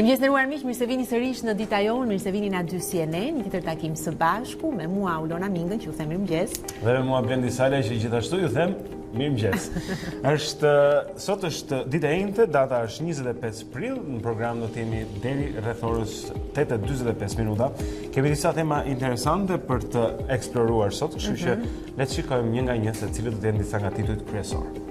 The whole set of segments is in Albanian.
Mirëmëngjes nderuar miq, mirë se vini sërish në Dita Jonë, mirë se vini na dy CNN, një tjetër takim së bashku me mua Ulona Mingën, që ju them mirëmëngjes. Dhe me mua Blendi Sala, që gjithashtu ju them mirëmëngjes. Sot është ditë e njëjtë, data është 25 prill, në program do të jemi deri rreth orës 8:45 minuta. Kemi disa tema interesante për të eksploruar sot, kështu që le të shikojmë një nga një se cilët do të jenë disa nga titujt kryesorë.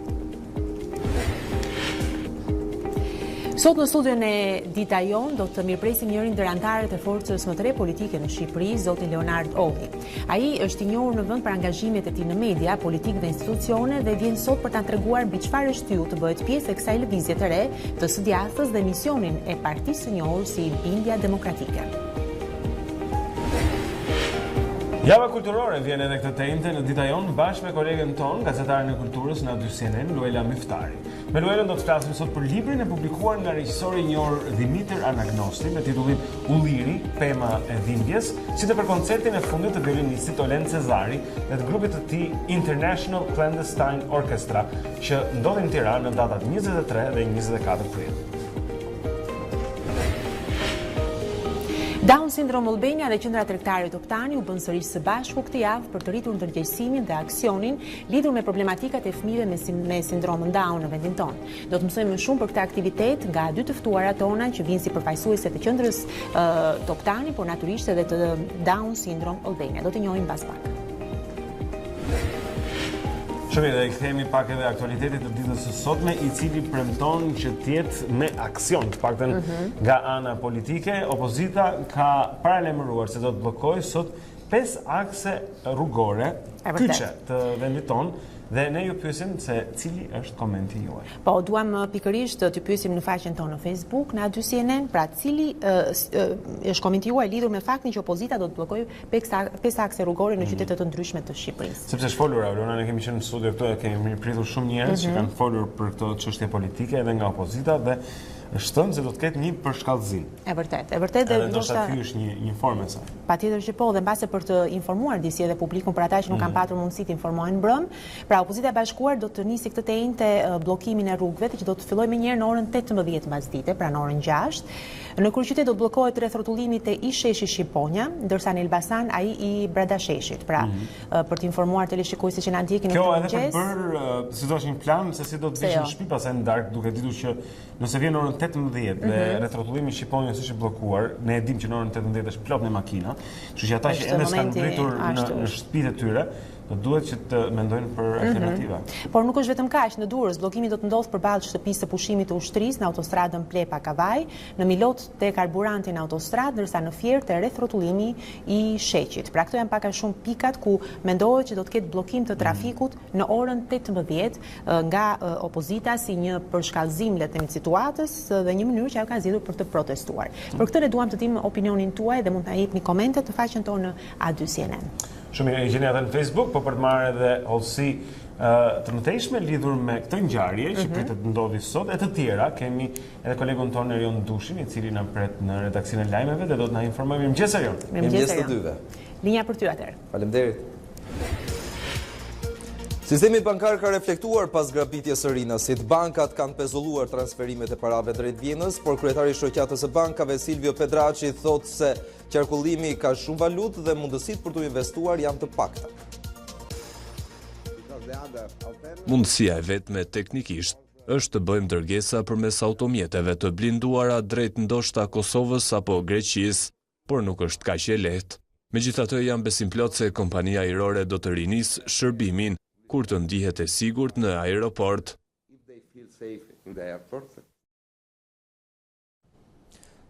Sot në studion e Dita Jonë do të mirëpresim njërin ndër anëtarët e forcës më të re politike në Shqipëri, zotin Leonard Olli. Ai është i njohur në vend për angazhimet e tij në media, politikë dhe institucione dhe vjen sot për ta treguar mbi çfarë është hyrë të bëhet pjesë e kësaj lëvizje të re të së djathtës dhe misionin e partisë së njohur si India Demokratike. Java kulturore vjen edhe këtë tente në Dita Jonë bashkë me kolegen ton, gazetaren e kulturës në CNN, Luela Miftari. Me Luelën do të flasim sot për librin e publikuar nga regjisori i njohur Dimitër Anagnosti me titullin Ulliri, pema e dhimbjes, si dhe për koncertin e fundit të violinistit Olen Cezari dhe të grupit të tij International Clandestine Orchestra, që ndodhin në Tiranë në datat 23 dhe 24 prill. Down Syndrome Albania dhe Qendra Tregtare Toptani u bën sërish së bashku këtë javë për të rritur ndërgjegjësimin dhe aksionin lidhur me problematikat e fëmijëve me sindromën Down në vendin tonë. Do të mësojmë më shumë për këtë aktivitet nga dy të ftuarat tona që vinë si përfaqësuese të qendrës Toptani, por natyrisht edhe të Down Syndrome Albania. Do të njohim mbas pak. Shumë mirë, dhe i kthehemi pak edhe aktualitetit të ditës së sotme, i cili premton që të jetë me aksion, të paktën nga ana politike. Opozita ka paralajmëruar se do të bllokojë sot 5 akse rrugore kyçe të vendit tonë. Dhe ne ju pyesim se cili është komenti juaj. Po, duam pikërisht të pyesim në faqen tonë në Facebook, në A2 CNN, pra cili është komenti juaj lidhur me faktin që opozita do të bllokojë 5 akse rrugore në qytete të ndryshme të Shqipërisë. Sepse është folur, Aurora, ne kemi qenë në studio këtu e kemi mirëpritur shumë njerëz që kanë folur për këtë çështje politike edhe nga opozita dhe është thënë se do të ketë një përshkallëzim. E vërtet dhe ndoshta ky është një formë e saj. Patjetër që po, dhe mbase për të informuar disi edhe publikun për ata që nuk kanë patur mundësi të informohen brëm, pra opozita e bashkuar do të nisi këtë tente bllokimin e rrugëve që do të fillojë menjëherë në orën 18 mbasdite, pra në orën 6. Në kryeqytet do të bllokohet rreth rrotullimit të Isheshi Shqiponja, ndërsa në Elbasan ai i Bradasheshit. Pra për të informuar teleshikuesit që na ndjekin në Kjo edhe për bërë, si thosh, një plan se si do të vishin në shtëpi pastaj në darkë, duke ditur që nëse vjen në orën 18 dhe rreth rrotullimit Shqiponjës është i bllokuar, ne e dimë që në orën 18 është plot me makina, kështu që ata që ende s'kan ngritur në shtëpitë e tyre, do duhet që të mendojnë për alternativa. Por nuk është vetëm kaq, në Durrës bllokimi do të ndodhë përballë shtëpisë së pushimit të ushtrisë në autostradën Plepa-Kavaj, në Milot te karburanti në autostradë, ndërsa në Fier te rreth rrotullimi i Sheqit. Pra këto janë pak a shumë pikat ku mendohet që do të ketë bllokim të trafikut në orën 18 nga opozita si një përshkallëzim le të themi situatës dhe një mënyrë që ajo ka zgjedhur për të protestuar. Për këtë ne duam të dimë opinionin tuaj dhe mund ta jepni komente të faqen tonë në A2 CNN. Shumë mirë, gjeni atë në Facebook, po për të marrë edhe hollësi të mëtejshme lidhur me këtë ngjarje që pritet të ndodhi sot e të tjera, kemi edhe kolegun tonë Erion Dushin, i cili na pret në redaksionin e lajmeve dhe do të na informojë. Mirëmëngjes Erion. Mirëmëngjes të dyve. Linja për ty atëherë. Faleminderit. Sistemi bankar ka reflektuar pas grabitjes së rinasit. Bankat kanë pezulluar transferimet e parave drejt Vjenës, por kryetari i shoqatës së bankave Silvio Pedraçi thotë se qarkullimi ka shumë valutë dhe mundësitë për të investuar janë të pakta. Mundësia e vetme teknikisht është të bëjmë dërgesa përmes automjeteve të blinduara drejt ndoshta Kosovës apo Greqisë, por nuk është kaq e lehtë. Megjithatë, jam besimplot se kompania ajrore do të rinisë shërbimin kur të ndihet e sigurt në aeroport.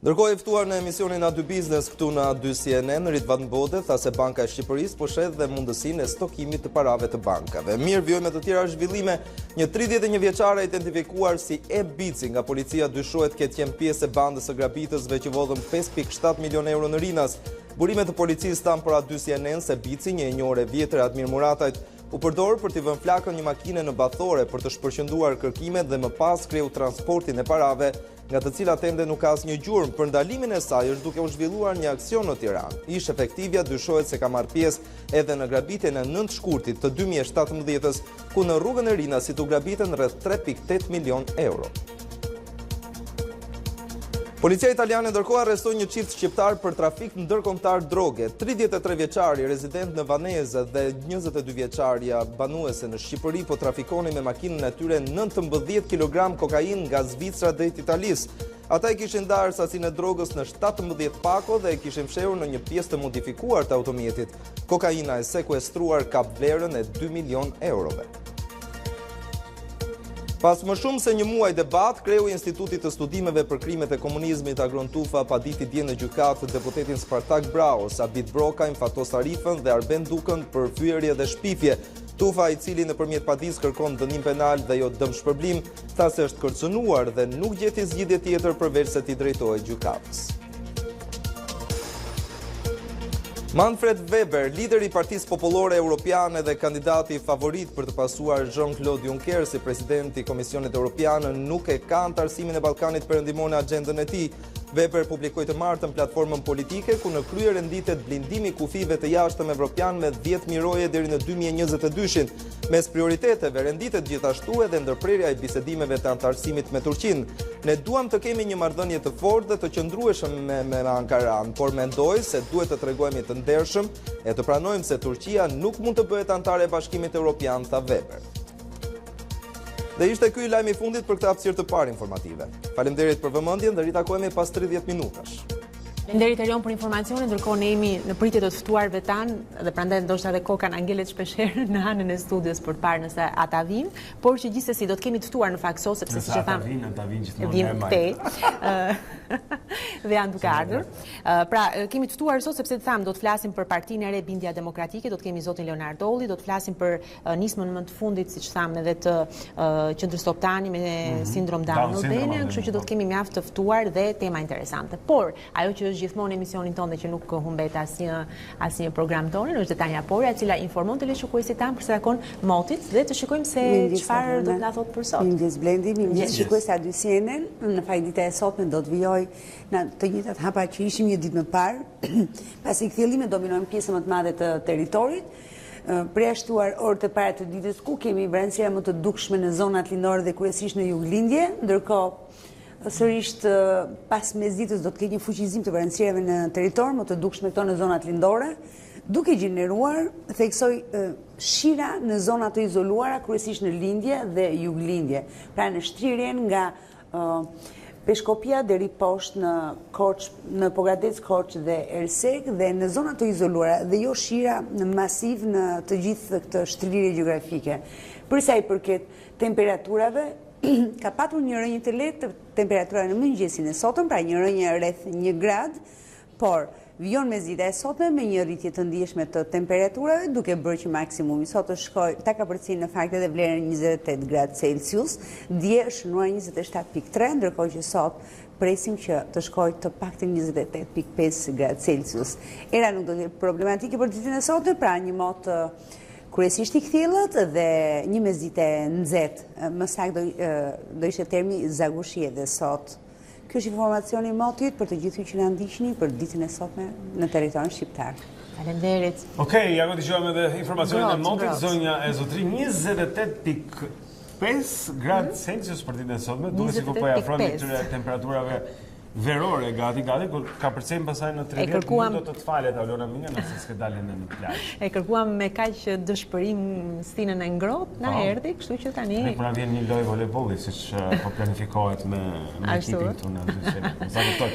Ndërkohë, i ftuar në emisionin A2 Business këtu në A2 CNN, Ridvan Bode tha se Banka e Shqipërisë po sheh dhe mundësinë e stokimit të parave të bankave. Mirë vjoj me të tjera zhvillime, një 31 vjeçare identifikuar si e-bici nga policia dyshohet ketë qenë pjesë e bandës së grabitësve që vodhën 5.7 milion euro në Rinas. Burimet e policisë thanë për A2 CNN se bici, një e njohur e vjetër Admir Muratajt, u përdor për t'i vënë flakën një makine në Bathore për të shpërqendruar kërkimet dhe më pas kreu transportin e parave, nga të cilat ende nuk ka asnjë gjurmë. Për ndalimin e saj është duke u zhvilluar një aksion në Tiranë. Ish efektivja dyshohet se ka marrë pjesë edhe në grabitjen e 9 shkurtit të 2017-s, ku në rrugën e Rinasit u grabiten rreth 3.8 milion euro. Policia italiane ndërkohë arrestoi një çift shqiptar për trafik ndërkombëtar droge. 33 vjeçari rezident në Vanezë dhe 22 vjeçaria banuese në Shqipëri po trafikonin me makinën e tyre 19 kg kokainë nga Zvicra drejt Italisë. Ata e kishin ndarë sasinë e drogës në 17 pako dhe e kishin fshehur në një pjesë të modifikuar të automjetit. Kokaina e sekuestruar ka vlerën e 2 milion eurove. Pas më shumë se një muaj debat, kreu i Institutit të Studimeve për Krimet e Komunizmit Agron Tufa paditi dje në gjykatë deputetin Spartak Brao, Sabit Brokajn, Fatos Arifën dhe Arben Dukën për fyerje dhe shpifje. Tufa, i cili nëpërmjet padisë kërkon dënim penal dhe jo dëmshpërblim, tha se është kërcënuar dhe nuk gjeti zgjidhje tjetër përveç se t'i drejtohej gjykatës. Manfred Weber, lideri i Partisë Popullore Europiane dhe kandidati favorit për të pasuar Jean-Claude Juncker si presidenti i Komisionit Europian, nuk e ka antarësimin e Ballkanit Perëndimor në agjendën e tij. Weber publikoi të martën platformën politike ku në krye renditet blindimi i kufive të jashtëm evropian me 10.000 roje deri në 2022-shin. Mes prioriteteve renditet gjithashtu edhe ndërprerja e bisedimeve të antarësimit me Turqinë. Ne duam të kemi një marrëdhënie të fortë dhe të qëndrueshëm me Ankaran, por mendoj se duhet të tregojmë të ndershëm e të pranojmë se Turqia nuk mund të bëhet antare e Bashkimit Evropian, tha Weber. Dhe ishte ky lajmi i fundit për këtë hapësirë të parë informative. Faleminderit për vëmendjen dhe ritakohemi pas 30 minutash. Faleminderit Erion për informacionin, ndërkohë ne jemi në pritje të ftuarve tanë dhe prandaj ndoshta edhe koka na ngelet shpeshherë në anën e studios për të parë nëse ata vinë, por që gjithsesi do të kemi të ftuar në fakt sot sepse siç e tham, ata vinë gjithmonë më dhe janë duke ardhur. Pra, kemi të ftuar sot sepse të tham do të flasim për Partinë e Re Bindja Demokratike, do të kemi zotin Leonard Olli, do të flasim për nismën më të fundit, siç tham, edhe të qendrës Toptani me sindrom Down-Albania, kështu që do të kemi mjaft të ftuar dhe tema interesante. Por ajo që është gjithmonë emisionin tonë dhe që nuk humbet asnjë program tonë, është Tanja Porja, e cila informon teleshikuesit tanë për sa takon motit dhe të shikojmë se çfarë do të na thotë për sot. Mirëmëngjes Blendi, mirëmëngjes shikues dy CNN. Në fakt dita e sotme do të vijoj në të njëjtat hapa që ishim një ditë më parë, pasi kthjellimet dominojnë pjesën më të madhe të territorit. Përjashtuar orët e para të ditës ku kemi vranësira më të dukshme në zonat lindore dhe kryesisht në juglindje, ndërkohë sërish pas mesditës do të ketë një fuqizim të vranësirave në territor, më të dukshme këto në zonat lindore, duke gjeneruar, theksoj, shira në zonat të izoluara, kryesisht në lindje dhe juglindje. Pra në shtrirjen nga Peshkopia deri poshtë në Korç, në Pogradec, Korç dhe Ersek dhe në zonat të izoluara dhe jo shira në masiv në të gjithë këtë shtrirje gjeografike. Për sa i përket temperaturave, ka patur një rënje të lehtë të temperaturave në mëngjesin e sotëm, pra një rënje rreth 1 grad, por vijon me dita e sotme me një rritje të ndjeshme të temperaturave, duke bërë që maksimumi sot të shkoj, ta ka përcjellë në fakt edhe vlerën 28 gradë Celsius, dje shënuar 27.3, ndërkohë që sot presim që të shkoj të paktën 28.5 gradë Celsius. Era nuk do të jetë problematike për ditën e sotme, pra një motë kryesisht i kthjellët dhe një mesdite nxehtë, më saktë do ishte termi zagushi edhe sot. Ky është informacioni i motit për të gjithë që na ndiqni për ditën e sotme në territorin shqiptar. Faleminderit. Okej, ja ku dëgjojmë edhe informacionin e motit, zonja e zotri 28.5 gradë Celsius për ditën e sotme, duke sikur po ja afrohemi këtyre temperaturave verore gati, kur ka përcjellë pasaj në 30 minuta do të falet Alona Minja nëse s'ke dalë në plazh. E kërkuam me kaq dëshpërim stinën e ngrohtë, na erdhi, kështu që tani ne pra vjen një lojë voleybolli siç po planifikohet me ekipin tonë në dyshim. Sa kuptoj.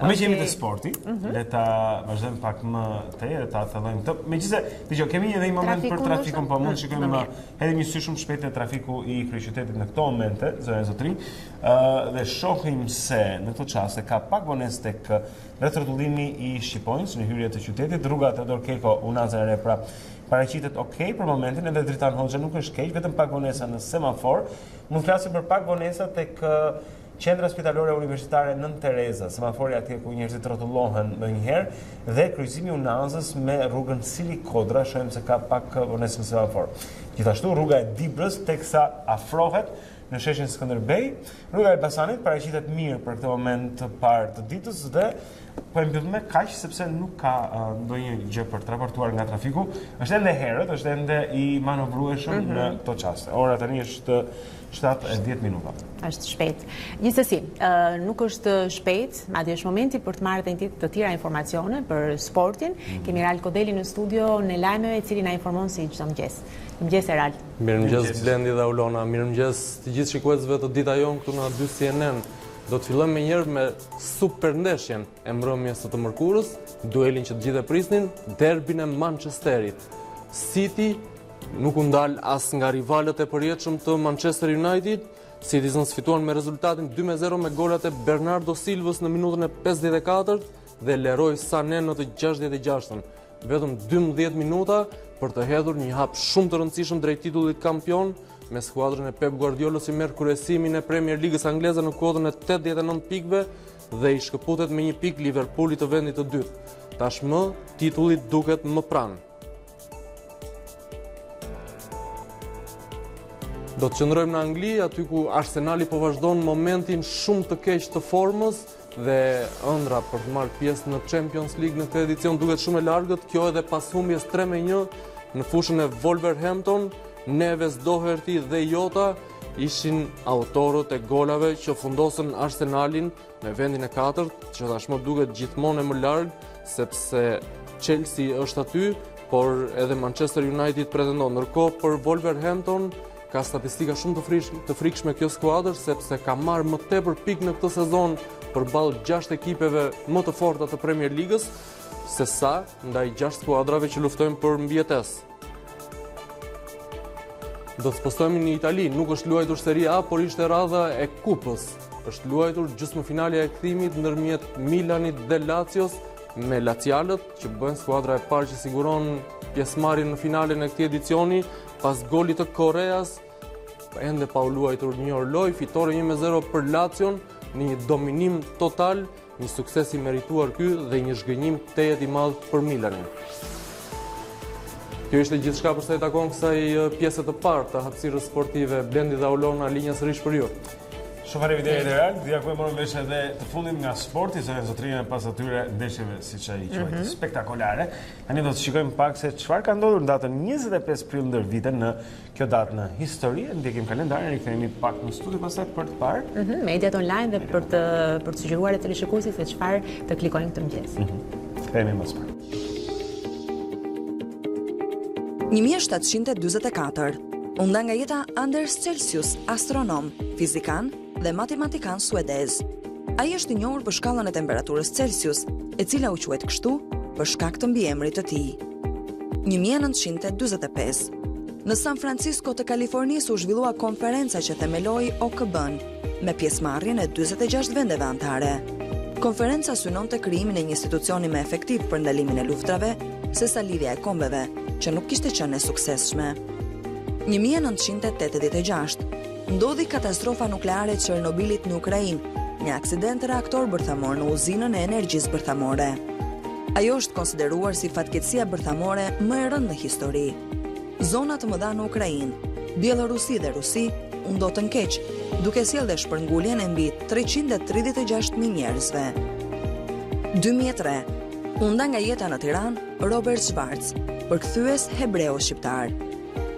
Me që jemi të sporti, le ta vazhdojmë pak më tej dhe ta thellojmë këtë. Megjithëse, dëgjoj, kemi edhe një moment për trafikun, po mund shikojmë edhe një sy shumë shpejt e trafiku i kryeqytetit në këto momente, zonja zotrin, dhe shohim se në këtë çast ka pak vonesë tek rrethrotullimi i Shqiponjës në hyrje të qytetit, rruga Teodor Keko, Unazën e Re, pra paraqitet okay për momentin, edhe Dritan Hoxha nuk është keq, vetëm pak vonesa në semafor. Mund flasim për pak vonesa tek qendra spitalore universitare Nën Tereza, semafori atje ku njerëzit rrotullohen ndonjëherë dhe kryqëzimi i Unazës me rrugën Sili Kodra, shohim se ka pak vonesë në semafor. Gjithashtu rruga e Dibrës teksa afrohet në sheshin Skënderbej, rruga e Elbasanit paraqitet mirë për këtë moment të parë të ditës dhe Po e mbyll me kaq sepse nuk ka ndonjë gjë për të raportuar nga trafiku. Është ende herët, është ende i manovrueshëm në këto çaste. Ora tani është 7:10 minuta. Është shpejt. Gjithsesi, nuk është shpejt, madje është momenti për të marrë të tjera informacione për sportin. Kemi Ral Kodeli në studio në lajmeve, i cili na informon si çdo mëngjes. Mëngjes Ral. Mirëmëngjes Blendi dhe Ulona, mirëmëngjes të gjithë shikuesve të Dita Jonë këtu në 2 CNN. Do të fillojmë menjëherë me super ndeshjen e mbrëmjes së të mërkurës, duelin që të gjithë e prisnin, derbin e Manchesterit. City nuk u ndal as nga rivalët e përjetshëm të Manchester United. Citizens fituan me rezultatin 2-0 me golat e Bernardo Silvës në minutën e 54 dhe Leroy Sané në të 66-ën. Vetëm 12 minuta për të hedhur një hap shumë të rëndësishëm drejt titullit kampion, me skuadrën e Pep Guardiolës i merr kryesimin e Premier Ligës angleze në kuotën e 89 pikëve dhe i shkëputet me 1 pikë Liverpoolit të vendit të dytë. Tashmë titulli duket më pranë. Do të qëndrojmë në Angli, aty ku Arsenali po vazhdon momentin shumë të keq të formës dhe ëndra për të marrë pjesë në Champions League në këtë edicion duket shumë e largët, kjo edhe pas humbjes 3-1 në fushën e Wolverhampton. Neves, Doherty dhe Jota ishin autorët e golave që fundosën Arsenalin në vendin e 4, që tashmë duket gjithmonë e më larg, sepse Chelsea është aty, por edhe Manchester United pretendon. Ndërkohë për Wolverhampton ka statistika shumë të frikshme kjo skuadër, sepse ka marrë më tepër pikë në këtë sezon përballë 6 ekipeve më të forta të Premier Ligës, sesa ndaj 6 skuadrave që luftojnë për mbijetesë. Do të postojmë në Itali, nuk është luajtur Serie A, por ishte radha e kupës. Është luajtur gjysmëfinalja e kthimit ndërmjet Milanit dhe Lazios me lacialët, që bëjnë skuadra e parë që siguron pjesëmarrjen në finalen e këtij edicioni, pas golit të Koreas, ende pa u luajtur një orloj, fitore 1-0 për Lazion, në një dominim total, një sukses i merituar ky dhe një zhgënjim tejet i madh për Milanin. Kjo ishte gjithçka për sa i takon kësaj pjese të parë të hapësirës sportive. Blendi dhe Ulona, linja sërish për ju. Shumë faleminderit Real, dia ku e morëm vesh edhe të fundit nga sporti, zonë zotrinë pas atyre ndeshjeve siç ai quajti, spektakolare. Tani do të shikojmë pak se çfarë ka ndodhur në datën 25 prill ndër vite në kjo datë në histori. Ndjekim kalendarin, rikthehemi pak në studio pastaj për të parë. Mediat online dhe për të sugjeruar teleshikuesit se çfarë të klikojnë këtë mëngjes. Kthehemi më pas. 1744, u nda nga jeta Anders Celsius, astronom, fizikan dhe matematikan suedez. Ai është i njohur për shkallën e temperaturës Celsius, e cila u quhet kështu për shkak të mbiemrit të tij. 1945, në San Francisco të Kalifornisë u zhvillua konferenca që themeloi OKB-n, me pjesëmarrjen e 46 vendeve anëtare. Konferenca synonte krijimin e një institucioni më efektiv për ndalimin e luftrave, sesa lidhja e kombeve, që nuk kishte qenë e suksesshme. 1986, ndodhi katastrofa nukleare e Çernobilit në Ukrainë, një aksident reaktor bërthamor në uzinën e energjisë bërthamore. Ajo është konsideruar si fatkeqësia bërthamore më e rëndë në histori. Zona të mëdha në Ukrainë, Bielorusi dhe Rusi, u ndotën keq, duke sjellë shpërnguljen e mbi 336.000 njerëzve. 2003, u nda nga jeta në Tiranë Robert Schwartz, përkthyes hebreo shqiptar.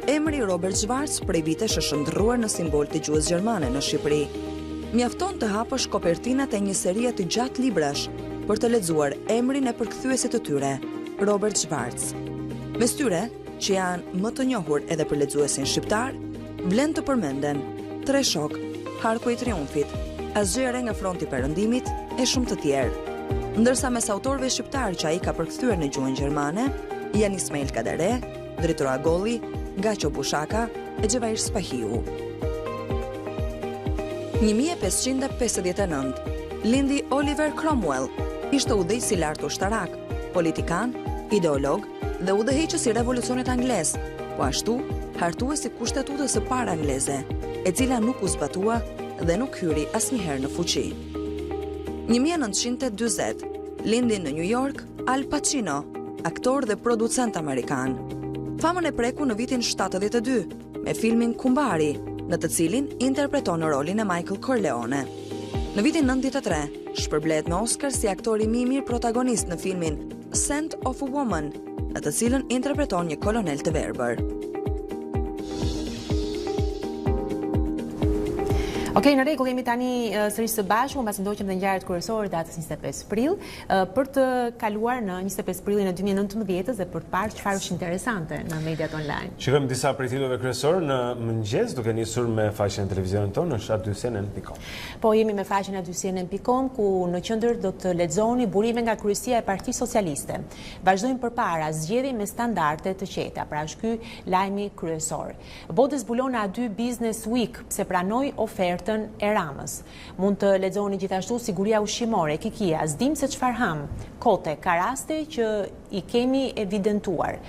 Emri Robert Schwartz prej vitesh është ndrruar në simbol të gjuhës gjermane në Shqipëri. Mjafton të hapësh kopertinat e një serie të gjatë librash për të lexuar emrin e përkthyesit të tyre, Robert Schwartz. Mes tyre, që janë më të njohur edhe për lexuesin shqiptar, vlen të përmenden Tre shok, Harku i triumfit, Asgjë nga fronti i perëndimit e shumë të tjerë. Ndërsa mes autorëve shqiptar që ai ka përkthyer në gjuhën gjermane janë Ismail Kadare, Dritor Agolli, Gaço Bushaka e Xhevair Spahiu. 1559, lindi Oliver Cromwell, ishte udhëheqës i lartë ushtarak, politikan, ideolog dhe udhëheqës i revolucionit anglez, po ashtu hartues i kushtetutës së parë angleze, e cila nuk u zbatua dhe nuk hyri asnjëherë në fuqi. 1940, lindi në New York Al Pacino, aktor dhe producent amerikan. Famën e preku në vitin 72 me filmin Kumbari, në të cilin interpreton në rolin e Michael Corleone. Në vitin 93, Shpërblet me Oscar si aktori më i mirë protagonist në filmin Scent of a Woman, në të cilën interpreton një kolonel të verbër. Okej, në rregull, jemi tani sërish së bashku, mbas ndoqëm dhe ngjarjet kryesore datës 25 prill, për të kaluar në 25 prillin e 2019 dhe për të parë çfarë është interesante në mediat online. Shikojmë disa prej titujve kryesor në mëngjes, duke nisur me faqen e televizionit tonë në a2cnn.com. Po, jemi me faqen e a2cnn.com, ku në qendër do të lexoni burime nga kryesia e Partisë Socialiste. Vazhdojmë përpara, zgjedhje me standarde të qeta, pra është ky lajmi kryesor. Bode zbulon A2 Business Week pse pranoi ofertë e Ramës. Mund të lexoni gjithashtu siguria ushqimore, Kikia, s'dim se çfarë ham. Kote, ka raste që i kemi evidentuar.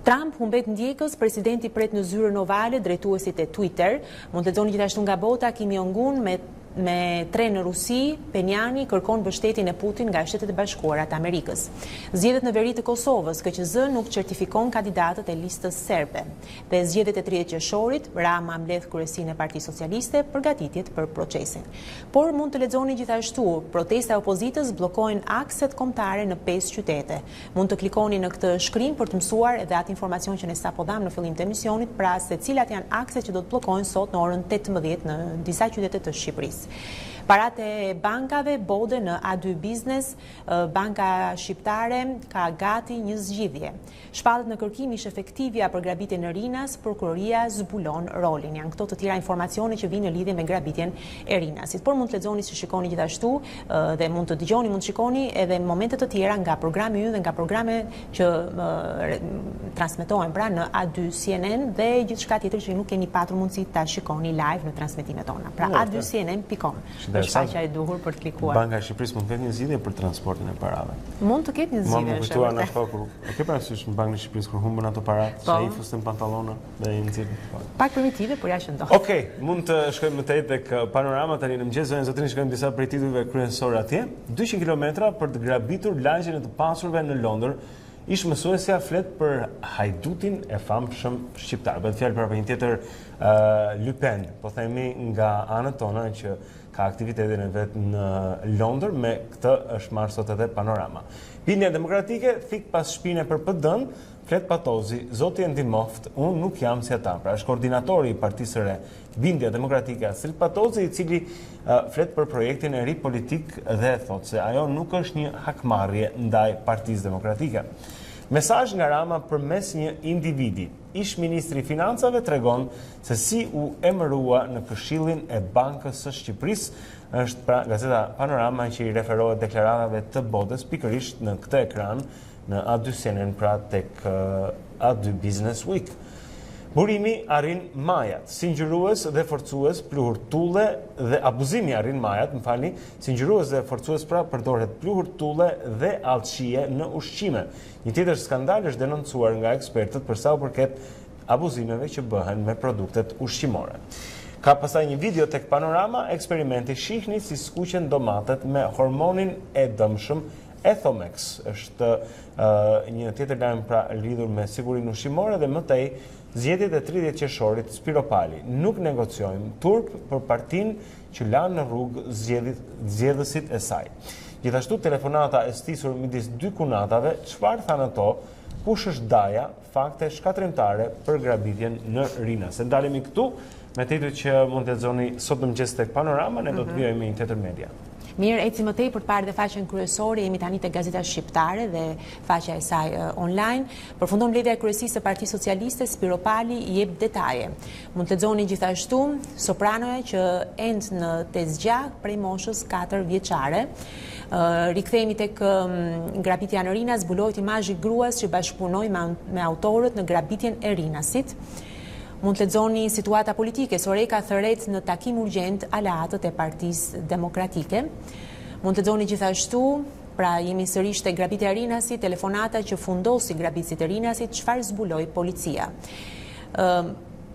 Trump humbet ndjekës, presidenti pret në zyrën ovale, drejtuesit e Twitter. Mund të lexoni gjithashtu nga bota, Kim Jong-un me tre në Rusi, Penjani kërkon mbështetjen e Putin nga Shtetet e Bashkuara të Amerikës. Zgjedhjet në veri të Kosovës, KQZ nuk certifikon kandidatët e listës serbe. Dhe zgjedhjet e 30 qershorit, Rama mbledh kryesinë e Partisë Socialiste, përgatitjet për procesin. Por mund të lexoni gjithashtu, protesta e opozitës bllokojnë akset kombëtare në 5 qytete. Mund të klikoni në këtë shkrim për të mësuar edhe atë informacion që ne sapo dham në fillim të emisionit, pra se cilat janë akset që do të bllokojnë sot në orën 18 në disa qytete të Shqipërisë. Parat e bankave, bode në A2 Business, banka shqiptare ka gati një zgjidhje. Shpallet në kërkim ish efektivja për grabitjen në Rinas, prokuroria zbulon rolin. Janë këto të tjera informacione që vinë në lidhje me grabitjen e Rinasit. Por mund të lexoni, si shikoni gjithashtu, dhe mund të dëgjoni, mund të shikoni edhe momente të tjera nga programi ynë dhe nga programe që transmetohen pra në A2 CNN dhe gjithçka tjetër që nuk keni patur mundësi ta shikoni live në transmetimet tona. Pra A2CNN.com. Është faqja e duhur për të klikuar. Banka e Shqipërisë mund të ketë një zgjidhje për transportin e parave. Mund të ketë një zgjidhje. Më kujtuar në kur ke parasysh në Bankën e Shqipërisë kur humbën ato paratë, sa i fustën pantallona dhe i nxirrin. Pak primitive, por jashtë ndodh. Okej, mund të shkojmë më tej tek panorama tani në mëngjes, zotërin shkojmë disa prej titujve kryesorë atje. 200 kilometra për të grabitur lagjen e të pasurve në Londër. Ish mësuesja flet për hajdutin e famshëm shqiptar. Bëhet fjalë për një tjetër Lypen, po themi nga anët tona që ka aktivitetin e vet në Londër, me këtë është marrë sot edhe panorama. Bindja demokratike thik pas shpine për PD-n, flet Patozi, zoti e ndimoft, unë nuk jam si ata. Pra është koordinatori i Partisë së Re, Bindja demokratike Asil Patozi, i cili flet për projektin e ri politik dhe thot se ajo nuk është një hakmarrje ndaj Partisë Demokratike. Mesazh nga Rama përmes një individi. Ish ministri i Financave tregon se si u emërua në Këshillin e Bankës së Shqipërisë. Është pra gazeta Panorama që i referohet deklaratave të botës pikërisht në këtë ekran në A2 CNN, pra tek A2 Business Week. Burimi arrin majat, singjërues dhe forcues pluhurtulle dhe abuzimi arrin majat, singjërues dhe forcues pra përdoret pluhurtulle dhe allçie në ushqime. Një tjetër skandal është denoncuar nga ekspertët për sa u përket abuzimeve që bëhen me produktet ushqimore. Ka pastaj një video tek Panorama, eksperimenti shihni si skuqen domatet me hormonin e dëmshëm Ethomex. Është një tjetër lajm pra lidhur me sigurinë ushqimore dhe më tej zgjedhjet e 30 qershorit Spiropali. Nuk negociojmë turp për partinë që lanë në rrugë zgjedhësit e saj. Gjithashtu telefonata e stisur midis dy kunatave, çfarë thanë ato, kush është daja, fakte shkatrimtare për grabitjen në Rinas. Se ndalemi këtu me titull që mund të lexoni sot mëngjes tek Panorama, ne do të vijojmë me një tjetër media. Mirë, eci më tej për të parë dhe faqen kryesore, jemi tani te Gazeta Shqiptare dhe faqja e saj online. Përfundon mbledhja e kryesisë së Partisë Socialiste, Spiropali i jep detaje. Mund të lexoni gjithashtu sopranoja që ende në tezgjak prej moshës 4 vjeçare. Rikthehemi tek grabitja në Rinas, zbulohet imazhi gruas që bashkëpunoi me autorët në grabitjen e Rinasit. Mund të lexoni situata politike, Soreka thëret në takim urgjent aleatët e Partisë Demokratike. Mund të lexoni gjithashtu, pra jemi sërish te grabitja e Rinasit, telefonata që fundosi grabitësit e Rinasit, çfarë zbuloi policia.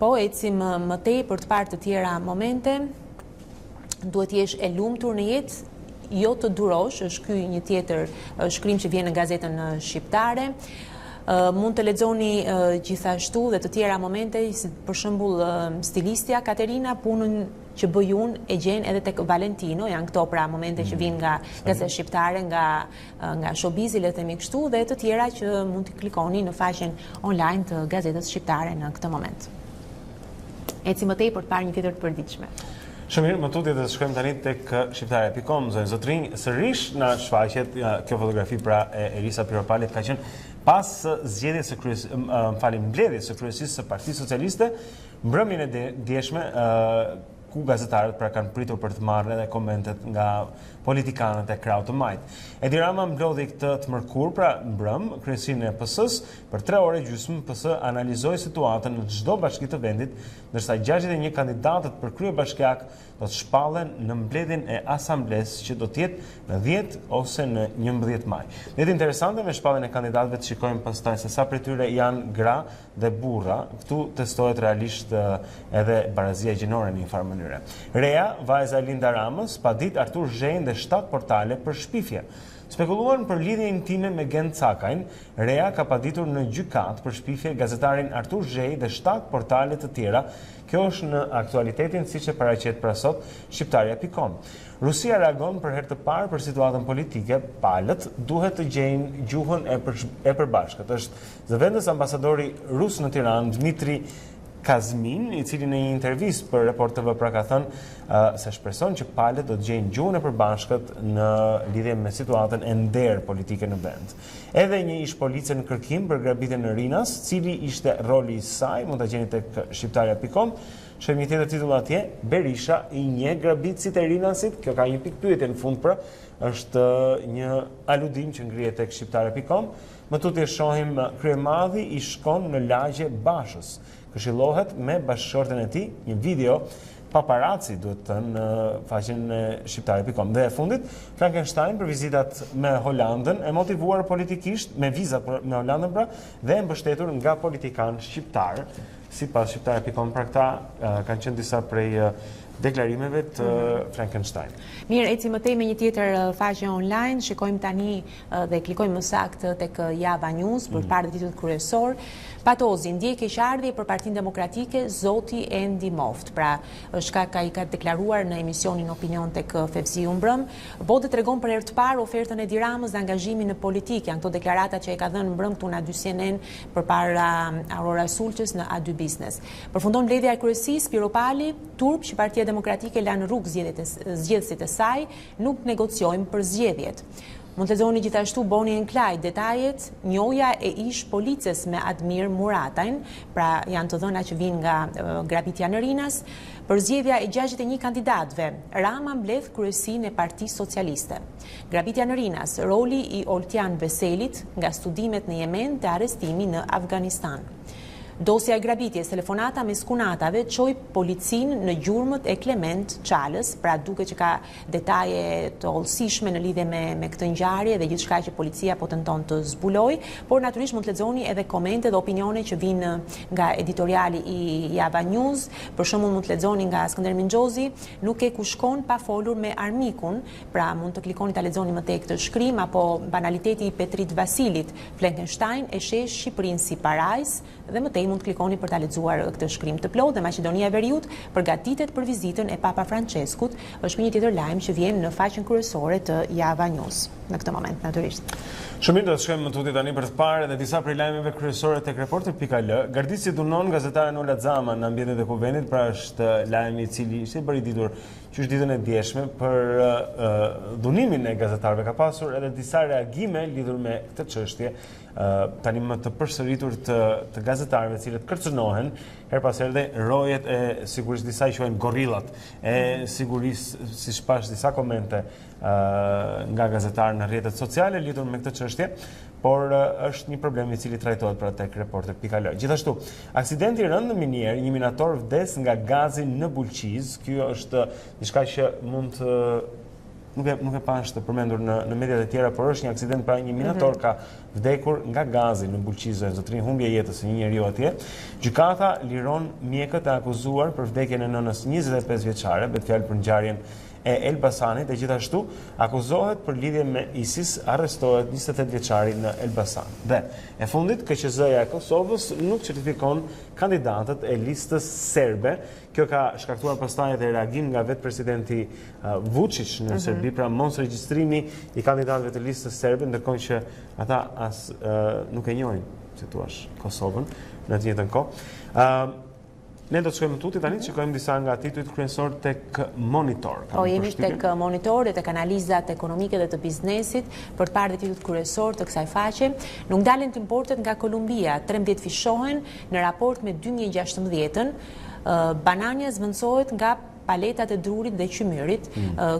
Po ecim më tej për të parë të tjera momente. Duhet jesh e lumtur në jetë, jo të durosh, është ky një tjetër shkrim që vjen në gazetën shqiptare. Mund të lexoni gjithashtu dhe të tjera momente, si për shembull stilistja Katerina punën që bëjun e gjen edhe tek Valentino, janë këto pra momente që vinë nga gazetë shqiptare, nga showbizi, le të themi kështu, dhe të tjera që mund të klikoni në faqen online të gazetës shqiptare në këtë moment. Eci më tej për të parë një tjetër të përditshme. Shumë mirë, më tutje të shkojmë tani tek shqiptarja.com, zonë zotrinj, sërish na shfaqet kjo fotografi pra e Elisa Piropalit ka qenë pas mbledhjes së kryesisë së Partisë Socialiste, mbrëmjen e djeshme ku gazetarët pra kanë pritur për të marrë edhe komentet nga politikanët e krahut të majt. Edi Rama mblodhi këtë të mërkur pra mbrëm kryesinë e PS-s për 3 orë gjysmë. PS analizoi situatën në çdo bashki të vendit, ndërsa 61 kandidatët për kryebashkiak do të shpallen në mbledhjen e asamblesë që do të jetë në 10 ose në 11 maj. Jetë interesante me shpalljen e kandidatëve të shikojmë pastaj se sa prej tyre janë gra dhe burra. Këtu testohet realisht edhe barazia gjinore në një farë mënyre. Rea, vajza Linda Ramës, pa ditë Artur Zhenj dhe 7 portale për shpifje. Spekuluan për lidhje intime me Gent Cakajn, Rea ka paditur në gjykat për shpifje gazetarin Artur Zhenj dhe 7 portale të tjera. Kjo është në aktualitetin siç e paraqet pra sot shqiptarja.com. Rusia reagon për herë të parë për situatën politike. Palët duhet të gjejnë gjuhën e përbashkët. Është zëvendës ambasadori rus në Tiranë, Dmitri Kazmin, i cili në një intervistë për Report TV pra ka thënë se shpreson që palët do të gjejnë gjuhën e përbashkët në lidhje me situatën e nder politike në vend. Edhe një ish policie në kërkim për grabitjen e Rinas, cili ishte roli i saj, mund ta gjeni tek shqiptarja.com. Shohim një tjetër titull atje, Berisha i njeh grabitësit e Rinasit. Kjo ka një pikë pyetje në fund pra, është një aludim që ngrihet tek shqiptarja.com. Më tutje shohim kryemadhi i shkon në lagje Bashës. Këshillohet me bashkëshorten e tij, një video paparazzi duhet të në faqen e shqiptare.com. Dhe e fundit, Frankenstein për vizitat me Holandën, e motivuar politikisht me viza me Holandën pra, dhe e mbështetur nga politikanë shqiptarë. Sipas shqiptare.com pra këta kanë qenë disa prej deklarimeve të Frankenstein. Mirë, eci më tej me një tjetër faqe online, shikojmë tani dhe klikojmë më saktë tek Java News për parë titullit kryesor. Patozi, ndjej keqardhje për Partinë Demokratike, zoti e ndihmoft. Pra, është ka deklaruar në emisionin Opinion tek Fevziu mbrëm. Bode tregon për herë të parë ofertën e Edi Ramës dhe angazhimin në politikë. Janë këto deklarata që e ka dhënë mbrëm këtu në A2 CNN përpara Aurora Sulçës në A2 Business. Përfundon mbledhja e kryesisë, Piropali, turp që Partia Demokratike la në rrugë zgjedhësit e saj, nuk negociojmë për zgjedhjet. Mund të lexoni gjithashtu Bonnie and Clyde, detajet, njoja e ish policës me Admir Muratajn, pra janë të dhëna që vinë nga grabitja në Rinas, për zgjedhja e 61 kandidatëve. Rama mbledh kryesinë e Partisë Socialiste. Grabitja në Rinas, roli i Oltjan Veselit nga studimet në Yemen te arrestimi në Afganistan. Dosja e grabitjes, telefonata me skunatave çoi policin në gjurmët e Klement Çalës, pra duke që ka detaje të hollësishme në lidhje me këtë ngjarje dhe gjithçka që policia po tenton të zbuloj, por natyrisht mund të lexoni edhe komente dhe opinione që vinë nga editoriali i Java News. Për shembull mund të lexoni nga Skënder Mingjozi, nuk e ku shkon pa folur me armikun, pra mund të klikoni ta lexoni më tej këtë shkrim, apo banaliteti i Petrit Vasilit, Frankenstein e sheh Shqipërinë si parajs, dhe më tej mund të klikoni për ta lexuar këtë shkrim të plotë. Dhe Maqedonia e Veriut përgatitet për vizitën e Papa Franceskut. Është një tjetër lajm që vjen në faqen kryesore të Java News në këtë moment natyrisht. Shumë mirë, do të shkojmë më tutje tani për të parë edhe disa prej lajmeve kryesore tek Reporter.al. Gardici dunon gazetaren Ola Xama në ambientet e kuvendit, pra është lajmi i cili ishte bërë i ditur që është ditën e djeshme për dhunimin e gazetarëve. Ka pasur edhe disa reagime lidhur me këtë çështje. Tani më të përsëritur të gazetarëve të cilët kërcënohen her pas here, rojet e sigurisht disa i quajnë gorillat e sigurisë, siç pash disa komente nga gazetarë në rrjetet sociale lidhur me këtë çështje, por është një problem i cili trajtohet pra tek Reporter.al. Gjithashtu, aksidenti i rënd në minier, një minator vdes nga gazi në Bulqiz. Ky është diçka që mund të nuk e pash të përmendur në mediat e tjera, por është një aksident, pra një minator ka vdekur nga gazi në Bulqiz, zotrin, humbje jetës së një njeriu atje. Gjykata liron mjekët e akuzuar për vdekjen e nënës 25 vjeçare, bëhet fjalë për ngjarjen e Elbasanit e gjithashtu akuzohet për lidhje me ISIS, arrestohet 28 vjeçari në Elbasan. Dhe e fundit, KQZ-ja e Kosovës nuk certifikon kandidatët e listës serbe. Kjo ka shkaktuar pastaj edhe reagim nga vetë presidenti Vučić në Serbi, pra mos regjistrimi i kandidatëve të listës serbe, ndërkohë që ata nuk e njohin, si thua, Kosovën në të njëjtën kohë. Ne do të shkojmë tuti tani, të shikojmë disa nga titujt kryesor tek Monitor. Po, jemi tek Monitor dhe tek analizat ekonomike dhe të biznesit për të parë titujt kryesor të kësaj faqe. Nuk dalin të importet nga Kolumbia, 13 fishohen në raport me 2016-ën. Banania zvendësohet nga paletat e drurit dhe qymyrit.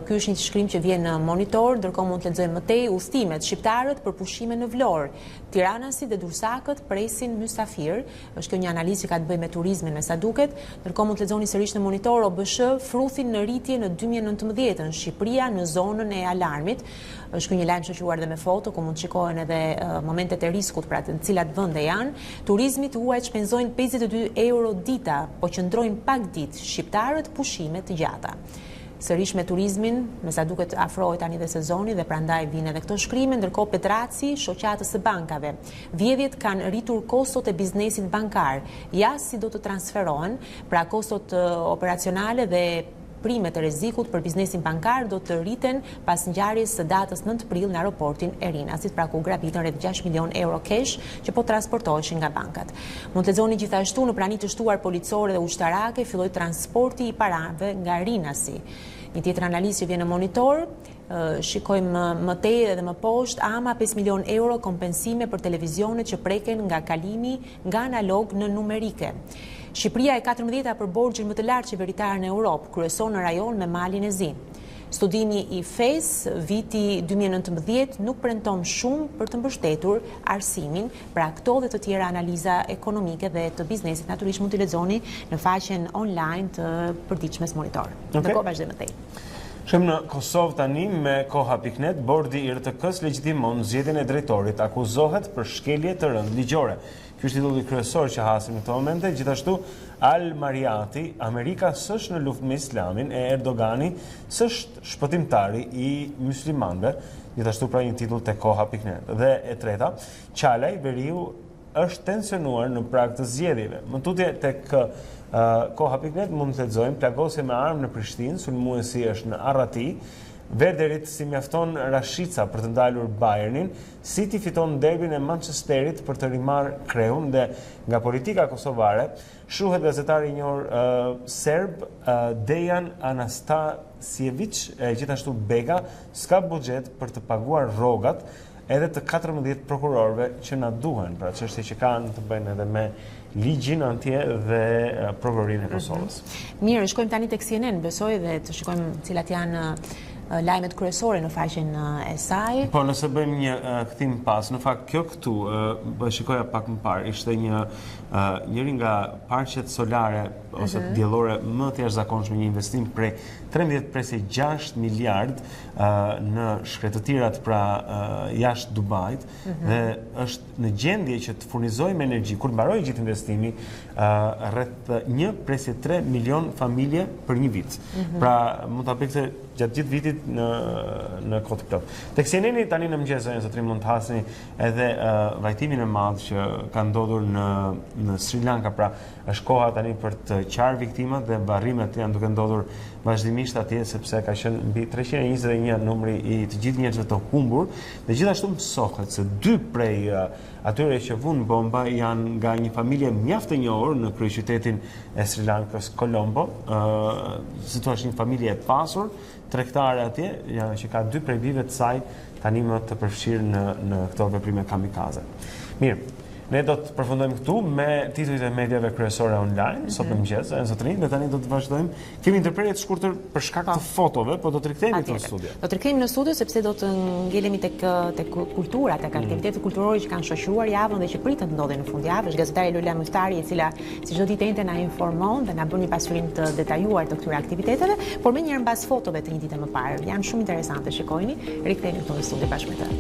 Ky është një shkrim që vjen në Monitor, ndërkohë mund të lexojmë më tej udhëtimet shqiptarët për pushime në Vlorë. Tiranasit dhe Dursakët presin mysafir. Është kjo një analizë që ka të bëjë me turizmin me sa duket. Ndërkohë mund të lexoni sërish në Monitor OBSH fruthin në rritje në 2019-ën, Shqipëria në zonën e alarmit. Është ky një lajm shoqëruar dhe me foto, ku mund të shikohen edhe momentet e riskut, pra të cilat vende janë. Turizmit huaj shpenzojnë 52 euro dita, po qëndrojnë pak ditë shqiptarët pushime të gjata. Sërish me turizmin, me sa duket afrohet tani dhe sezoni dhe prandaj vijnë edhe këto shkrime, ndërkohë Petraci, shoqatës së bankave. Vjedhjet kanë rritur kostot e biznesit bankar, ja si do të transferohen, pra kostot operacionale dhe primet e rrezikut për biznesin bankar do të rriten pas ngjarjes së datës 9 prill në aeroportin e Rinasit, pra ku grabitën rreth 6 milion euro cash që po transportoheshin nga bankat. Mund të lexoni gjithashtu në pranitë të shtuar policore dhe ushtarake filloi transporti i parave nga Rinasi. Një tjetër analizë që vjen në Monitor, shikojmë më tej edhe më poshtë, ama 5 milion euro kompensime për televizionet që preken nga kalimi nga analog në numerike. Shqipëria e 14-a për borxhin më të lartë qeveritar në Europë, kryesor në rajon me malin e Zi. Studimi i FES viti 2019 nuk premton shumë për të mbështetur arsimin, pra këto dhe të tjera analiza ekonomike dhe të biznesit natyrisht mund t'i lexoni në faqen online të përditshmes Monitor. Ndërkohë vazhdojmë më tej. Shkojmë në Kosovë tani me koha.net. Bordi i RTK-s legjitimon zgjedhjen e drejtorit, akuzohet për shkelje të rënd ligjore. Ky është titulli kryesor që hasim në këto momente. Gjithashtu, Al Mariati, Amerika s'është në luftë me Islamin, e Erdogani s'është shpëtimtari i muslimanëve. Gjithashtu pra një titull te koha.net. Dhe e treta, Qalaj Veriu është tensionuar në prag të zgjedhjeve. Më tutje tek koha.net mund të lexojmë plagosje me armë në Prishtinë, sulmuesi është në Arrati. Verderit si mjafton Rashica për të ndalur Bayernin, City fiton derbin e Manchesterit për të rimarrë Kreun dhe nga politika kosovare, shuhet gazetari i njohur serb Dejan Anastasjević, gjithashtu Bega s'ka buxhet për të paguar rrogat edhe të 14 prokurorëve që na duhen, pra çështje që kanë të bëjnë edhe me ligjin antje dhe prokurorinë e Kosovës. Mirë, shkojmë tani tek CNN, besoj, dhe të shikojmë cilat janë lajmet kryesore në faqen e saj. Po, nëse bëjmë një kthim pas, në fakt kjo këtu, shikoja pak më parë, ishte njëri nga parqet solare ose diellore më të jashtëzakonshme, një investim prej 13.6 miliard në shkretëtirat pra jashtë Dubajt, dhe është në gjendje që të furnizojë me energji kur mbarojë gjithë investimi rreth 1.3 milion familje për një vit. Pra mund ta bëjë gjatë gjithë vitit në kohë të plot. Tek CNN tani në mëngjes zotëri mund të hasni edhe vajtimin e madh që ka ndodhur në Sri Lanka, pra është koha tani për të qarë viktimat dhe varrimet janë duke ndodhur vazhdimisht atje, sepse ka qenë mbi 321 numri i të gjithë njerëzve të humbur, dhe gjithashtu mësohet se 2 prej atyre që vunë bomba janë nga një familje mjaft e njohur në kryeqytetin e Sri Lankës, Colombo. Si thua, një familje e pasur, tregtare atje, që ka 2 prej bijve të saj tani më të përfshirë në këto veprime kamikaze. Mirë. Ne do të përfundojmë këtu me titujt e mediave kryesore online, sot në mëngjes, zotërinj, dhe tani do të vazhdojmë. Kemi ndërprerje të shkurtër për shkak të fotove, po do të rikthehemi në studio. Do të rikthehemi në studio sepse do të ngelemi tek kultura, tek aktivitetet kulturore që kanë shoqëruar javën dhe që pritet të ndodhen në fundjavë. Është gazetare Lola Myftari, e cila si çdo ditë ente na informon dhe na bën një pasurim të detajuar të këtyre aktiviteteve, por më njëherë mbas fotove të një dite më parë. Janë shumë interesante, shikojini. Rikthehemi këtu në studio bashkë me të.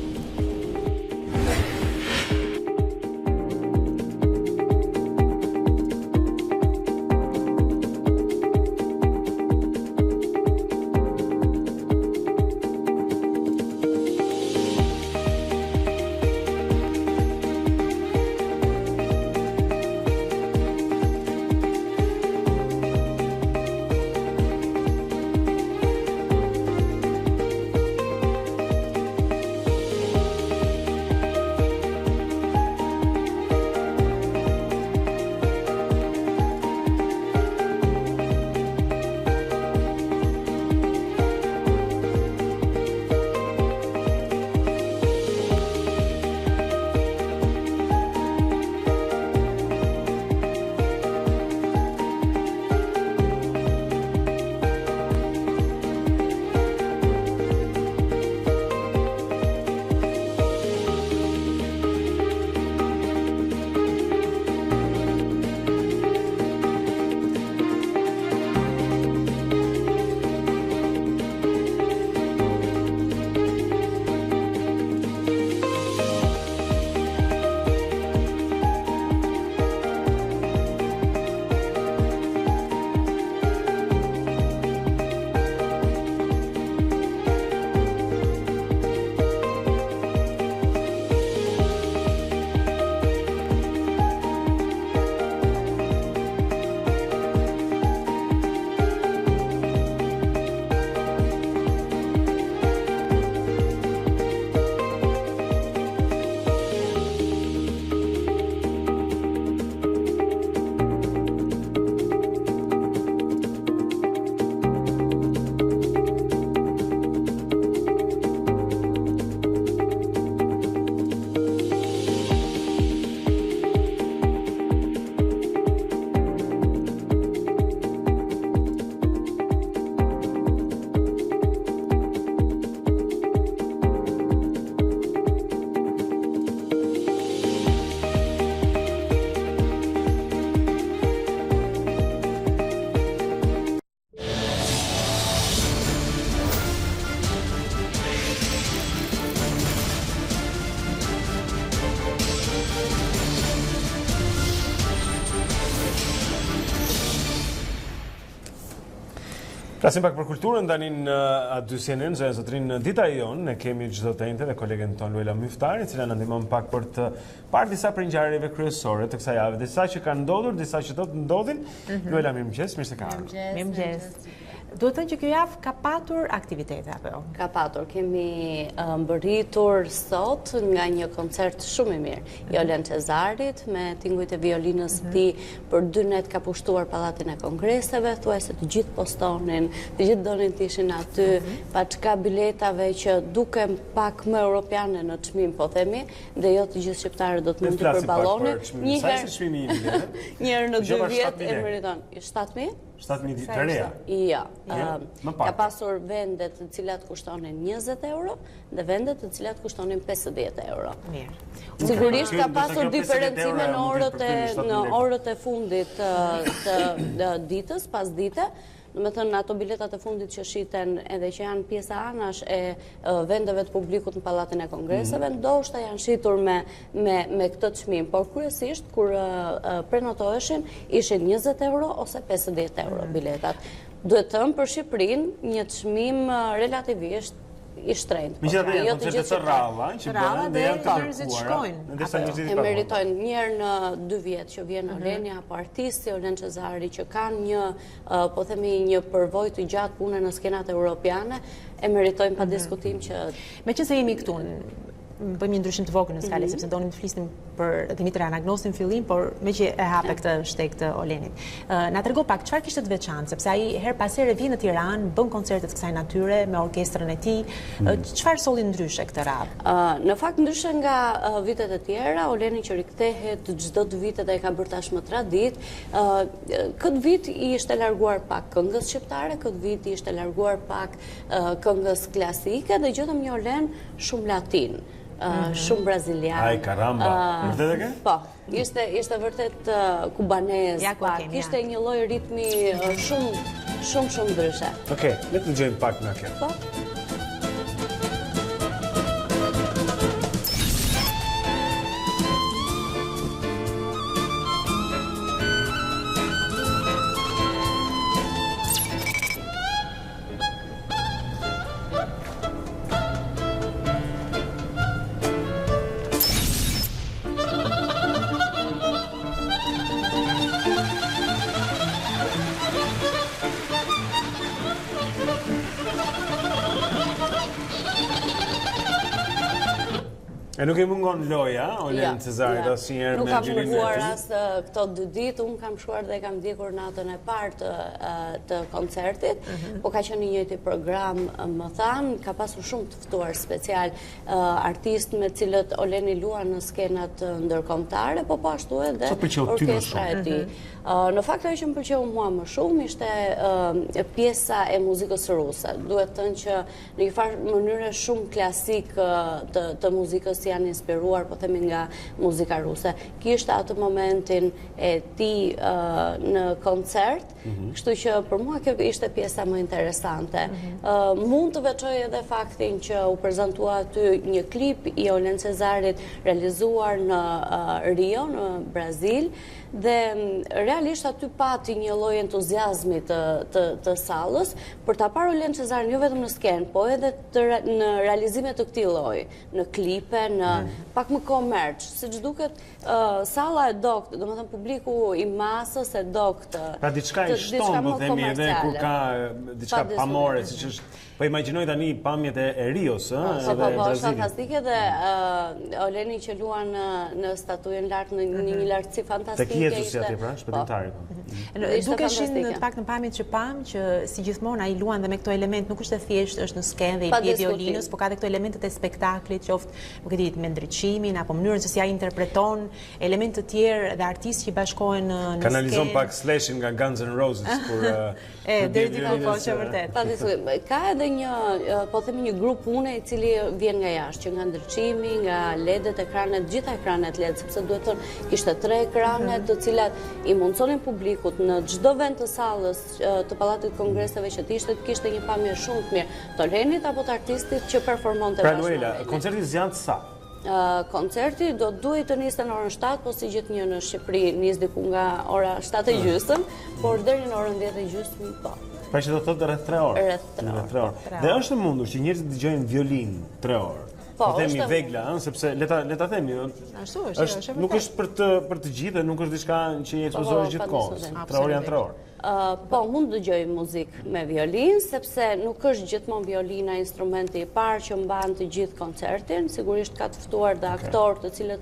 Flasim pak për kulturën tani në aty CNN, zotrin Dita Jonë, ne kemi çdo të njëjtë dhe kolegen ton Luela Myftari, e cila na ndihmon pak për të parë disa prej ngjarjeve kryesore të kësaj jave, disa që kanë ndodhur, disa që do të ndodhin. Luela, mirëmëngjes, mirë se ka ardhur. Mirëmëngjes. Duhet të thënë që kjo javë ka patur aktivitete apo jo? Ka patur, kemi mbërritur sot nga një koncert shumë i mirë. Jolen Cezarit me tingujt e violinës ti për 2 net ka pushtuar Pallatin e Kongreseve, thuajse të gjithë postonin, të gjithë donin të ishin aty, pa çka biletave që duken pak më europiane në çmim, po themi, dhe jo të gjithë shqiptarët do të mund të përballonin. Njëherë në 2 vjet e meriton 7.000? 7.000 të reja? Ja. Ka pasur vendet të cilat kushtonin 20 euro dhe vendet të cilat kushtonin 50 euro. Sigurisht ka pasur diferencime në orët e fundit të ditës, pas dite. Në me thënë, ato biletat e fundit që shiten edhe që janë pjesa anash e vendeve të publikut në Pallatin e Kongreseve, ndoshta janë shitur me këtë çmim, por kryesisht kur prenotoheshin ishin 20 euro ose 50 euro biletat. Duhet thënë për Shqipërinë një çmim relativisht i shtrenjtë. Megjithatë janë koncerte të rralla që bëhen dhe janë të njerëzit e meritojnë njëherë në 2 vjet që vjen Oleni apo artisti Olen Cezari që kanë një, po themi, një përvojë të gjatë pune në skenat europiane, e meritojnë pa diskutim që meqense jemi këtu, bëjmë një ndryshim të vogël në skalë, sepse donim të flisnim për Dimitra Anagnosin fillim, por me që e hape këtë shteg të Olenit. Na trego pak, çfarë kishte të veçantë, sepse ai her pas here vjen në Tiranë, bën koncerte të kësaj natyre me orkestrën e tij. Çfarë solli ndryshe këtë radhë? Në fakt ndryshe nga vitet e tjera, Oleni që rikthehet çdo 2 vite dhe e ka bërë tashmë tradit, këtë vit i ishte larguar pak këngës shqiptare, këtë vit i ishte larguar pak këngës klasike dhe gjotëm një Olen shumë latin. Shumë brazilian. Ai caramba. Vërtet e ke? Po, ishte vërtet kubanez, pak. Ishte një lloj ritmi shumë ndryshe. Okej, le të dëgjojmë pak nga kjo. Po. E nuk i mungon loja, Olen Cezarit asnjëherë me gjyrinë. Nuk kam shkuar as këto 2 ditë, unë kam shkuar dhe kam ndjekur natën e parë të koncertit, po ka qenë një njëjti program, më thanë, ka pasur shumë të ftuar special artistë me cilët Oleni luan në skenat ndërkombëtare, po ashtu edhe orkestra e tij. Në fakt ajo që më pëlqeu mua më shumë ishte pjesa e muzikës ruse. Duhet thënë që në një farë mënyrë shumë klasik të muzikës janë inspiruar, po themi, nga muzika ruse. Kishte atë momentin e tij në koncert, kështu që për mua kjo ishte pjesa më interesante. Mund të veçoj edhe faktin që u prezantua aty një klip i Olen Cezarit realizuar në Rio, në Brazil, dhe realisht aty pati një lloj entuziazmi të sallës për ta parë Olen Cezarin jo vetëm në skenë, po edhe në realizime të këtij lloji, në klipe, në pak më komerç, siç duket salla e dokt, domethënë publiku i masës e dokt. Pra diçka i shton, po themi, edhe kur ka diçka pamore, siç është. Po imagjinoj tani pamjet e Rios, edhe Po, Brazilit. fantastike dhe Oleni që luan në statujën lart në një lartësi fantastike. Tek Jezusi aty pra, shpëtimtari. Dukeshin në të paktën pamjet që pam që si gjithmonë ai luan dhe me këto element, nuk është thjesht është në skenë dhe i bie violinës, por ka edhe këto elementet e spektaklit, qoftë, nuk e di, me ndriçimin apo mënyrën se si ai interpreton, elemente të tjerë dhe artistë që bashkohen në skenë. Kanalizon pak Slashin nga Guns N' Roses kur deri diku po që vërtet. Ka edhe një, po themi, një grup pune i cili vjen nga jashtë, që nga ndriçimi, nga LED-et, ekranet, gjitha ekranet LED, sepse duhet të kishte 3 ekranet, të cilat i mundsonin publikut në çdo vend të sallës të Pallatit Kongreseve që kishte një pamje shumë të mirë të Olenit apo të artistit që performonte bashkë. Pra Luela, koncerti zgjan sa? Koncerti do duhet të nisë në orën 7, po si gjithnjë në Shqipëri nis diku nga ora 7:30, por deri në orën 10:30 po. Pra që do të thotë rreth 3 orë. Rreth 3 orë. Dhe është e mundur që njerëzit dëgjojnë violinë 3 orë. Po themi vegla, sepse le ta themi, ashtu është, nuk është për të gjithë, nuk është diçka që i ekspozohesh gjithkohës. 3 orë janë 3 orë. Po, mund të dëgjoj muzikë me violinë, sepse nuk është gjithmonë violina instrumenti i parë që mban të gjithë koncertin. Sigurisht ka të ftuar dhe aktorë të cilët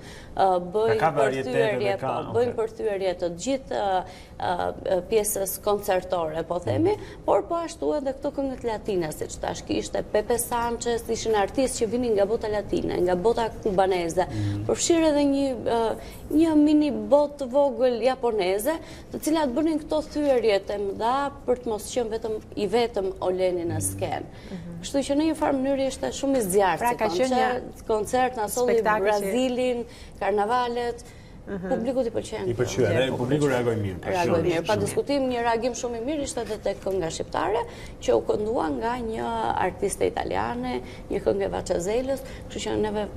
bëjnë përthyerje të gjithë pjesës koncertore, po themi, por po ashtu edhe këto këngët latine, siç tash kishte Pepe Sanchez, ishin artistë që vinin nga bota latine, nga bota kubaneze. Përfshirë edhe një mini botë vogël japoneze, të cilat bënin këto thyerje të mëdha për të mos qenë vetëm Oleni në skenë. Kështu që në një farë mënyrë ishte shumë i zjarrt si koncert, na solli Brazilin, karnavalet. Publikut i pëlqen. I pëlqen, dhe publiku reagoi mirë. Reagoi mirë. Pa diskutim, një reagim shumë i mirë ishte edhe tek kënga shqiptare, që u këndua nga një artiste italiane, një këngë e Vaçazelës, kështu që neve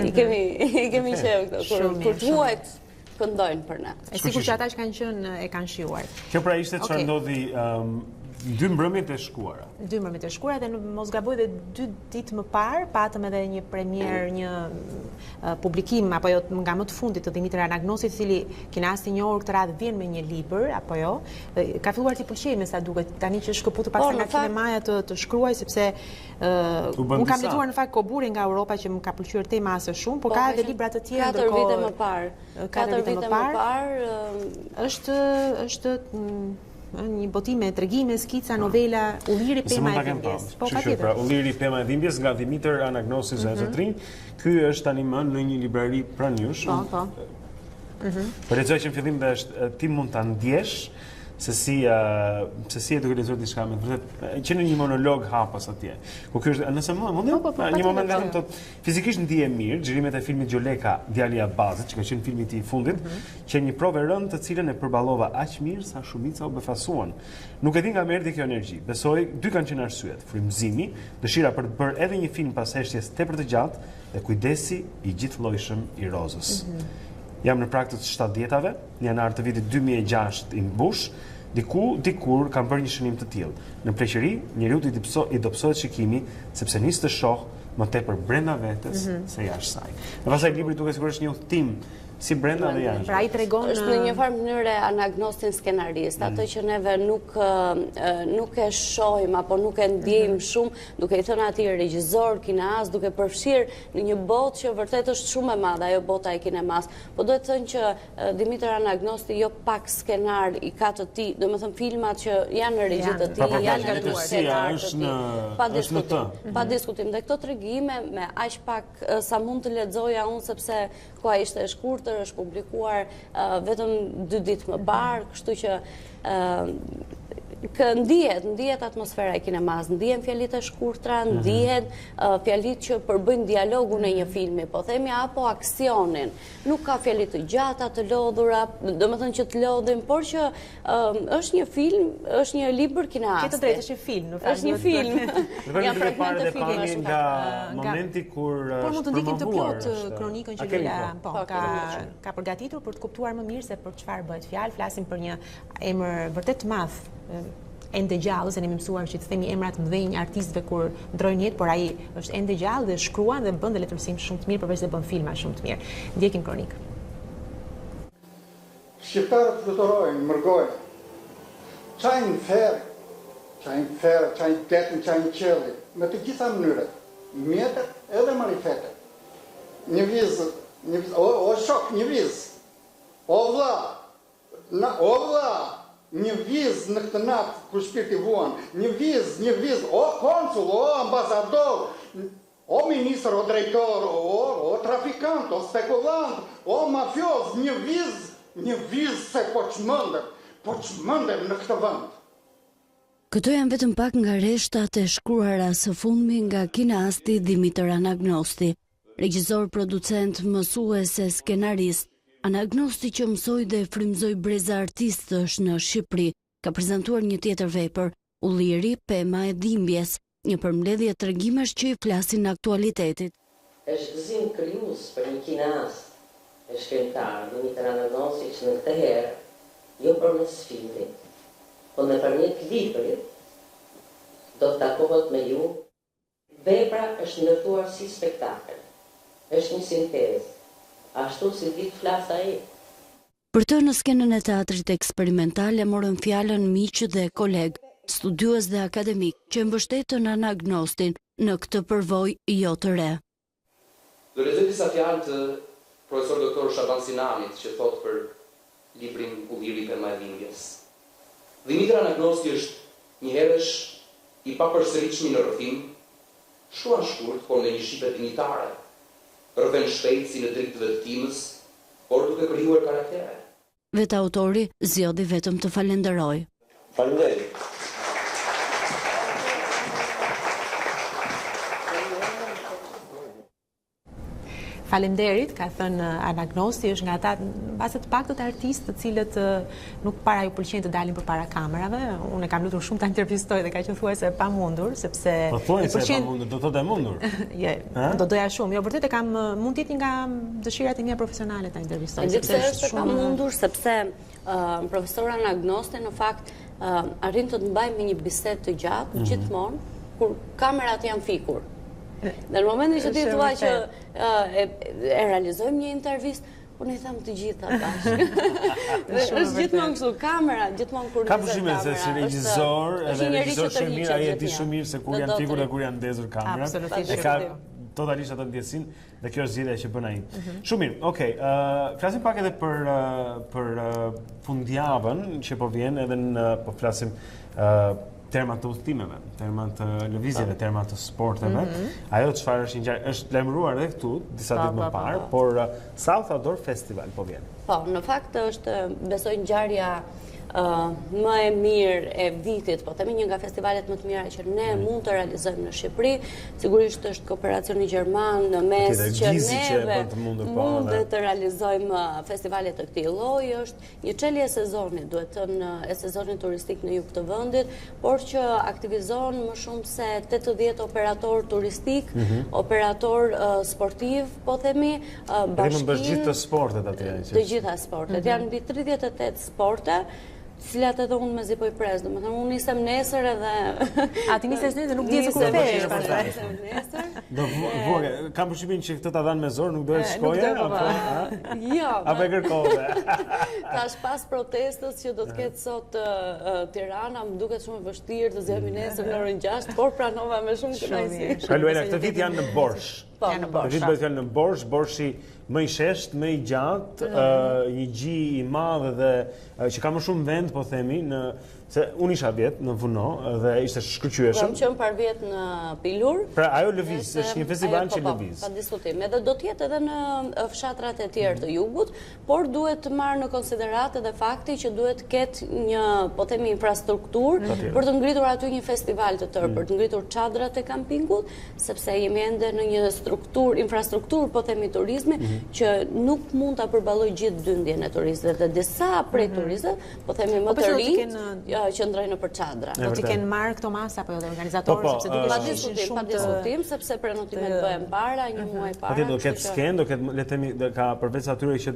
i kemi qejf këto. Kur thuhet këndojnë për ne. E sikur që ata që kanë qenë e kanë shijuar. Kjo pra ishte çfarë ndodhi 2 mbrëmjet e shkuara. 2 mbrëmjet e shkuara dhe mos gaboj dhe 2 ditë më parë patëm edhe një premier, një publikim apo jo nga më të fundit të Dimitër Anagnosit, i cili kinasti i njohur këtë radhë vjen me një libër apo jo. Ka filluar të pëlqejë me sa duket tani që shkëputur pak nga kinemaja të shkruaj, sepse unë kam lexuar në fakt Koburi nga Europa që më ka pëlqyer tema asë shumë, por ka edhe libra të tjerë 4 vite më parë. 4 vite më parë është një botime, tregime, skica, novela, Ulliri Pema e Dhimbjes. Po patjetër. Pra, Ulliri Pema e Dhimbjes nga Dimitër Anagnosi Zotrin. Ky është tani më në një librari pranë jush. Po. Po lexoj që në fillim dhe është ti mund ta ndjesh se si e duke lexuar diçka me vërtet që në një monolog hapas atje. Ku ky është nëse mund një moment vetëm të fizikisht ndihe mirë, xhirimet e filmit Gjoleka, Djali i Abazit, që ka qenë filmi i fundit, që një provë rënd të cilën e përballova aq mirë sa shumica u befasuan. Nuk e di nga më erdhi kjo energji. Besoj 2 kanë qenë arsyet: frymëzimi, dëshira për të bërë edhe një film pas heshtjes tepër të gjatë dhe kujdesi i gjithëllojshëm i Rozës. Jam në prag të 70-ave, në janar të vitit 2006 i mbush, dikur kam bërë një shënim të tillë. Në pleqëri, njeriu i dobësohet shikimi, sepse nis të shoh më tepër brenda vetes se jashtë saj. Në pasaj libri duket sigurisht një udhtim si brenda dhe jashtë. Pra i tregon është në një farë mënyrë anagnostin skenarist, atë që neve nuk e shohim apo nuk e ndjejmë shumë, duke i thënë atij regjisor, kineast, duke përfshirë në një botë që vërtet është shumë e madhe, ajo bota e kinemas. Po duhet të thënë që Dimitër Anagnosti jo pak skenar i ka të tij, domethënë filmat që janë në regji të tij, janë gatuar skenar të tij. Pa diskutim. Dhe këto tregime me aq pak sa mund të lexoja unë, sepse koha ishte e shkurtër, është publikuar vetëm 2 ditë më parë, kështu që ndihet atmosfera e kinemas, ndihen fjalit e shkurtra, ndihen fjalit që përbëjnë dialogun e një filmi, po themi, apo aksionin. Nuk ka fjalit të gjata, të lodhura, domethënë që të lodhin, por që është një film, është një libër kineasti. Këtë drejtë është një film, në fakt. Është një film. Janë fragmente të filmit nga momenti kur por mund të ndikim të plot kronikën që Lula ka përgatitur për të kuptuar më mirë se për çfarë bëhet fjalë. Flasim për një emër vërtet të madh, ende gjallë, se ne kemi mësuar që të themi emrat të mëdhenj artistëve kur ndrojnë jetë, por ai është ende gjallë dhe shkruan dhe bën dhe letërsim shumë të mirë, përveç se bën filma shumë të mirë. Ndjekim kronikë. Shqiptarët fluturojnë, mërgojnë. Çajnë ferë, çajnë detin, çajnë qelli, me të gjitha mënyret, mjetet edhe marifetet. Një vizë, o shok, një vizë, o vlla, një vizë në këtë natë kur shpirti vuan, një vizë, o konsul, o ambasador, o ministër, o drejtor, o trafikant, o spekulant, o mafios, një vizë se po çmendem në këtë vend. Këto janë vetëm pak nga reshtat e shkruara së fundmi nga kineasti Dimitër Anagnosti, regjisor, producent, mësues e skenarist. Anagnosti që mësoi dhe frymëzoi breza artistësh në Shqipëri, ka prezantuar një tjetër vepër, Ulliri Pema e Dhimbjes, një përmbledhje tregimesh që i flasin në aktualitetit. Është gëzim krijues për një kineast, e shkrimtar Dimitër Anagnosti që në këtë herë, jo përmes filmit, po nëpërmjet librit, do të takohet me ju. Vepra është ndërtuar si spektakël. Është një sintezë, ashtu si ditë flas ai. Për të në skenën e teatrit eksperimental e morën fjalën miq dhe koleg, studiues dhe akademik që mbështetën anagnostin në këtë përvojë jo të re. Do lexoj disa fjalë të profesor doktor Shaban Sinanit që thot për librin Ulliri për Madhingjes. Dimitër Anagnosti është një herësh i papërsëritshëm në rrëfim, shuan shkurt, por me një shipe dignitare. Rrëfen shpejt si në dritë të vetëtimës, por duke krijuar karaktere. Vetë autori zgjodhi vetëm të falenderoj. Faleminderit. Faleminderit, ka thënë Anagnosti, është nga ata mbase të paktët artistë të cilët nuk para ju pëlqen të dalin përpara kamerave. Unë e kam lutur shumë ta intervistoj dhe ka qenë thuajse e pamundur, sepse po thuaj se e pamundur, do thotë e mundur. Jo, do doja shumë. Jo, vërtet e kam mund të jetë nga dëshirat e mia profesionale ta intervistoj. Sepse është e pamundur, sepse profesor Anagnosti në fakt arrin të mbajmë një bisedë të gjatë gjithmonë kur kamerat janë fikur. Në momentin që ti thua që e realizojmë një intervistë, unë i them të gjitha bashkë. Është gjithmonë kështu, kamera, gjithmonë kur ka përshime se si regjisor, edhe regjisor shumë mirë, ai e di shumë mirë se kur janë fikur dhe kur janë ndezur kamerat. E ka totalisht atë ndjesin dhe kjo është zgjidhja që bën ai. Shumë mirë. Okej, flasim pak edhe për fundjavën që po vjen, edhe po flasim termat të udhëtimeve, termat të lëvizjeve, termat të sporteve. Ajo çfarë është ngjarje, është lajmëruar edhe këtu disa ditë më parë, por South Outdoor Festival po vjen. Po, në fakt është besoj ngjarja më e mirë e vitit, po themi një nga festivalet më të mira që ne mund të realizojmë në Shqipëri. Sigurisht është kooperacioni gjerman në mes që neve mund të realizojmë festivalet të këtij lloji. Është një çelje e sezonit, duhet të thënë e sezonit turistik në jug të vendit, por që aktivizon më shumë se 80 operator turistik, operator sportiv, po themi, bashkinë gjithë të sportet atje. Të gjitha sportet, janë mbi 38 sporte, cilat edhe unë mezi po i pres, do më thënë, unë nisem nesër edhe... A ti nises nesër, nuk dje se kur fesh, nisem nesër. Do vogë, kam përshtypjen që këtë ta dhanë me zor, nuk do e shkoje? Jo. Apo e kërkove? Tash pas protestës që do të ketë sot Tirana, më duket shumë e vështirë të zjemi nesër në orën 6, por pranova me shumë kënaqësi. Kaluena, këtë vit janë në Borsh. Këtë vit bëhet fjalë në Borsh, Borshi më i shesht, më i gjatë, një gji i madh dhe që ka më shumë vend, po themi, se unë isha vjet në Vuno dhe ishte shkëlqyeshëm. Kam qenë par vjet në Pilur. Pra ajo lëviz, është një festival që lëviz. Pa diskutim. Edhe do të jetë edhe në fshatrat e tjerë të jugut, por duhet të marrë në konsiderat edhe fakti që duhet ketë një, po themi, infrastrukturë për të ngritur aty një festival të tërë, për të ngritur çadrat e kampingut, sepse jemi ende në një infrastrukturë, po themi, turizmi, që nuk mund ta përballoj gjithë dyndjen e turistëve dhe disa prej turistëve, po themi më të rinj, që ndrojnë për çadra. Do t'i kenë marrë këto masa apo jo dhe organizatorë, sepse duhet pa diskutim, sepse prenotimet bëhen para, një muaj para. Atje do ketë sken, do ketë, le të themi, ka përveç atyre që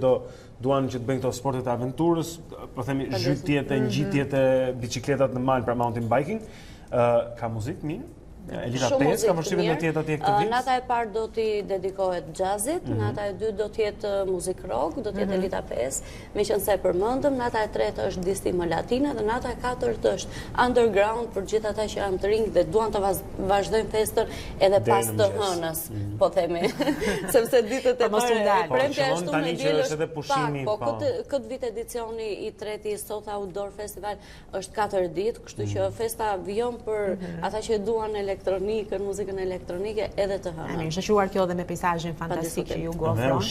duan që të bëjnë këto sportet e aventurës, po themi zhytjet e ngjitjet e bicikletat në mal, pra mountain biking, ka muzikë mirë. Elita 5 ka përshtypjen do të jetë atje këtë vit. Nata e parë do t'i dedikohet jazzit, nata e dytë do të jetë muzik rock, do të jetë Elita 5, meqense e përmendëm, nata e tretë është distime latine dhe nata e katërt është underground për gjithë ata që janë të rinj dhe duan të vazhdojnë festën edhe pas të hënës, po themi. Sepse ditët e parë premtja është në diell është pak, po këtë vit edicioni i treti South Outdoor Festival është 4 ditë, kështu që festa vjen për ata që duan elektronikën, muzikën elektronike edhe të hënën. Mirë, shoqëruar kjo dhe me peizazhin fantastik që ju ofron.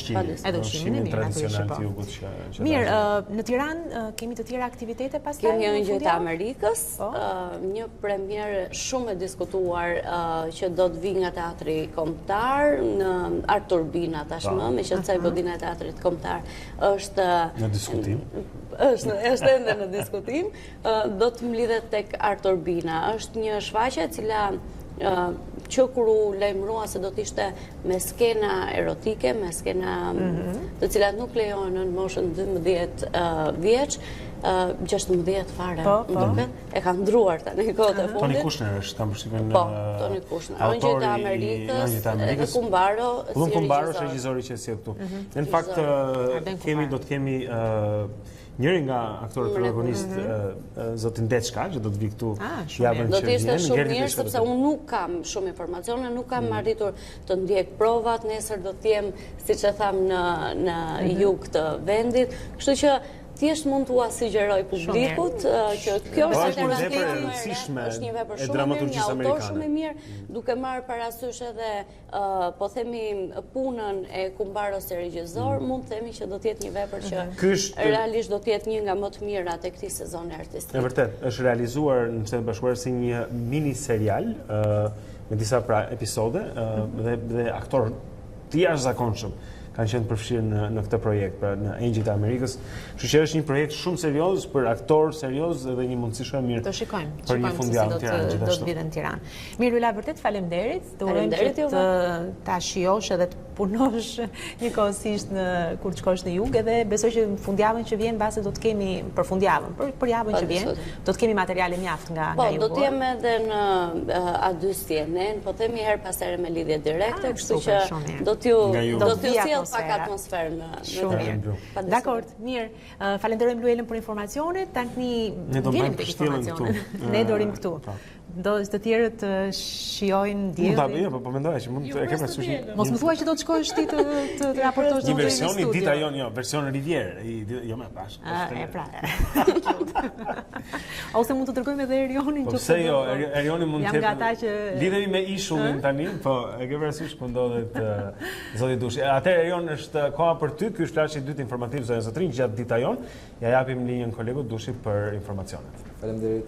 Edhe ushqimin tradicional të jugut që mirë, në Tiranë kemi të tjera aktivitete pastaj? Kemi një Ngjyrat e Amerikës, një premierë shumë e diskutuar që do të vijë nga teatri kombëtar në Art Turbina tashmë, meqense godina e teatrit kombëtar është në diskutim. Është ende në diskutim, do të mlidhet tek Art Turbina. Është një shfaqje e cila që kur u lajmërua se do t'ishte me skena erotike, me skena të cilat nuk lejohen në moshën 12 vjeç, 16 fare, e ka ndruar tani kohët e fundit. Toni Kushner është, kam përshtypjen. Po, Toni Kushner. Angjëta e Amerikës, edhe Kumbaro, Kumbaro është regjizori që si këtu. Në fakt do të kemi njëri nga aktorët protagonist, zotin Deçka, që do të vi këtu javën që vjen. Do të ishte shumë mirë, sepse unë nuk kam shumë informacione, nuk kam arritur të ndjek provat, nesër do të jem, siç e tham, në jug të vendit, kështu që thjesht mund t'u sugjeroj publikut që kjo është një vepër shumë e mirë, një autor shumë e mirë, duke marrë parasysh edhe po themi punën e Kumbaros e regjizor, mund të themi që do të jetë një vepër që realisht do të jetë një nga më të mirat e këtij sezoni artistik. E vërtet, është realizuar në Shtetet Bashkuara si një mini serial me disa episode dhe aktorë të jashtëzakonshëm kanë qenë përfshirë në këtë projekt, pra në Engjëjt e Amerikës. Kështu që është një projekt shumë serioz për aktor serioz dhe një mundësi shumë mirë. Do shikojmë për një fundjavë në Tiranë gjithashtu. Do të vitë në Tiranë. Mirë, Lula, vërtet faleminderit. Të urojmë që ta shijosh edhe të punosh njëkohësisht kur të shkosh në jug, edhe besoj që fundjavën që vjen mbase do të kemi për fundjavën, për javën që vjen, do të kemi materiale mjaft nga jugu. Po, do të jem edhe në A2 CNN, po themi herë pas here me lidhje direkte, kështu që do t'ju sjell pak atmosferë në mirë. Dakord, mirë. Falenderojmë Luelën për informacionet, tani vjenim tek informacionet. Ne dorim këtu. Do të tjerët të shijojnë diellin. Po mendoj që mund të kemë parasysh. Mos më thuaj që do të shkosh ti të raportosh një version i Dita Jonë, version Rivière, jo më bash. Pra. Ose mund të dërgojmë edhe Erionin që. Po pse jo, Erioni mund të. Jam nga ata që lidhemi me ishullin tani, po e ke parasysh ku ndodhet zoti Dushi. Atëherë Erion është koha për ty, ky është flashi i dytë informativ zonën Zotrin gjatë Dita Jonë. Ja japim linjën kolegut Dushit për informacionet. Faleminderit.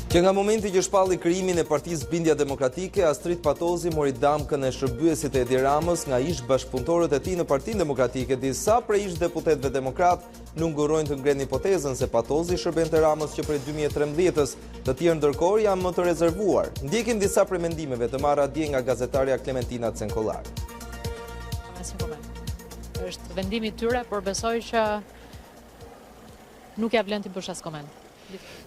Që nga momenti që shpalli krijimin e Partisë Bindja Demokratike, Astrid Patozi mori damkën e shërbyesit e Edi Ramës nga ish bashkëpunëtorët e tij në Partinë Demokratike. Disa prej ish deputetëve demokrat nuk ngurojnë të ngrenë hipotezën se Patozi shërbente Ramës që prej 2013-s, të tjerë ndërkohë janë më të rezervuar. Ndjekim disa prej mendimeve të marra dje nga gazetarja Klementina Cenkollar. Është vendimi i tyre, por besoj që nuk ja vlen ti bësh as koment.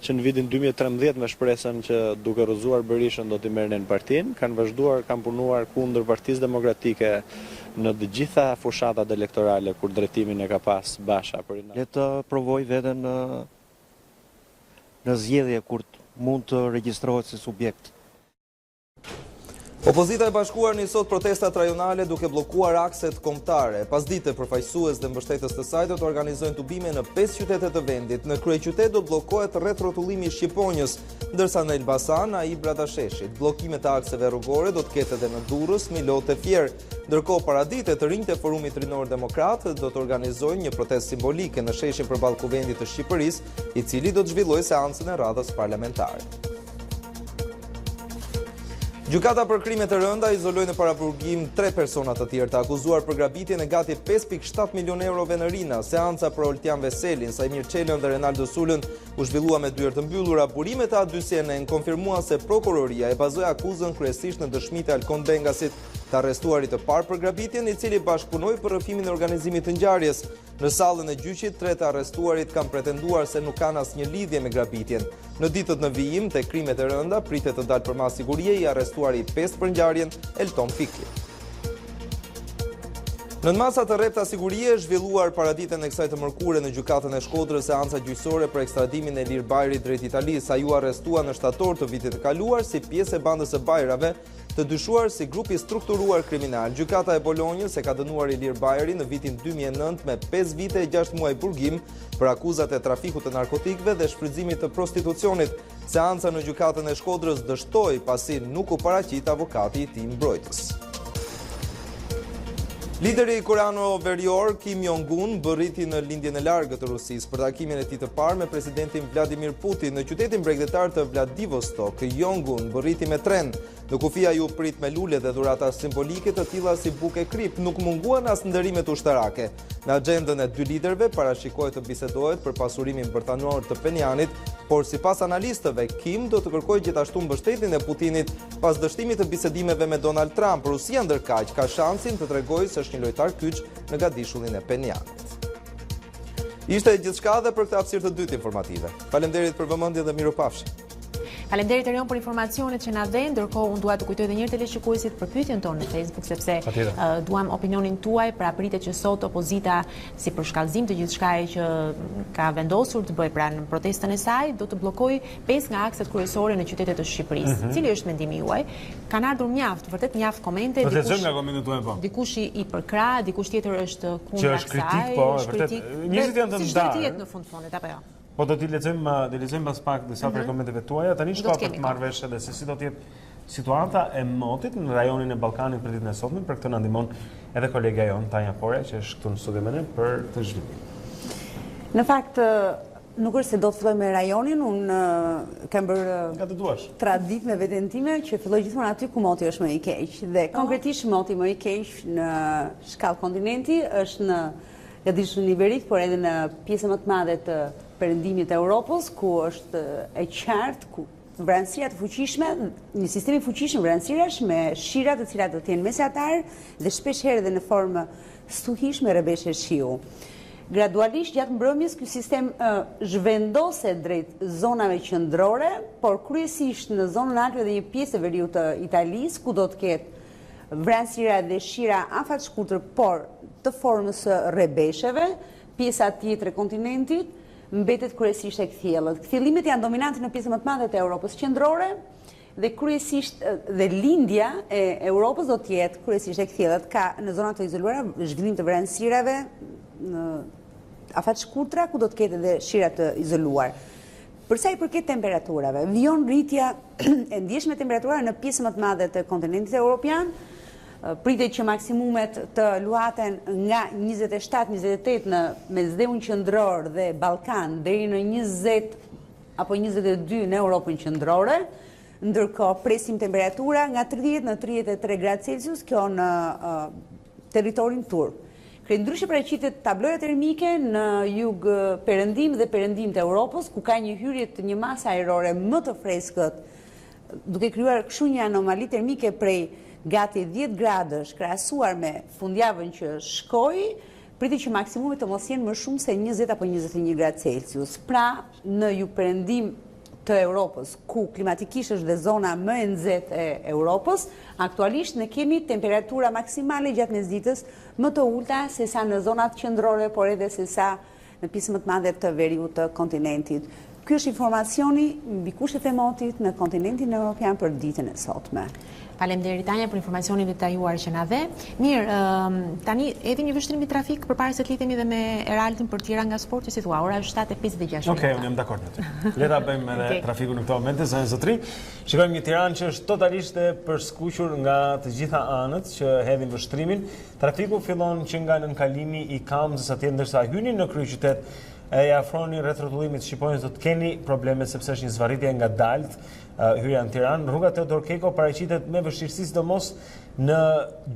Që në vitin 2013 me shpresën që duke rrëzuar Berishën do t'i merrnin partinë, kanë vazhduar, kanë punuar kundër Partisë Demokratike në të gjitha fushatat elektorale kur drejtimin e ka pas Basha. Le të provoj veten në zgjedhje kur mund të regjistrohet si subjekt. Opozita e bashkuar nisot protestat rajonale duke bllokuar akset kombëtare. Pasdite përfaqësues dhe mbështetës të saj do të organizojnë tubime në 5 qytete të vendit. Në kryeqytet do bllokohet rrethrotullimi i Shqiponjës, ndërsa në Elbasan ai Bradasheshit. Bllokimet e akseve rrugore do të ketë edhe në Durrës, Milot e Fier. Ndërkohë paradite të rinjtë e Forumit Rinor Demokrat do të organizojnë një protestë simbolike në sheshin përballë Kuvendit të Shqipërisë, i cili do të zhvillojë seancën e radhës parlamentare. Gjykata për krime të rënda izoloi në paraburgim 3 persona të tjerë të akuzuar për grabitjen e gati 5.7 milion eurove në Rina. Seanca për Oltian Veselin, Sajmir Çelën dhe Renaldo Sulën u zhvillua me dyert të mbyllura. Burimet e A2 CNN konfirmuan se prokuroria e bazoi akuzën kryesisht në dëshmitë e Alkon Bengasit, të arrestuarit të parë për grabitjen, i cili bashkëpunoi për rrëfimin e organizimit të ngjarjes. Në sallën e gjyqit, 3 të arrestuarit kanë pretenduar se nuk kanë asnjë lidhje me grabitjen. Në ditët në vijim te krimet e rënda pritet të dalë përmas sigurie i arrestuari i 5 për ngjarjen Elton Fikli. Në masa të rrepta sigurie zhvilluar paraditën e kësaj të mërkure në gjykatën e Shkodrës seanca gjyqësore për ekstradimin e Ilir Bajrit drejt Italisë. Ai u arrestua në shtator të vitit të kaluar si pjesë e bandës së Bajrave, të dyshuar si grupi strukturuar kriminal. Gjykata e Bolonjës e ka dënuar Ilir Bajrin në vitin 2009 me 5 vite e 6 muaj burgim për akuzat e trafikut të narkotikëve dhe shfrytëzimit të prostitucionit. Seanca në gjykatën e Shkodrës dështoi pasi nuk u paraqit avokati i tij mbrojtës. Lideri koreano-verior Kim Jong-un bërriti në lindjen e largët të Rusisë për takimin e tij të parë me presidentin Vladimir Putin në qytetin bregdetar të Vladivostok. Jong-un bërriti me tren. Në kufia ju prit me lule dhe dhurata simbolike të tilla si buke krip, nuk munguan as ndërimet ushtarake. Në agjendën e dy liderëve parashikohet të bisedohet për pasurimin bërtanor të Penjanit, por sipas analistëve, Kim do të kërkojë gjithashtu mbështetjen e Putinit pas dështimit të bisedimeve me Donald Trump. Rusia ndërkaq ka shansin të tregojë se është një lojtar kyç në gadishullin e Penjanit. Ishte gjithçka dhe për këtë hapësirë të dytë informative. Faleminderit për vëmendje dhe mirupafshim. Faleminderit Erion për informacionet që na dhe, ndërkohë unë dua të kujtoj edhe një herë teleshikuesit për pyetjen tonë në Facebook, sepse duam opinionin tuaj për apritet që sot opozita, si për shkallëzim të gjithçkaje që ka vendosur të bëjë pra në protestën e saj, do të bllokojë 5 nga akset kryesore në qytetet e Shqipërisë. Cili është mendimi juaj? Kanë ardhur mjaft, vërtet mjaft komente, dikush i përkrah, dikush tjetër është kundër asaj. Është vërtet. Njerëzit janë të ndarë. Në fund apo jo? Po do t'i lexojmë pas pak disa prej komenteve tuaja. Tani shkoj për të marrë vesh edhe se si do të jetë situata e motit në rajonin e Ballkanit për ditën e sotme. Për këtë na ndihmon edhe kolegja jon Tanja Pore, që është këtu në studio me ne për të zhvilluar. Në fakt, nuk është se do të filloj me rajonin, unë kam bërë tradit me veten time që filloj gjithmonë aty ku moti është më i keq. Dhe konkretisht moti më i keq në shkallë kontinenti është në gadishullin iberik, por edhe në pjesën më të madhe të perëndimit të Europës, ku është e qartë, ku vranësia të fuqishme, një sistemi fuqishëm vranësirash me shira të cilat do të jenë mesatar dhe shpesh herë edhe në formë stuhishme rrebeshë shiu. Gradualisht gjatë mbrëmjes ky sistem zhvendoset drejt zonave qendrore, por kryesisht në zonën alpe dhe një pjesë e veriut të Italisë, ku do të ketë vranësira dhe shira afat shkurtër, por të formës së rrebesheve, pjesa tjetër e kontinentit mbetet kryesisht e kthjellët. Kthjellimet janë dominante në pjesën më të madhe të Europës qendrore dhe kryesisht dhe lindja e Europës do të jetë kryesisht e kthjellët. Ka në zonat të izoluara zhvillim të vranësirave në afat shkurtra ku do të ketë edhe shira të izoluar. Për sa i përket temperaturave, vijon rritja e ndjeshme temperaturave në pjesën më të madhe të kontinentit evropian. Pritet që maksimumet të luaten nga 27-28 në mesdheun qendror dhe Ballkan deri në 20 apo 22 në Europën qendrore, ndërkohë presim temperatura nga 30 në 33 gradë Celsius, kjo në territorin turk. Krejtëndryshe paraqitet tabloja termike në jug perëndim dhe perëndim të Europës, ku ka një hyrje të një mase ajrore më të freskët, duke krijuar kështu një anomali termike prej gati 10 gradësh krahasuar me fundjavën që shkoi, pritet që maksimumet të mos jenë më shumë se 20 apo 21 gradë Celsius. Pra, në jugperëndim të Europës, ku klimatikisht është dhe zona më e nxehtë e Europës, aktualisht ne kemi temperatura maksimale gjatë mesditës më të ulta se sa në zonat qendrore, por edhe se sa në pjesën më të madhe të veriut të kontinentit. Ky është informacioni mbi kushtet e motit në kontinentin evropian për ditën e sotme. Faleminderit Tanja për informacionin detajuar që na dhe. Mirë, tani edhe një vështrim i trafik përpara se të lidhemi edhe me Eraldin për tjera nga sporti, si thua, ora është 7:56. Okej, unë jam dakord me ty. Le ta bëjmë edhe trafikun në këtë moment, zonë zotri. Shikojmë një Tiranë që është totalisht e përskuqur nga të gjitha anët që hedhin vështrimin. Trafiku fillon që nga nënkalimi i Kamzës atje, ndërsa hyni në kryeqytet e afroni rrethrotullimit shqiponjës do të keni probleme sepse është një zvarritje nga dalt hyrja në Tiranë. Rruga Teodor Keko paraqitet me vështirësi sidomos në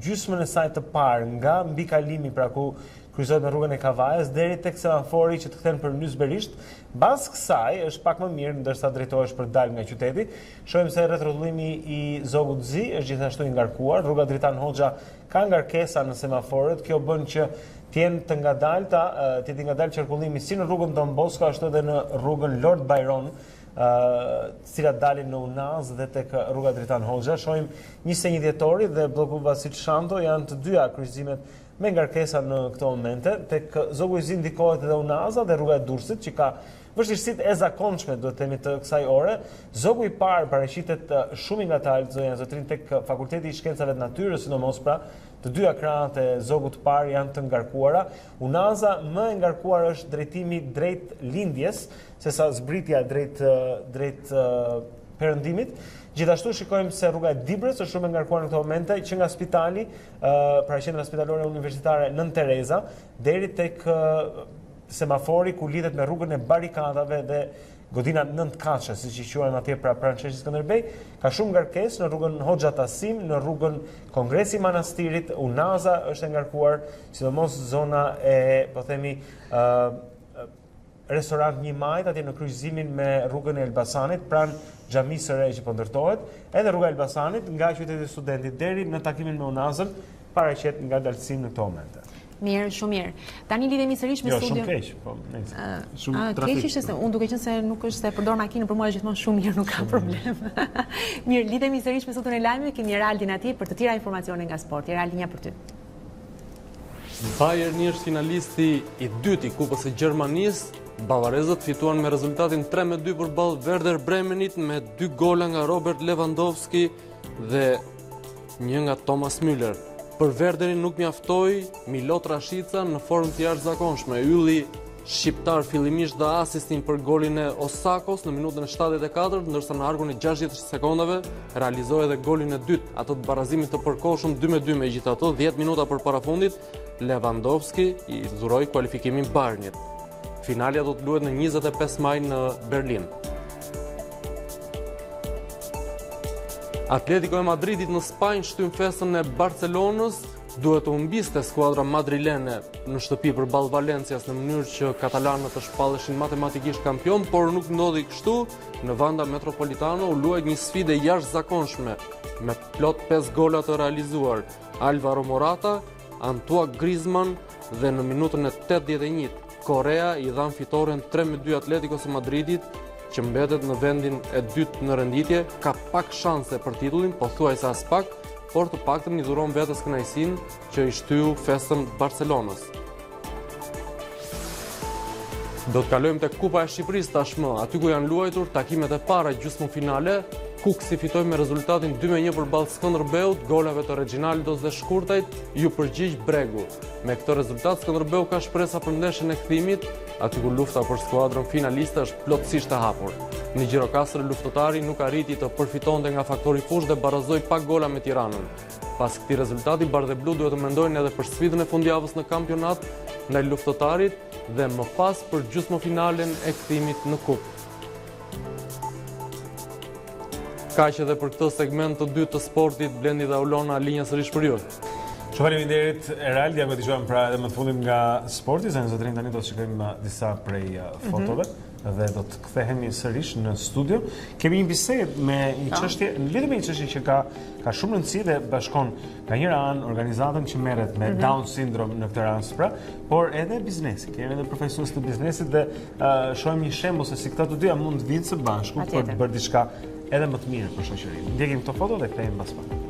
gjysmën e saj të parë nga mbikalimi pra ku kryqëzohet me rrugën e Kavajës deri tek semafori që të kthen për Nysberisht. Bas kësaj është pak më mirë ndërsa drejtohesh për dalë nga qyteti. Shohim se rrethrotëllimi i Zogut Zi është gjithashtu i ngarkuar. Rruga Dritan Hoxha ka ngarkesa në semaforët. Kjo bën që të ngadalë qarkullimi si në rrugën Don Bosco ashtu edhe në rrugën Lord Byron, cilat dalin në Unaz dhe tek rruga Dritan Hoxha. Shohim 21 dhjetori dhe bloku Vasil Shanto janë të dyja kryqëzimet me ngarkesa në këto momente. Tek Zogu i Zi ndikohet edhe Unaza dhe rruga e Durrësit që ka vështirësitë e zakonshme duhet themi të kësaj ore. Zogu i parë paraqitet shumë i ngatalt zonja Zotrin tek Fakulteti i Shkencave të Natyrës, sidomos pra të dyja krahët e zogut të parë janë të ngarkuara. Unaza më e ngarkuar është drejtimi drejt Lindjes, sesa zbritja drejt perëndimit. Gjithashtu shikojmë se rruga e Dibrës është shumë e ngarkuar në këto momente që nga spitali, pra qendra spitalore universitare Nën Tereza, deri tek semafori ku lidhet me rrugën e barikadave dhe godina 9 kaçe, siç i quajmë atje pranë sheshit Skënderbej, ka shumë ngarkesë në rrugën Hoxha Tasim, në rrugën Kongresi Manastirit, Unaza është e ngarkuar, sidomos zona e, po themi, restorant 1 Majt atje në kryqëzimin me rrugën e Elbasanit, pranë xhamisë së re që po ndërtohet, edhe rruga e Elbasanit nga qyteti Studentit deri në takimin me Unazën, paraqet nga dalësim në këto momente. Mirë, shumë mirë. Tani lidhemi sërish me studio. Jo, shumë keq, po nejse. Shumë trafik. Keq ishte se unë duke qenë se nuk është se përdor makinën, për mua është gjithmonë shumë mirë, nuk ka problem. Mirë, lidhemi sërish me studion e lajmeve, kemi Eraldin atje për të tjera informacione nga sporti. Eraldi, një për ty. Bayern është finalisti i dytë i Kupës së Gjermanisë. Bavarezët fituan me rezultatin 3-2 përballë Werder Bremenit me 2 gola nga Robert Lewandowski dhe një nga Thomas Müller. Për Werderin nuk mjaftoi Milot Rashica në formë të jashtëzakonshme. Ylli shqiptar fillimisht dha asistin për golin e Osakos në minutën e 74, ndërsa në argun e 60 sekondave realizoi edhe golin e dytë, atë të barazimit të përkohshëm 2-2. Megjithatë, 10 minuta përpara fundit, Lewandowski i dhuroi kualifikimin Bayernit. Finalja do të luhet në 25 maj në Berlin. Atletico e Madridit në Spanjë shtyn festën e Barcelonës, duhet të humbiste skuadra madrilene në shtëpi përballë Valencias në mënyrë që katalanët të shpalleshin matematikisht kampion, por nuk ndodhi kështu. Në Wanda Metropolitano u luajt një sfidë jashtëzakonshme me plot 5 gola të realizuar. Alvaro Morata, Antoine Griezmann dhe në minutën e 81 Korea i dhan fitoren 3-2 Atleticos së Madridit, që mbetet në vendin e dytë në renditje, ka pak shanse për titullin, pothuajse as pak, por të paktën i dhuron vetes kënaqësinë që i shtyu festën Barcelonës. Do të kalojmë tek Kupa e Shqipërisë tashmë, aty ku janë luajtur takimet e para gjysmëfinale. Kuksi fitoi me rezultatin 2-1 përballë Skënderbeut, golave të Reginaldos dhe Shkurtajt ju përgjigj Bregu. Me këtë rezultat Skënderbeu ka shpresa për ndeshjen e kthimit, aty ku lufta për skuadrën finaliste është plotësisht e hapur. Në Gjirokastër luftëtari nuk arriti të përfitonte nga faktori fushë dhe barazoi pa gola me Tiranën. Pas këtij rezultati Bardhë Blu duhet të mendojnë edhe për sfidën e fundjavës në kampionat ndaj luftëtarit dhe më pas për gjysmëfinalen e kthimit në kupë. Kaq edhe për këtë segment të dytë të sportit, Blendi dhe Aulona, linja sërish për ju. Shumë faleminderit Eraldi, ja dëgjojmë pra edhe më të fundit nga sporti, se në zotërin tani do të shikojmë disa prej fotove dhe do të kthehemi sërish në studio. Kemi një bisedë me një çështje, në lidhje me një çështje që ka shumë rëndësi dhe bashkon nga njëra anë organizatën që merret me Down syndrome në këtë rast pra, por edhe biznesi. Kemi edhe profesionistë të biznesit dhe shohim një shembull se si këta të dyja mund të vinë së bashku për të bërë diçka edhe më të mirë për shoqërinë. Ndjekim këto foto dhe kthehemi pas pak.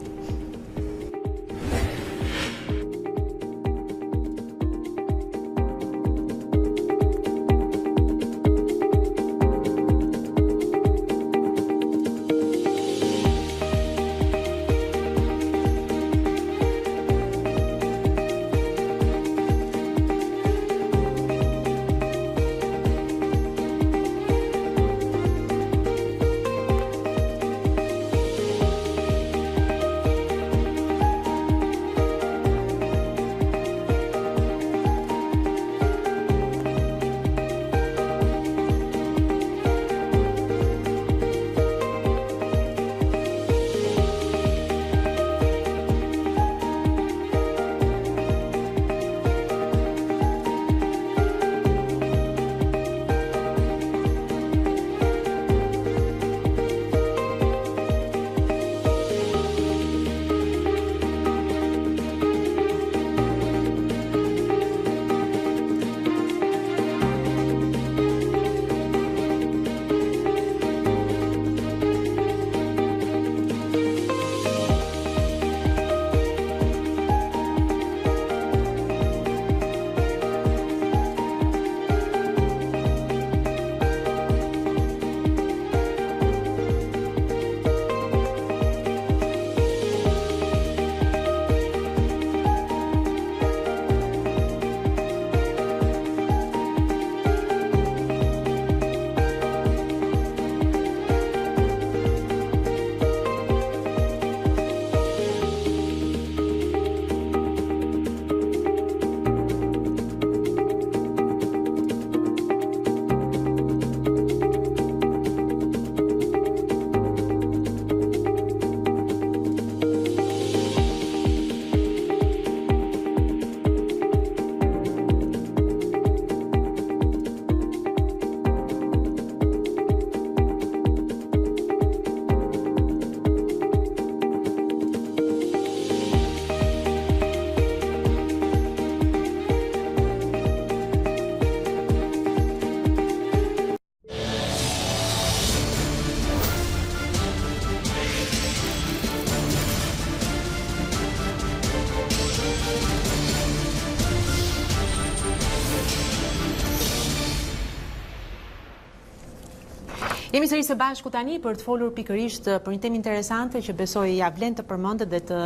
Jemi sërish së bashku tani për të folur pikërisht për një temë interesante që besoj ja vlen të përmendet dhe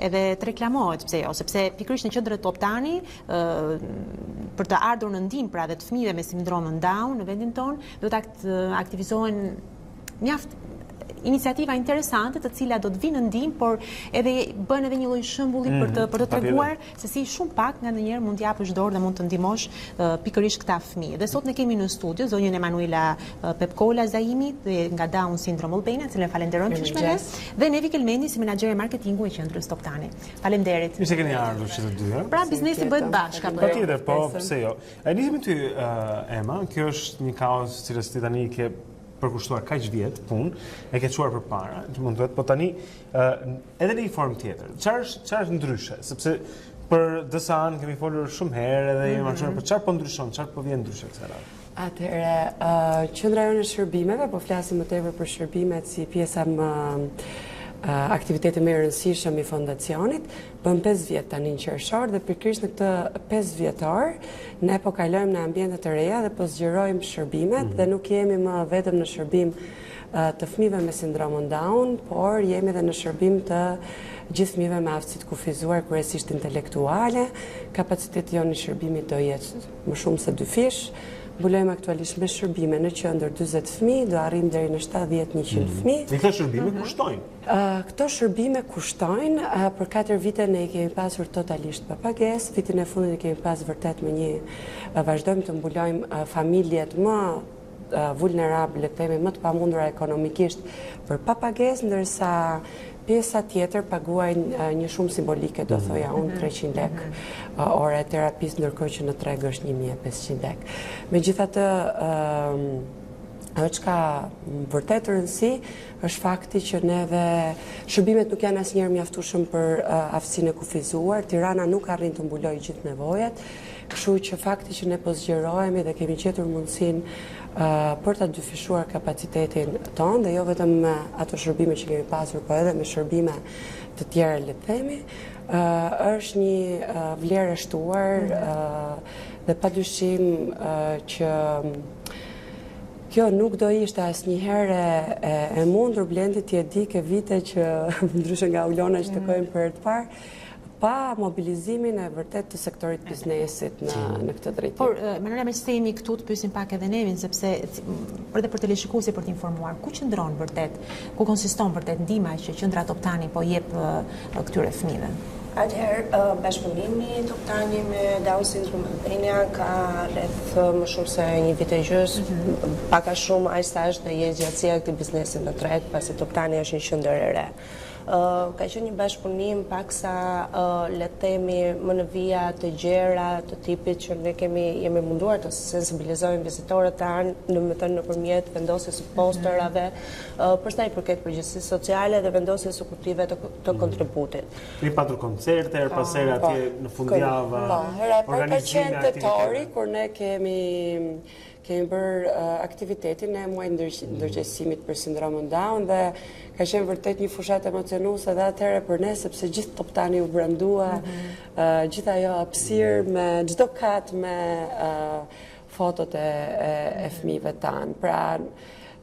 edhe të reklamohet, pse jo, sepse pikërisht në qendrën Top Tani për të ardhur në ndihmë pra dhe të fëmijëve me sindromën Down në vendin tonë do të aktivizohen mjaft iniciativa interesante të cilat do të vinë në ndihmë, por edhe bën edhe një lloj shembulli për të treguar se si shumë pak nga ndonjëherë mund t'japësh dorë dhe mund të ndihmosh pikërisht këta fëmijë. Dhe sot ne kemi në studio zonjën Emanuela Pepkola Zaimi nga Down Syndrome Albania, të cilën falenderojmë që është me ne, dhe Nevi Kelmendi si menaxher e marketingu e qendrës Top Tani. Faleminderit. Mirë se keni ardhur që të dy. Pra biznesi bëhet bashkë apo? Patjetër, po pse jo. Nisemi ty Ema, kjo është një kaos cilës ti tani ke përkushtuar kaq vjet punë, e ke çuar përpara, që mund të thotë, po tani edhe në një formë tjetër. Çfarë është ndryshe? Sepse për disa anë kemi folur shumë herë edhe jemi marrë për çfarë po ndryshon, çfarë po vjen ndryshe kësaj radhe. Atëherë, qendra jonë e shërbimeve, po flasim më tepër për shërbimet si pjesa më aktiviteti më i rëndësishëm i fondacionit, bën 5 vjet tani në qershor dhe pikërisht në këtë 5 vjetor ne po kalojmë në ambiente të reja dhe po zgjerojmë shërbimet dhe nuk jemi më vetëm në shërbim të fëmijëve me sindromën Down, por jemi edhe në shërbim të gjithë fëmijëve me aftësitë kufizuar, kryesisht intelektuale. Kapaciteti jonë i shërbimit do jetë më shumë se 2 fish. Mbulojmë aktualisht me shërbime në qendër 40 fëmijë, do arrijmë deri në 70-100 fëmijë. Dhe këto shërbime kushtojnë? Këto shërbime kushtojnë, për 4 vite ne i kemi pasur totalisht pa pagesë, vitin e fundit i kemi pas vërtet me vazhdojmë të mbulojmë familjet më vulnerable, themi më të pamundura ekonomikisht për pa pagesë, ndërsa pjesa tjetër paguajnë një shumë simbolike, do thoja unë 300 lek ore terapis, ndërkohë që në treg është 1500 lek. Megjithatë, ajo çka vërtet rëndësi është fakti që neve shërbimet nuk janë asnjëherë mjaftueshëm për aftësinë e kufizuar. Tirana nuk arrin të mbulojë gjithë nevojat, kështu që fakti që ne po zgjerohemi dhe kemi gjetur mundësinë për ta dyfishuar kapacitetin tonë dhe jo vetëm me ato shërbime që kemi pasur, por edhe me shërbime të tjera, le të themi, është një vlerë e shtuar dhe padyshim që kjo nuk do ishte asnjëherë e mundur. Blendi ti e di ke vite që ndryshe nga Ulona që takojmë për herë të parë, pa mobilizimin e vërtet të sektorit biznesit në këtë drejtim. Por, Manuela, me që se jemi këtu të pyesim pak edhe Nevin, sepse edhe për teleshikuesi për të informuar, ku qëndron vërtet, ku konsiston vërtet ndihma që qendra Top Tani po jep këtyre fëmijëve? Atëherë, bashkëpunimi Top Tani me Down Syndrome Albania ka rreth më shumë se 1 vit e gjys, pak a shumë aq sa është dhe jetëgjatësia e këtij biznesi në treg, pasi Top Tani është një qendër e re. Ka qenë një bashkëpunim paksa le të themi më në vija të gjera të tipit që ne jemi munduar të sensibilizojmë vizitorët tanë, domethënë nëpërmjet vendosjes së posterave, për sa i përket përgjegjësisë sociale dhe vendosjes së kutive të kontributit. Kemi patur koncerte, her pas here atje në fundjavë. Hera ka qenë tetori kur ne kemi bërë aktivitetin e muaj ndërgjegjësimit për sindromën Down dhe ka qenë vërtet një fushat emocionuese edhe atëherë për ne, sepse gjithë Top Tani u brandua, gjithë ajo hapësirë me çdo kat me fotot e fëmijëve tanë. Pra,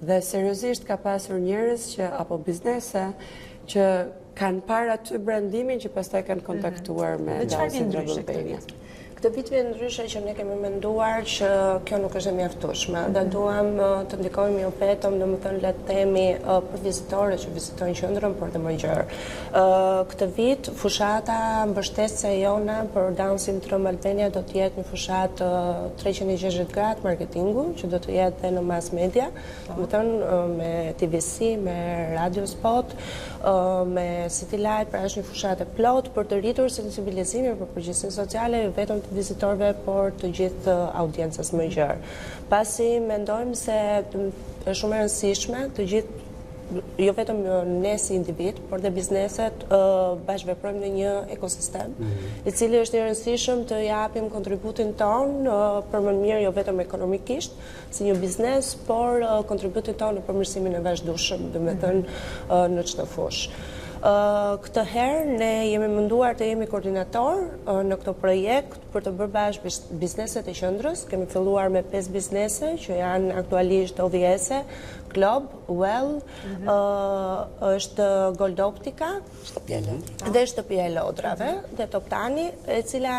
dhe seriozisht ka pasur njerëz që apo biznese që kanë parë aty brandimin që pastaj kanë kontaktuar me Down Syndrome Albania. Këtë vit vjen ndryshe që ne kemi menduar që kjo nuk është e mjaftueshme dhe duam të ndikojmë jo vetëm domethënë le të themi për vizitorët që vizitojnë qendrën, por edhe më gjerë. Këtë vit fushata mbështetëse jona për Down Syndrome Albania do të jetë një fushatë 360 gradë marketingu, që do të jetë edhe në mass media, domethënë me TVC, me radio spot, me City Light, pra është një fushatë plot për të rritur sensibilizimin për përgjegjësinë sociale vetëm të vizitorëve, por të gjithë audiencës më gjerë. Pasi mendojmë se është shumë e rëndësishme të gjithë, jo vetëm ne si individ, por dhe bizneset bashkëveprojmë në një ekosistem, i cili është i rëndësishëm të japim kontributin ton për më mirë jo vetëm ekonomikisht, si një biznes, por kontributin ton në përmirësimin e vazhdueshëm, domethënë në çdo fushë. Këtë herë ne jemi munduar të jemi koordinator në këtë projekt për të bërë bashkë bizneset e qendrës. Kemi filluar me 5 biznese që janë aktualisht OVS-e, Glob, Well, është Gold Optica dhe Shtëpia e Lodrave dhe Toptani, e cila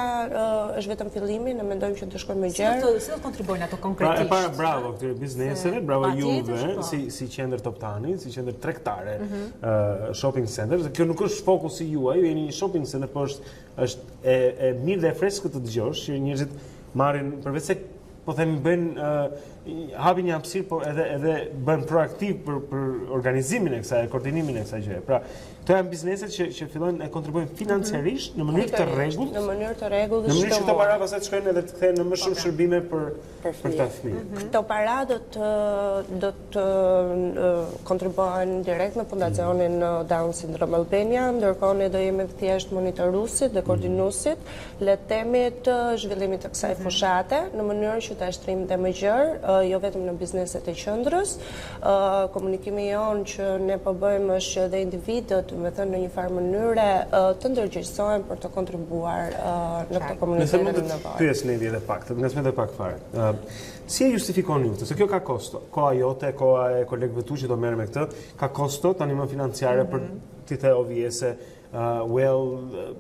është vetëm fillimi, ne mendojmë që të shkojmë më gjerë. Si do të kontribuojnë ato konkretisht? Pra, bravo këtyre bizneseve, bravo juve, si qendër Toptani, si qendër tregtare, shopping center. Kjo nuk është fokusi juaj, ju jeni një shopping center, por është e mirë dhe e freskët të dëgjosh, që njerëzit marrin përveç se po themi bëjnë hapin një hapësirë, por edhe bën proaktiv për organizimin e kësaj, koordinimin e kësaj gjëje. Pra, këto janë bizneset që fillojnë e kontribuojnë financiarisht në mënyrë të rregullt. Në mënyrë të rregullt. Në mënyrë që këto para pastaj të shkojnë edhe të kthehen në më shumë shërbime për këta fëmijë. Këto para do të kontribuojnë direkt me Fundacionin Down Syndrome Albania, ndërkohë ne do jemi thjesht monitoruesit dhe koordinuesit le të themi të zhvillimit të kësaj fushate në mënyrë që ta shtrim dhe më gjerë, jo vetëm në bizneset e qendrës. Komunikimi jonë që ne po bëjmë është që edhe individët, me thënë në një farë mënyre, të ndërgjegjësohen për të kontribuar në këtë komunitet në nevojë. Pyes Nendi edhe pak, të ngasmet edhe pak fare. Si e justifikoni ju këtë? Se kjo ka kosto. Koha jote, koha e kolegëve tu që do merren me këtë, ka kosto tani më financiare për tite OVS-e, Well,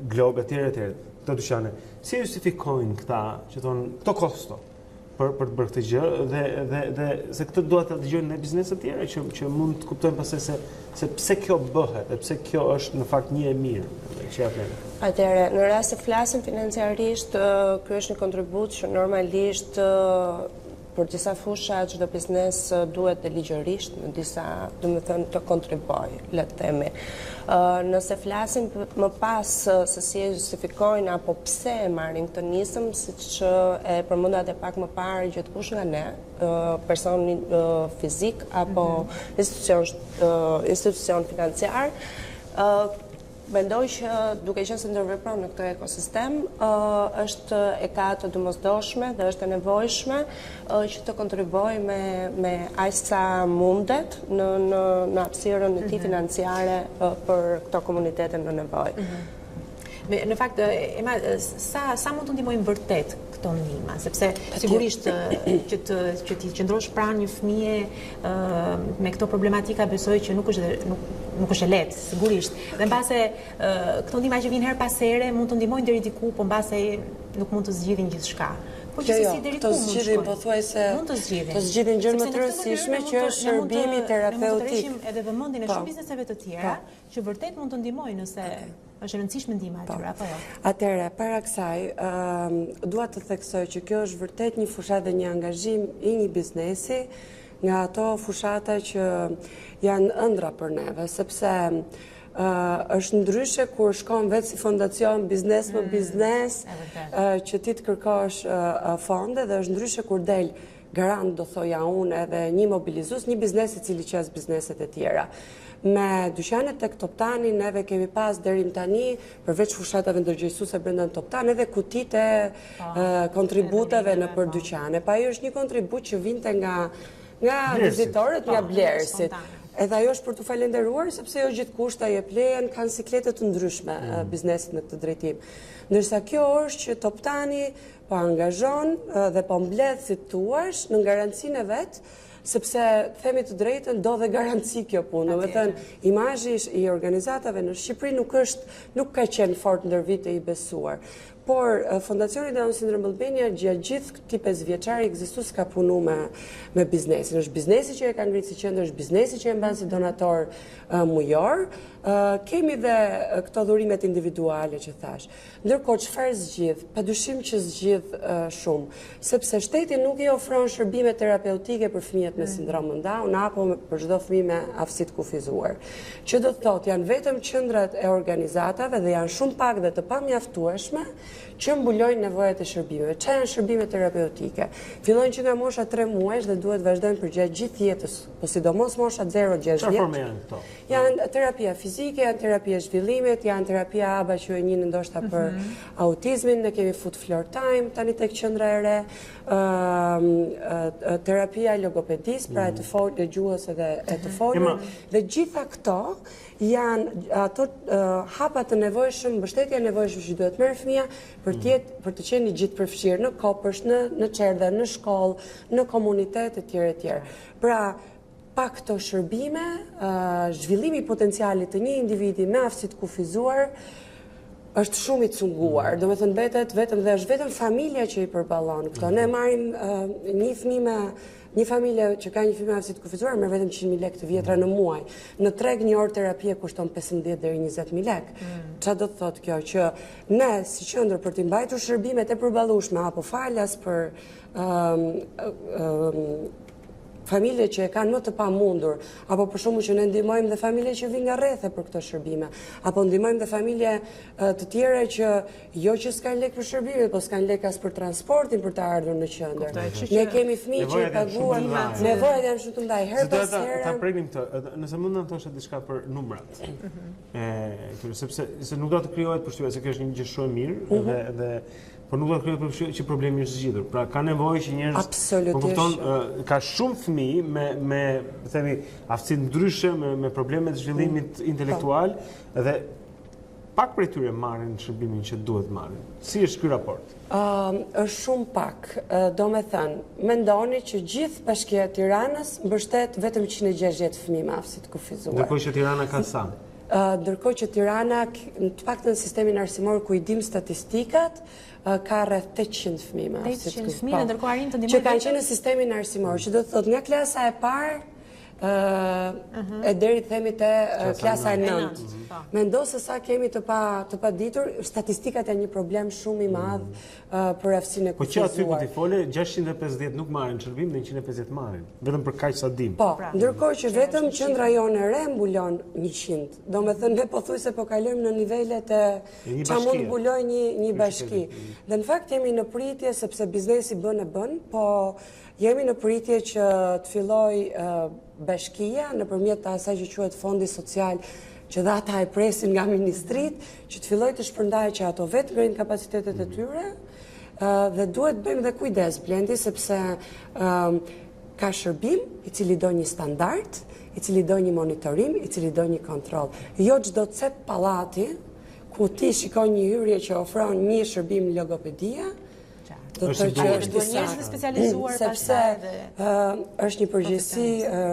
Globe etj. Këto dyqane. Si e justifikojnë këta që thonë këto kosto për të bërë këtë gjë dhe se këtë duhet të dëgjojnë në bizneset tjera që mund të kuptojnë pastaj se pse kjo bëhet dhe pse kjo është në fakt një e mirë që ja vlen. Atëherë, në rast se flasim financiarisht, ky është një kontribut që normalisht për disa fusha çdo biznes duhet të ligjërisht në disa, domethënë të kontribuojë, le të themi. Nëse flasim më pas se si e justifikojnë apo pse e marrin këtë nisëm, siç e përmenda edhe pak më parë gjithkush nga ne, person fizik apo institucion financiar, mendoj që duke qenë se ndërvepron në këtë ekosistem, është e ka të domosdoshme dhe është e nevojshme që të kontribuoj me aq sa mundet në hapësirën e tij financiare për këto komunitete në nevojë. Në fakt, Ema, sa mund të ndihmojnë vërtet këto ndihma, sepse sigurisht që ti qëndrosh pranë një fëmie me këto problematika besoj që nuk është e lehtë, sigurisht. Dhe mbase këto ndihma që vijnë her pas here mund të ndihmojnë deri diku, po mbase nuk mund të zgjidhin gjithçka. Po gjithsesi deri ku mund të zgjidhin, pothuajse mund të zgjidhin. Të zgjidhin gjë më të rëndësishme që është shërbimi terapeutik. Ne edhe vëmendjen e shumë bizneseve të tjera që vërtet mund të ndihmojnë nëse është e rëndësishme ndihma e tyre apo jo. Atëherë, para kësaj, dua të theksoj që kjo është vërtet një fushat dhe një angazhim i një biznesi nga ato fushata që janë ëndra për neve, sepse është ndryshe kur shkon vetë si fondacion biznes më biznes që ti të kërkosh fonde dhe është ndryshe kur del garant, do thoja unë, edhe një mobilizues, një biznes i cili qes bizneset e tjera. Me dyqanet tek Toptani neve kemi pas deri tani përveç fushatave ndërgjegjësuese brenda Toptani edhe kutitë e kontributeve në për dyqane. Pa ajo është një kontribut që vinte nga vizitorët nga blerësit. Edhe ajo është për të falenderuar, sepse jo gjithë kushta jep lejen, kanë sikletet të ndryshme biznesit në këtë drejtim. Ndërsa kjo është që Toptani po angazhon dhe po mbledh si tuash në garancinë e vet, sepse themi të drejtën do dhe garanci kjo punë. Do të thënë, imazhi i organizatave në Shqipëri nuk ka qenë fort ndër vite i besuar. Por Fondacioni Down Syndrome Albania gjatë gjithë këtij 5 vjeçari ekzistues ka punu me biznesin. Është biznesi që e ka ngritë si qendër, është biznesi që e mban si donator mujor. Kemi dhe këto dhurimet individuale që thash. Ndërkohë çfarë zgjidh? Padyshim që zgjidh shumë, sepse shteti nuk i ofron shërbime terapeutike për fëmijët me sindromin Down apo për çdo fëmijë me aftësi të kufizuar. Që do të thotë janë vetëm qendrat e organizatave dhe janë shumë pak dhe të pamjaftueshme që mbulojnë nevojat e shërbimeve. Çfarë janë shërbime terapeutike? Fillojnë që nga mosha 3 muajsh dhe duhet vazhdojnë për gjatë gjithë jetës, po sidomos mosha 0-6 vjet. Çfarë forme janë këto? Janë terapia fizike, janë terapia zhvillimit, janë terapia ABA që e njënë ndoshta për autizmin, ne kemi food floor time, vazhdojmë tani tek qendra e re, terapia e logopedisë, pra e të folë gjuhës edhe e të folur, dhe gjitha këto janë ato hapa të nevojshëm, mbështetja e nevojshme që duhet merr fëmia për të qenë gjithë përfshirë në kopësht, në çerdhe, në shkollë, në komunitet etj. Pra, pa këto shërbime, zhvillimi i potencialit të një individi me aftësi të kufizuar është shumë i cunguar. Do me thënë betet vetëm dhe është vetëm familja që i përballon këto. Ne marrim një familje që ka një fëmijë me aftësi të kufizuar merr vetëm 100.000 lekë të vjetra në muaj. Në treg një orë terapie kushton 15 deri 20.000 lekë. Çfarë do të thotë kjo? Që ne si qendër për të mbajtur shërbimet e përballueshme apo falas për familje që e kanë më të pamundur, apo për shkakun që ne ndihmojmë dhe familje që vijnë nga rrethe për këto shërbime, apo ndihmojmë dhe familje të tjera që jo që s'kan lekë për shërbime, po s'kan lekë as për transportin për të ardhur në qendër. Ne kemi fëmijë që i paguan, nevojat janë shumë të mëdha her pas here. Ta preknim këtë, nëse mund na thosh diçka për numrat. Sepse nuk do të krijohet përshtypja se kjo është një gjë shumë e mirë dhe por nuk do të krijohet përshtypja që problemi është zgjidhur. Pra ka nevojë që njerëz kupton ka shumë fëmijë me themi aftësi ndryshe me probleme të zhvillimit intelektual dhe pak prej tyre marrin shërbimin që duhet marrin. Si është ky raport? Është shumë pak. Do me thënë, mendoni që gjithë Bashkia e Tiranës mbështet vetëm 160 fëmijë me aftësi të kufizuar. Ndërkohë që Tirana ka sa? Ndërkohë që Tirana, të paktën sistemin arsimor ku i dim statistikat, ka rreth 800 fëmijë me aftësi të kufizuar. Ndërkohë arrin të ndihmojnë që kanë qenë në sistemin arsimor, që do të thotë nga klasa e parë e deri themi te klasa e 9. Mendo se sa kemi të pa ditur, statistikat janë një problem shumë i madh për aftësinë e kufizuar. Po që aty ku ti fole, 650 nuk marrin shërbim dhe 150 marrin, vetëm për kaq sa dim. Po, ndërkohë që vetëm qendra jonë e re mbulon 100. Domethënë ne pothuajse po kalojmë në nivelet e çfarë mund mbuloj një bashki. Dhe në fakt jemi në pritje sepse biznesi bën, po jemi në pritje që të filloj bashkia nëpërmjet asaj që quhet fondi social, që dhe ata e presin nga ministrit, që të filloj të shpërndajë që ato vetë ngrenin kapacitetet e tyre, dhe duhet bëjmë dhe kujdes, Blendi, sepse ka shërbim i cili do një standard, i cili do një monitorim, i cili do një kontrol. Jo çdo cep pallati, ku ti shikon një hyrje që ofron një shërbim logopedia, do të thotë që është njerëz të specializuar sepse është një përgjegjësi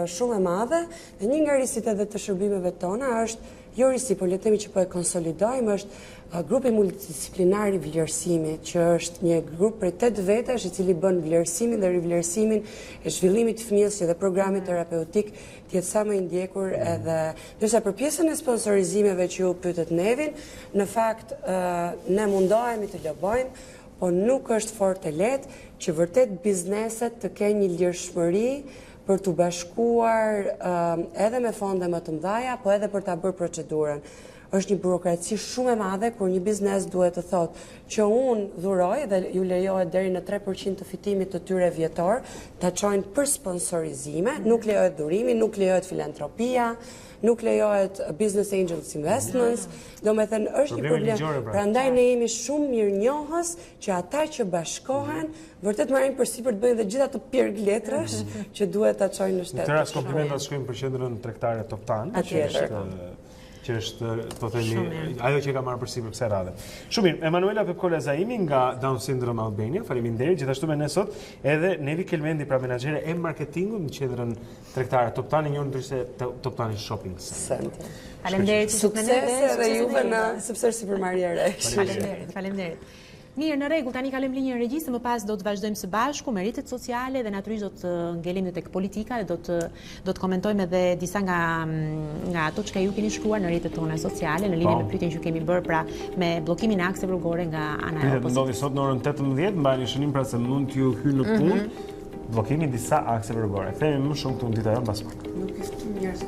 shumë e madhe dhe një nga risitë edhe të shërbimeve tona është jo risi, por le të themi që po e konsolidojmë, është grupi multidisiplinar i vlerësimit, që është një grup prej 8 vetash i cili bën vlerësimin dhe rivlerësimin e zhvillimit të fëmijës që dhe programit terapeutik të jetë sa më i ndjekur edhe ndërsa për pjesën e sponsorizimeve që ju pyetet Nevin, në fakt ne mundohemi të lobojmë, po nuk është fort e lehtë që vërtet bizneset të kenë një lirshmëri për të bashkuar edhe me fonde më të mëdha, po edhe për ta bërë procedurën. Është një burokraci shumë e madhe kur një biznes duhet të thotë që unë dhuroj dhe ju lejohet deri në 3% të fitimit të tyre vjetor, ta çojnë për sponsorizime, nuk lejohet dhurimi, nuk lejohet filantropia, nuk lejohet business angels investments, do me thënë është një problem. Prandaj ne jemi shumë mirënjohës që ata që bashkohen vërtet marrin përsipër të bëjnë dhe gjitha të pirgletrash që duhet ta çojnë në shtet. Në rast komplimentat shkojnë për qendrën tregtare Toptan, që është po themi ajo që ka marrë përsipër kësaj radhe. Shumë mirë, Emanuela Pepkola Zaimi nga Down Syndrome Albania. Faleminderit gjithashtu me ne sot edhe Nevi Kelmendi, pra menaxhere e marketingut në qendrën tregtare Toptan, një ndryshe Toptani Shopping Center. Faleminderit suksese dhe juve në sepse sipërmarrje e re. Faleminderit. Mirë, në rregull, tani kalojmë linjën regjistë, më pas do të vazhdojmë së bashku me rritet sociale dhe natyrisht do të ngelemi tek politika dhe do të komentojmë edhe disa nga ato që ju keni shkruar në rritet tona sociale në lidhje me pyetjen që kemi bërë pra me bllokimin e akseve rrugore nga ana e opozicionit. Ndodhi sot në orën 18, mbani shënim pra se mund t'ju hyjë në punë bllokimi disa akseve rrugore. Kthehemi më shumë këtu në Dita Jonë pas pak. Nuk është njerëz.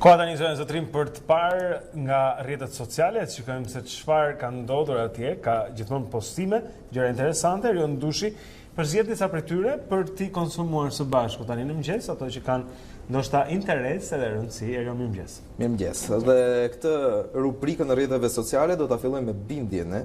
Koha tani zonë zotrim për të parë nga rrjetet sociale, të shikojmë se çfarë ka ndodhur atje, ka gjithmonë postime, gjëra interesante, Rion Dushi përzgjedh disa prej tyre për t'i konsumuar së bashku tani në mëngjes, ato që kanë ndoshta interes edhe rëndësi. Erion, mirëmëngjes. Mirëmëngjes. Dhe këtë rubrikën në rrjeteve sociale do ta fillojmë me bindjen,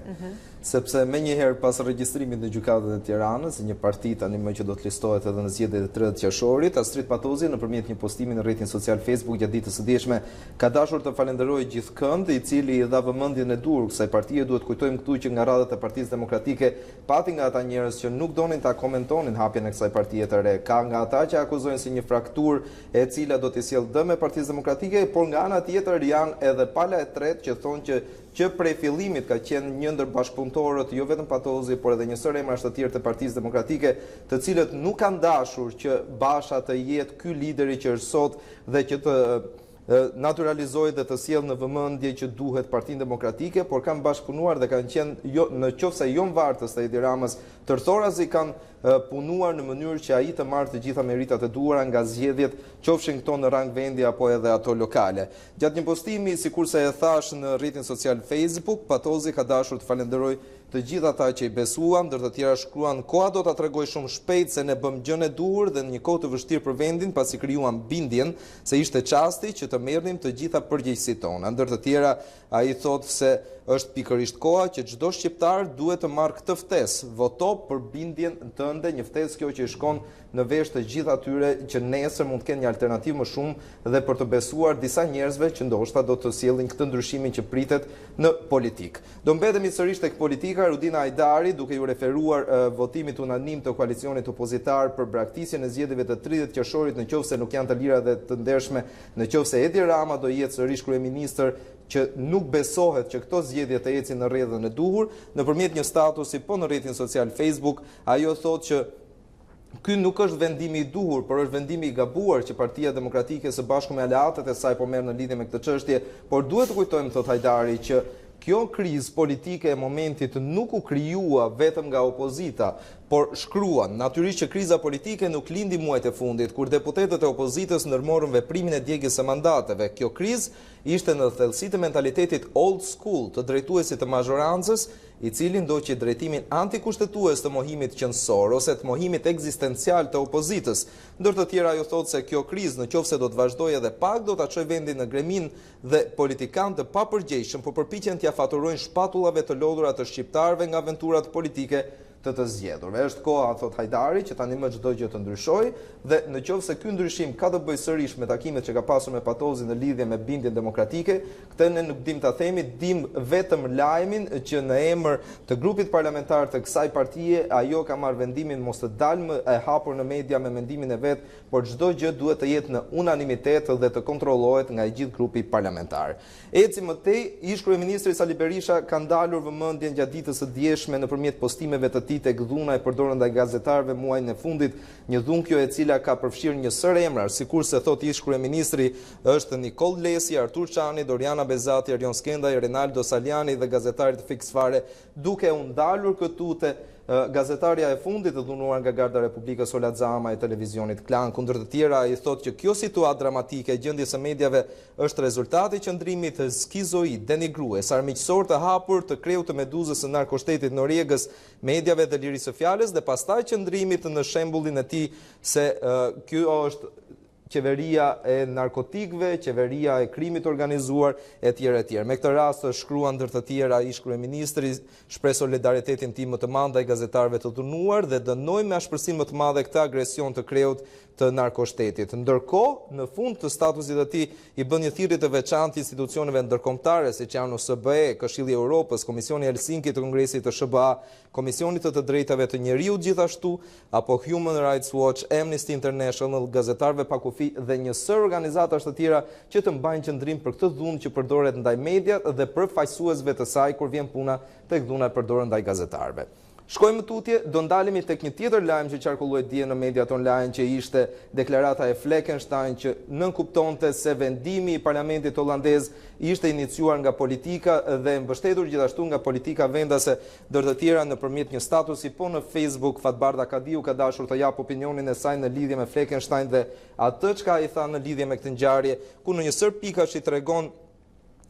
sepse menjëherë pas regjistrimit në gjykatën e Tiranës, një parti tani më që do të listohet edhe në zgjedhjet e 30 qershorit, Astrid Patozi nëpërmjet një postimi në rrjetin social Facebook gjatë ditës së dieshme ka dashur të falenderojë gjithkënd, i cili i dha vëmendjen e dur kësaj partie. Duhet kujtojmë këtu që nga radhët e Partisë Demokratike pati nga ata njerëz që nuk donin ta komentonin hapjen e kësaj partie të re. Ka nga ata që akuzojnë si një frakturë e cila do të sjellë dëm e Partisë Demokratike, por nga ana tjetër janë edhe pala e tretë që thonë që prej fillimit ka qenë një ndër bashkëpunëtorët, jo vetëm Patozi, por edhe një sër emrash të tjerë të Partisë Demokratike, të cilët nuk kanë dashur që Basha të jetë ky lideri që është sot dhe që të naturalizojë dhe të sjellë në vëmendje që duhet Partinë Demokratike, por kanë bashkëpunuar dhe kanë qenë në qofse jo mvartës të Edi Ramës, tërthorazi kanë punuar në mënyrë që ai të marrë të gjitha meritat e duara nga zgjedhjet, qofshin këto në rang vendi apo edhe ato lokale. Gjatë një postimi, sikurse e thash në rrjetin social Facebook, Patozi ka dashur të falenderojë të gjithë ata që i besuan, ndër të tjera shkruan: "Koha do ta tregoj shumë shpejt se ne bëm gjën e duhur dhe në një kohë të vështirë për vendin, pasi krijuam bindjen se ishte çasti që të merrnim të gjitha përgjegjësitë tona." Ndër të tjera, ai thotë se është pikërisht koha që çdo shqiptar duhet të marrë këtë ftesë, voto për bindjen tënde, një ftesë kjo që i shkon në vesh të gjithë atyre që nesër mund të kenë një alternativë më shumë dhe për të besuar disa njerëzve që ndoshta do të sjellin këtë ndryshimin që pritet në politikë. Do mbetemi sërish tek politika. Rudina Hajdari, duke ju referuar votimit unanim të koalicionit opozitar për braktisjen e zgjedhjeve të 30 qershorit, nëse nuk janë të lira dhe të ndershme, nëse Edi Rama do jetë sërish kryeministër, që nuk besohet që këto zgjedhje të ecin në rrjedhën e duhur, nëpërmjet një statusi po në rrjetin social Facebook, ajo thotë që ky nuk është vendimi i duhur, por është vendimi i gabuar që Partia Demokratike së bashku me aleatët e saj po merr në lidhje me këtë çështje, por duhet të kujtojmë, thot Hajdari, që kjo krizë politike e momentit nuk u krijua vetëm nga opozita, por shkruan natyrisht që kriza politike nuk lindi muajt e fundit, kur deputetët e opozitës ndërmorën veprimin e djegjes së mandateve. Kjo krizë ishte në thellësi të mentalitetit old school të drejtuesit të mazhorancës, i cili ndoqi drejtimin antikushtetues të mohimit qendror ose të mohimit ekzistencial të opozitës. Ndër të tjera, ajo thotë se kjo krizë, nëse do të vazhdojë edhe pak, do ta çojë vendin në gremin dhe politikanë të papërgjegjshëm po përpiqen t'ia faturojnë shpatullave të lodhura të shqiptarëve nga aventurat politike të zgjedhurve. Është koha, thot Hajdari, që tani më çdo gjë të ndryshojë dhe nëse ky ndryshim ka të bëjë sërish me takimet që ka pasur me Patozin në lidhje me bindjen demokratike, këtë ne nuk dim ta themi, dim vetëm lajmin që në emër të grupit parlamentar të kësaj partie ajo ka marrë vendimin mos të dalë e hapur në media me mendimin e vet, por çdo gjë duhet të jetë në unanimitet dhe të kontrollohet nga i gjithë grupi parlamentar. Eci më tej, ish kryeministri Sali Berisha ka ndalur vëmendjen gjatë ditës së dieshme nëpërmjet postimeve të tij tek dhuna e përdorur ndaj gazetarëve muajin e fundit, një dhunë kjo e cila ka përfshirë një sër emrash, sikurse thot ish kryeministri, është Nikol Lesi, Artur Çani, Doriana Bezati, Arion Skendaj, Renaldo Saliani dhe gazetarit Fix Fare, duke u ndalur këtu te gazetarja e fundit të dhunuar nga Garda Republikës Ola Xama e televizionit Klan. Kundër të tjera, ai thotë që kjo situatë dramatike e gjendjes së mediave është rezultati i qëndrimit skizoid, denigrues, armiqësor të hapur të kreu të Meduzës së narkoshtetit Noriegës, mediave dhe lirisë së fjalës dhe pastaj qëndrimit në shembullin e tij se kjo është qeveria e narkotikëve, qeveria e krimit organizuar etj. Me këtë rast shkruan ndër të tjera ish kryeministri, shpreh solidaritetin tim më të madh ndaj gazetarëve të dhunuar dhe dënoi me ashpërsim më të madhe këtë agresion të kreut të narkoshtetit. Ndërkohë, në fund të statusit të tij i bën një thirrje të veçantë institucioneve ndërkombëtare siç janë OSBE, Këshilli i Evropës, Komisioni i Helsinkit të Kongresit të SBA, Komisioni të drejtave të njeriut gjithashtu, apo Human Rights Watch, Amnesty International, gazetarëve pa kufi dhe një sër organizatash të tjera që të mbajnë qendrim për këtë dhunë që përdoret ndaj mediat dhe për faqësuesve të saj kur vjen puna tek dhuna e përdorur ndaj gazetarëve. Shkojmë tutje, do ndalemi tek një tjetër lajm që qarkulloi dje në mediat online, që ishte deklarata e Fleckenstein që nënkuptonte se vendimi i parlamentit holandez ishte iniciuar nga politika dhe mbështetur gjithashtu nga politika vendase, ndër të tjera nëpërmjet një statusi po në Facebook. Fatbarda Kadiu ka dashur të jap opinionin e saj në lidhje me Fleckenstein dhe atë çka i tha në lidhje me këtë ngjarje, ku në një sër pikash i tregon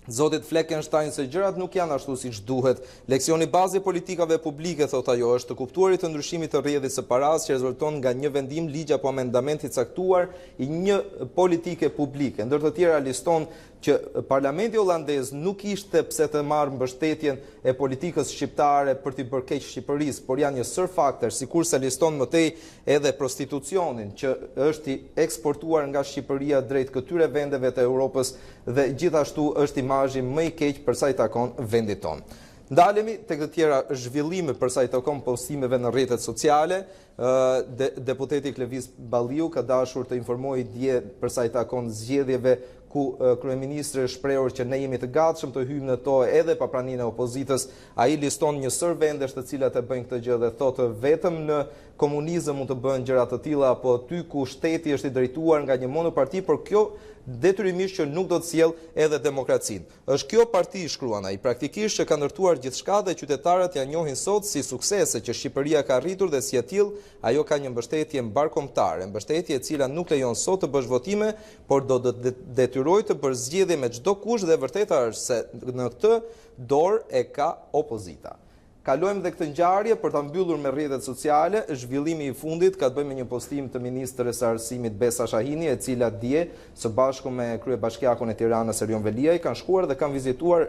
zotit Fleckenstein se gjërat nuk janë ashtu siç duhet. Leksioni bazë politikave publike, thot ajo, është të kuptuarit të ndryshimit të rrjedhit së paras që rezulton nga një vendim ligj apo amendament i caktuar i një politike publike. Ndër të tjera liston që parlamenti holandez nuk ishte pse të marrë mbështetjen e politikës shqiptare për t'i bërë keq Shqipërisë, por janë një sër faktor, sikurse liston më tej edhe prostitucionin që është i eksportuar nga Shqipëria drejt këtyre vendeve të Europës dhe gjithashtu është imazhi më i keq për sa i takon vendit tonë. Ndalemi tek të tjera zhvillime për sa i takon postimeve në rrjetet sociale. Deputeti Klevis Balliu ka dashur të informojë dje për sa i takon zgjedhjeve ku kryeministri është shprehur që ne jemi të gatshëm të hyjmë në to edhe pa praninë e opozitës. Ai liston një sër vendesh të cilat e bëjnë këtë gjë dhe thotë vetëm në komunizëm mund të bëhen gjëra të tilla, apo aty ku shteti është i drejtuar nga një monoparti, por kjo detyrimisht që nuk do të sjell edhe demokracinë. Është kjo parti, shkruan ai, praktikisht që ka ndërtuar gjithçka dhe qytetarët ja njohin sot si suksese që Shqipëria ka arritur dhe si e tillë ajo ka një mbështetje mbarkombëtare, mbështetje e cila nuk lejon sot të bësh votime, por do të detyrojë të bësh zgjedhje me çdo kush dhe vërteta është se në këtë dorë e ka opozita. Kalojmë dhe këtë ngjarje për ta mbyllur me rrjetet sociale. Zhvillimi i fundit ka të bëjë me një postim të ministres së arsimit Besa Shahini, e cila dje së bashku me kryebashkiakun e Tiranës Erion Veliaj kanë shkuar dhe kanë vizituar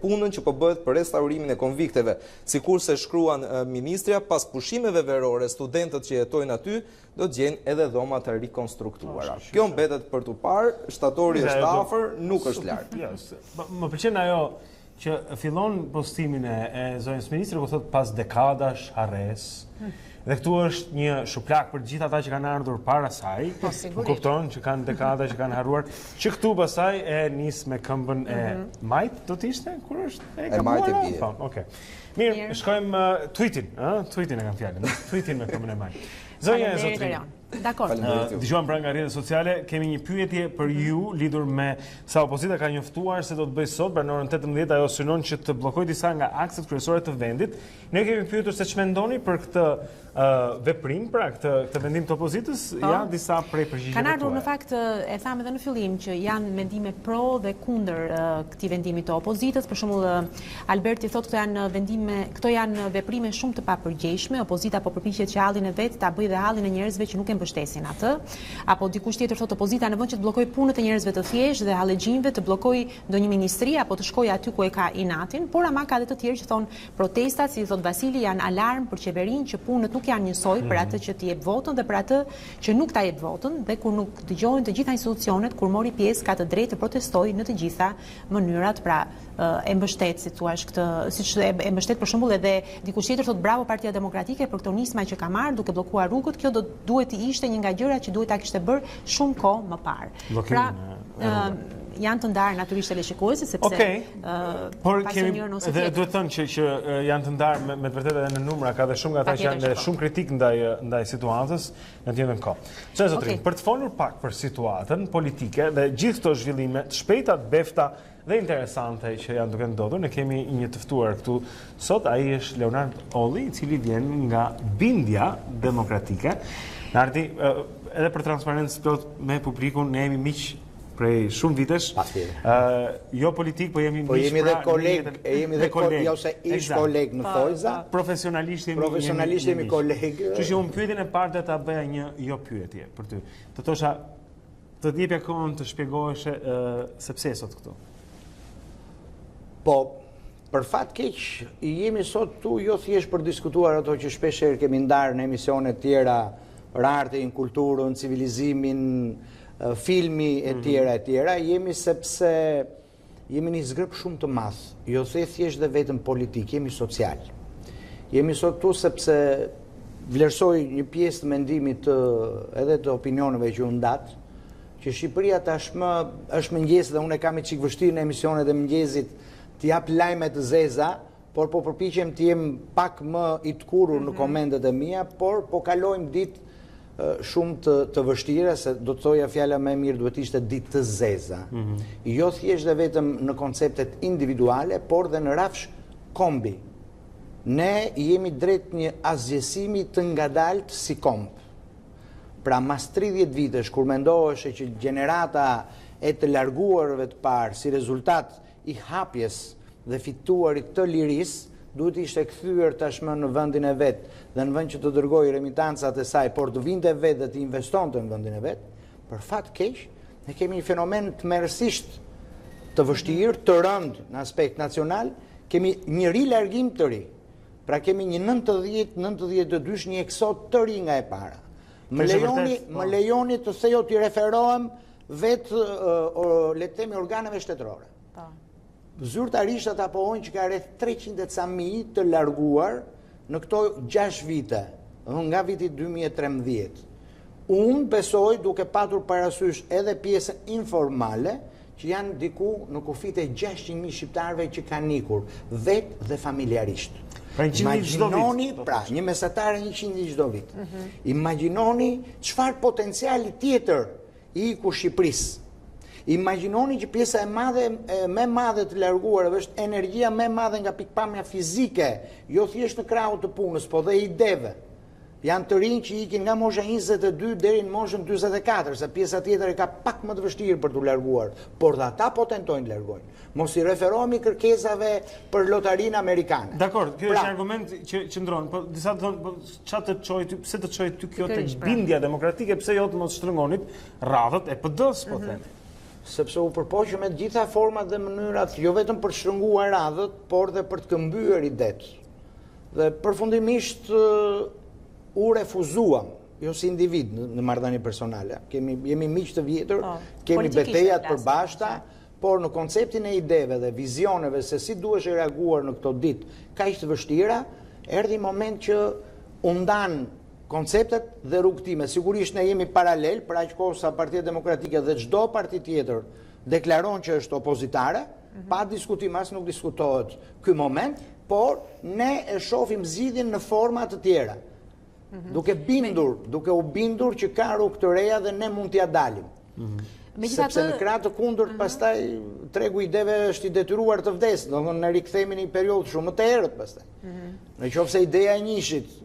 punën që po bëhet për restaurimin e konvikteve. Sikurse shkruan ministrja, pas pushimeve verore, studentët që jetojnë aty do të gjejnë edhe dhoma të rikonstruktuara. Kjo mbetet për tu parë, shtatori është afër, nuk është larg. Më pëlqen ajo që fillon postimin e zonjës ministre, ku thot pas dekadash harres. Dhe këtu është një shuplak për gjithë ata që kanë ardhur para saj. Kupton që kanë dekada që kanë harruar. Që këtu pasaj e nis me këmbën e majt, do të ishte? Kur është? E majt e bie. Okej. Mirë, shkojmë tweetin, tweetin e kam fjalën. Tweetin me këmbën e majt. Zonja e zotrin. Dakor. Dëgjuam pra nga rrjetet sociale, kemi një pyetje për ju lidhur me sa opozita ka njoftuar se do të bëjë sot, pra në orën 18 ajo synon që të bllokojë disa nga akset kryesore të vendit. Ne kemi pyetur se ç'mendoni për këtë veprim, pra këtë vendim të opozitës, ja disa prej përgjigjeve. Kanë ardhur në fakt, e thamë edhe në fillim, që janë mendime pro dhe kundër këtij vendimi të opozitës. Për shembull, Alberti thotë këto janë veprime shumë të papërgjegjshme, opozita po përpiqet që hallin e vet ta bëjë dhe hallin e njerëzve që nuk e mbështesin atë, apo dikush tjetër thotë opozita në vend që të bllokojë punët e njerëzve të thjeshtë dhe hallexhinëve të bllokojë ndonjë ministri apo të shkojë aty ku e ka inatin, por ama ka edhe të tjerë që thonë protestat, si thot Vasili, janë alarm për qeverinë që punët nuk janë njësoj për atë që t'i jep votën dhe për atë që nuk ta jep votën, dhe kur nuk dëgjohen të gjitha institucionet, kur mori pjesë ka të drejtë të protestojë në të gjitha mënyrat, pra e mbështet, si thua, siç e mbështet për shembull edhe dikush tjetër thotë bravo Partia Demokratike për këto nisma që ka marrë duke bllokuar rrugët. Kjo duhet të ishte një nga gjërat që duhet ta kishte bërë shumë kohë më parë. Pra, janë të ndarë natyrisht edhe shikuesit, sepse por kemi dhe duhet thënë që janë të ndarë me të vërtetë edhe në numra, ka dhe shumë nga ata që janë shumë kritik ndaj situatës në të njëjtën kohë. Çfarë zotrin, për të folur pak për situatën politike dhe gjithë këto zhvillime të shpejta, të befta dhe interesante që janë duke ndodhur, ne kemi një të ftuar këtu sot, ai është Leonard Olli, i cili vjen nga Bindja Demokratike. Nardi, edhe për transparencë plot me publikun, ne jemi miq prej shumë vitesh. Jo politik, po jemi dhe koleg, jo se ish koleg në Thojza. Profesionalisht jemi koleg. Kështu që unë pyetjen e parë do ta bëja një jo pyetje për ty. Të thosha, të të jepja kohën të shpjegohesh se pse sot këtu. Po, për fat keq, jemi sot tu jo thjesht për diskutuar ato që shpeshherë kemi ndarë në emisionet tjera, për artin, kulturën, civilizimin, filmi e tjera, jemi sepse jemi një zgrëp shumë të madh, jo thjesht dhe vetëm politik, jemi social. Jemi sot tu sepse vlerësoj një pjesë të mendimit edhe të opinioneve që unë datë, që Shqipëria tashmë është mëngjes dhe unë e kam i çik vështirë në emisionet e mëngjesit të jap lajme të zeza, por po përpiqem të jem pak më i të kurur në komendet e mia, por po kalojmë ditë shumë të vështira, se do të thoja fjala më e mirë duhet ishte ditë të zeza. Jo thjesht dhe vetëm në konceptet individuale, por dhe në rafsh kombi. Ne jemi drejt një asgjësimi të ngadalt si komb. Pra mas 30 vitesh, kur mendoheshe që gjenerata e të larguarve të parë si rezultat i hapjes dhe fituarit të liris, duhet ishte kthyer tashmë në vendin e vet, dhe në vend që të dërgojë remitancat e saj, por të vinte vet dhe të investonte në vendin e vet, për fat keq, ne kemi një fenomen të merësisht të vështirë, të rënd në aspekt nacional, kemi një rilargim të ri. Pra kemi një 90-92 një eksod të ri nga e para. Më lejoni të thejo t'i referohem vetë le të themi organeve shtetërore. Zyrtarisht ata pohojnë që ka rreth 300 ca mijë të larguar në këto 6 vite, nga viti 2013. Unë besoj, duke patur parasysh edhe pjesën informale, që janë diku në kufit e 600.000 shqiptarëve që kanë ikur, vetë dhe familjarisht. Imagjinoni, pra, një mesatare 100 çdo vit. Imagjinoni çfarë potenciali tjetër i ikur Shqipërisë. Imagjinoni që pjesa më e madhe të larguarve është energjia më e madhe nga pikpamja fizike, jo thjesht në krahun të punës, po dhe ideve. Janë të rinj që ikin nga mosha 22 deri në moshën 44, se pjesa tjetër e ka pak më të vështirë për t'u larguar, por dhe ata po tentojnë të largojnë. Mos i referohemi kërkesave për lotarinë amerikane. Dakor, kjo është një argument që qëndron, po disa thonë, pse të çojë ty kjo tek bindja demokratike, pse jo të mos shtrëngonit radhët e PD-s, po themi. Sepse u përpoqë me gjitha format dhe mënyrat, jo vetëm për të shtrënguar radhët, por dhe për të këmbyer idet. Dhe përfundimisht u refuzuam, jo si individ në marrëdhënie personale. Jemi miq të vjetër, kemi betejat përbashkëta, por në konceptin e ideve dhe vizioneve se si duhesh e reaguar në këto ditë kaq të vështira, erdhi moment që u ndan konceptet dhe rrugtimet. Sigurisht ne jemi paralel, për aq kohë sa Partia Demokratike dhe çdo parti tjetër deklaron që është opozitare, pa diskutim, as nuk diskutohet ky moment, por ne e shohim zgjidhjen në forma të tjera. Duke u bindur që ka rrugë të reja dhe ne mund t'ia dalim. Sepse në krah të kundërt pastaj tregu ideve është i detyruar të vdesë, domethënë ne rikthehemi në një periudhë shumë të errët pastaj. Nëse ideja e njëshit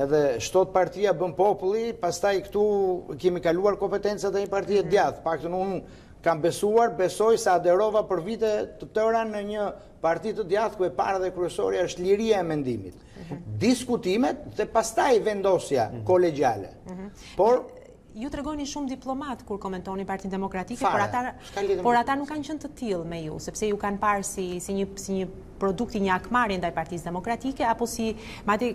edhe shtot partia bën populli, pastaj këtu kemi kaluar kompetencat e një partie të djathtë. Paktën unë kam besoj se aderova për vite të tëra në një parti të djathtë ku e para dhe kryesorja është liria e mendimit. Diskutimet dhe pastaj vendosja kolegjiale. Por ju tregoni shumë diplomat kur komentoni Partinë Demokratike, por ata nuk kanë qenë të tillë me ju, sepse ju kanë parë si një produkti, një akmarrje ndaj Partisë Demokratike, apo si madje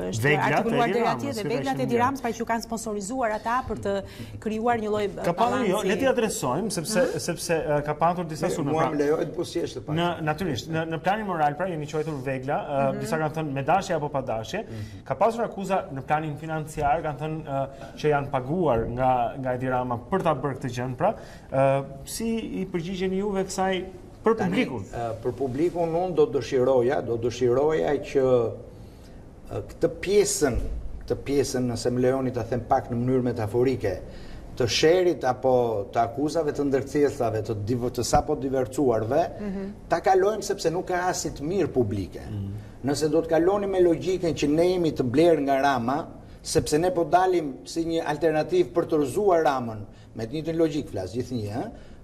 është artikuluar deri atje dhe veglat e Dirams, pra që ju kanë sponsorizuar ata për të krijuar një lloj balanci. Jo, ne t'i adresojmë sepse ka patur disa sulme. Mua më lejohet buzëqesh të pa. Natyrisht, në planin moral pra jeni quajtur vegla, disa kanë thënë me dashje apo pa dashje. Ka pasur akuza në planin financiar, kanë thënë që janë paguar nga Edi Rama për ta bërë këtë gjë, pra. Si i përgjigjeni juve kësaj për publikun? Për publikun unë do dëshiroja që këtë pjesën, nëse më lejoni ta them pak në mënyrë metaforike, të sherit apo të akuzave të ndërcjellave, të sapo divercuarve, ta kalojmë sepse nuk ka asnjë të mirë publike. Nëse do të kaloni me logjikën që ne jemi të blerë nga Rama, sepse ne po dalim si një alternativë për të rrëzuar Ramën, me të njëjtën logjikë flas gjithnjë,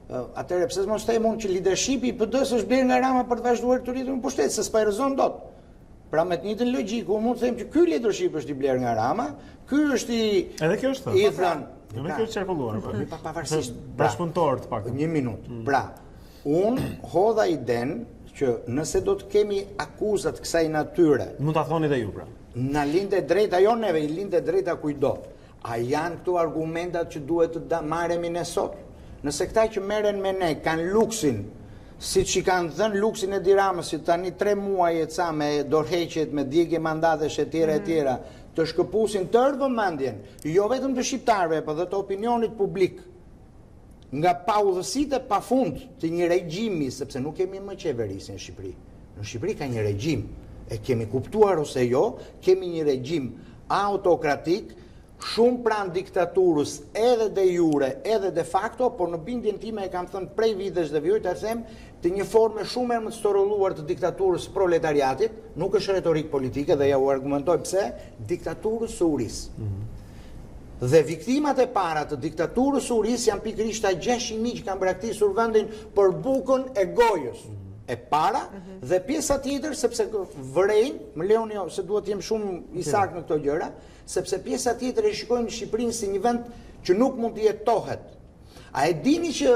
atëherë pse mos them unë që leadershipi i PD-s është blerë nga Rama për të vazhduar të rritur në pushtet, se s'pa rrezon dot. Pra me të njëjtën logjikë, unë mund të them që ky leadership është i blerë nga Rama, ky është i edhe kjo është. I thënë, jo kjo është qarkulluar, pavarësisht bashkëpunëtor të paktën. Një minutë. Pra, unë hodha iden që nëse do të kemi akuzat kësaj natyre, mund ta thoni edhe ju pra. Na lindë drejta, jo neve, i lindë drejta kujdo. A janë këtu argumentat që duhet të marremi ne sot? Nëse këta që merren me ne kanë luksin, siç i kanë dhënë luksin e Diramës, si tani 3 muaj e ca me dorëheqjet, me djegje mandatesh etj, të shkëpusin tërë vëmendjen, jo vetëm të shqiptarëve, por dhe të opinionit publik, nga paudhësitë e pafund të një regjimi, sepse nuk kemi më qeverisin në Shqipëri. Në Shqipëri ka një regjim, e kemi kuptuar ose jo, kemi një regjim autokratik, shumë pranë diktaturës edhe de jure, edhe de facto, por në bindjen time e kam thënë prej vitesh dhe vjoj të them të një forme shumë e më të storulluar të diktaturës proletariatit, nuk është retorik politike dhe ja u argumentoj pse, diktaturës së urisë. Dhe viktimat e para të diktaturës së urisë janë pikërisht ta 600.000 që kanë braktisur vendin për bukën e gojës e para, dhe pjesa tjetër, sepse vërejnë, më leoni se duhet jem shumë i saktë në këto gjëra, sepse pjesa tjetër e shikojnë Shqipërinë si një vend që nuk mund të jetohet. A e dini që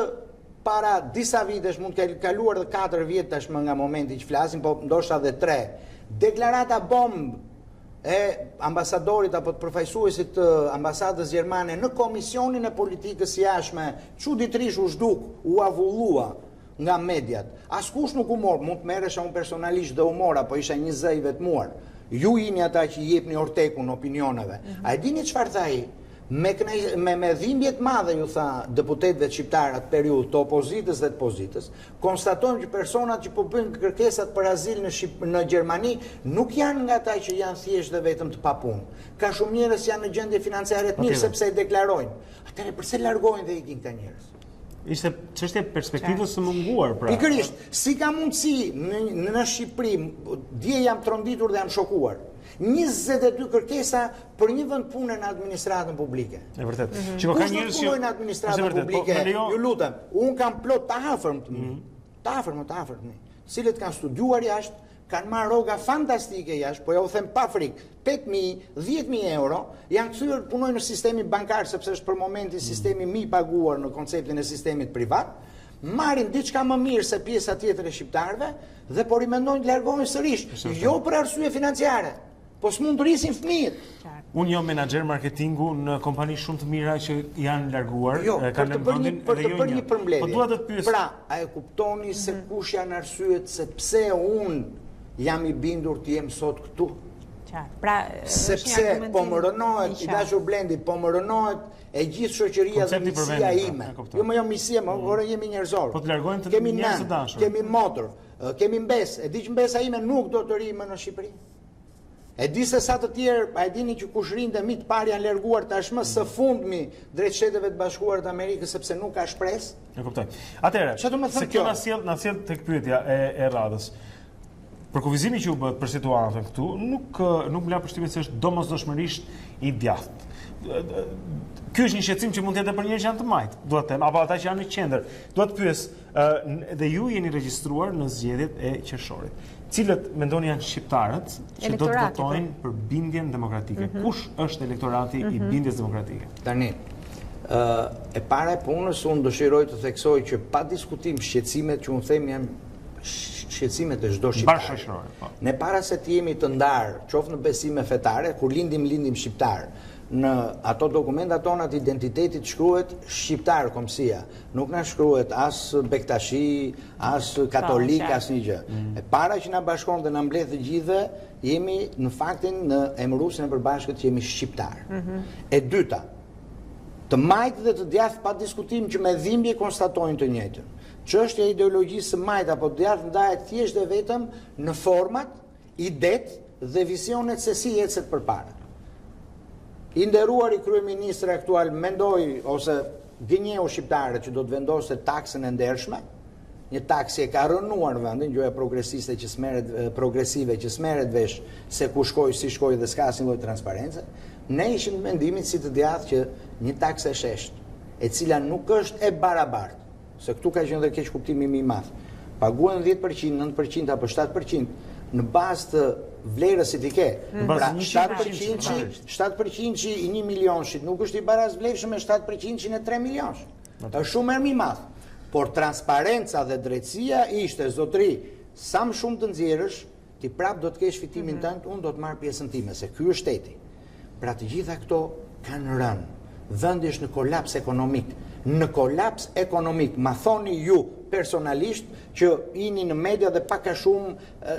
para disa vitesh, mund të kaluar dhe 4 vjet tashmë nga momenti që flasim, po ndoshta edhe 3, deklarata bomb e ambasadorit apo të përfaqësuesit të ambasadës gjermane në Komisionin e Politikës Jashtme, çuditërisht u zhduk, u avullua nga mediat. Askush nuk u mor, mund të merresha unë personalisht dhe u mora, po isha një zë i vetmuar. Ju jini ata që jepni ortekun opinioneve. A e dini çfarë tha ai? Me dhimbje të madhe, ju tha deputetëve shqiptarë atë periudhë të opozitës dhe të pozitës, konstatojmë që personat që po bëjnë kërkesat për azil në Gjermani nuk janë nga ata që janë thjesht dhe vetëm të papunë. Ka shumë njerëz janë në gjendje financiare të mirë sepse e deklarojnë. Atëherë pse largojnë dhe ikin këta njerëz? Ishte çështje perspektivës së munguar, pra. Pikërisht, si ka mundësi në Shqipëri, dje jam tronditur dhe jam shokuar. 22 kërkesa për një vend pune në administratën publike. E vërtet. Kush do të punojë në administratën publike? Ju lutem, unë kam plot të afërm, cilët kanë studiuar jashtë, kanë marrë rroga fantastike jashtë, po ja u them pa frikë, 8.000, 10.000 euro, janë kthyer punojnë në sistemi bankar, sepse është për momentin sistemi më i paguar në konceptin e sistemit privat, marrin diçka më mirë se pjesa tjetër e shqiptarëve dhe po rimendojnë të largohen sërish, jo për arsye financiare, po s'mund të rrisin fëmijët. Unë jam menaxher marketingu në kompani shumë të mira që janë larguar, kanë vendin për të bërë një përmbledhje. Po dua të pyes. Pra, a e kuptoni se kush janë arsyet se pse unë jam i bindur të jem sot këtu? Sepse po më rënohet, i dashur Blendi, po më rënohet e gjithë shoqëria dhe misia ime. Jo më misia, më ora jemi njerëzor. Po të largojnë të njerëz të dashur. Kemi motor, kemi mbes, e di që mbesa ime nuk do të rri më në Shqipëri. E di se sa të tjerë, a e dini që kush rinte mi të parë janë larguar tashmë së fundmi drejt Shteteve të Bashkuara të Amerikës sepse nuk ka shpresë. E kuptoj. Atëherë, se kjo na sjell tek pyetja e radhës. Për kufizimin që u bët për situatën këtu, nuk më la përshtypjen se është domosdoshmërisht i djathtë. Ky është një shqetësim që mund të jetë për njerëz që janë të majt, duhet të them, apo ata që janë në qendër. Dua të pyes, dhe ju jeni regjistruar në zgjedhjet e qershorit. Cilët mendoni janë shqiptarët që do të votojnë për bindjen demokratike? Kush është elektorati i bindjes demokratike? Tani, e para e punës, unë dëshiroj të theksoj që pa diskutim shqetësimet që unë them janë shqetësimet e çdo shqiptari. Ne para se të jemi të ndarë, qoftë në besime fetare, kur lindim shqiptar, në ato dokumentat tona të identitetit shkruhet shqiptar komsia, nuk na shkruhet as Bektashi, as katolik, as një gjë. E para që na bashkon dhe na mbledh të gjithë, jemi në faktin në emëruesin e përbashkët që jemi shqiptar. E dyta, të majtë dhe të djathtë pa diskutim që me dhimbje konstatojnë të njëjtën. Çështja e ideologjisë së majtë apo djathtë ndahet thjesht dhe vetëm në format, idet dhe visionet se si ecet përpara. I nderuari kryeministri aktual mendoi ose gënjeu shqiptarët që do të vendosë taksën e ndershme, një taksë e ka rënuar vendin, gjoja progresive që smerret vesh se ku shkoj, si shkoj dhe s'ka asnjë lloj transparence. Ne ishim mendimit si të djathtë që një taksë e sheshtë, e cila nuk është e barabartë, se këtu ka qenë dhe keq kuptimi më i madh. Paguhen 10%, 9% apo 7% në bazë të vlerës që ti ke. Pra 7% i 1 milionshit nuk është i barazvlefshëm me 7% e 3 milionsh. Është shumë më i madh. Por transparenca dhe drejtësia ishte zotëri, sa më shumë të nxjerrësh, ti prap do të kesh fitimin tënd, unë do të marr pjesën time, se ky është shteti. Pra të gjitha këto kanë rënë. Vendi është në kolaps ekonomik. Në kolaps ekonomik, ma thoni ju personalisht që jini në media dhe pak a shumë,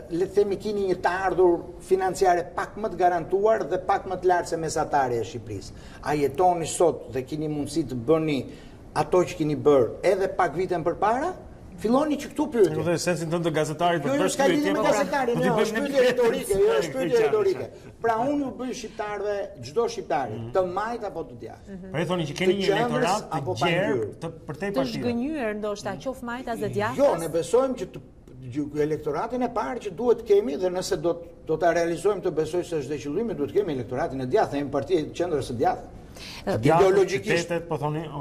le të themi kini një të ardhur financiare pak më të garantuar dhe pak më të lartë se mesatari e Shqipërisë. A jetoni sot dhe kini mundësi të bëni ato që kini bërë edhe pak viten përpara, Filloni që këtu pyetje. Në sensin tënd të gazetarit për të bërë shkallë me gazetarin, është pyetje retorike, është pyetje retorike. Pra unë ju bëj shqiptarëve, çdo shqiptari, të majt apo të djathtë. Pra i thoni që keni një elektorat të gjerë për te partive. Të zhgënjur ndoshta qof majt as dhe djathtas. Jo, ne besojmë që elektoratin e parë që duhet kemi dhe nëse do ta realizojmë të besoj se është dhe qëllimi, duhet kemi elektoratin e djathtë, jemi parti e qendrës së djathtë.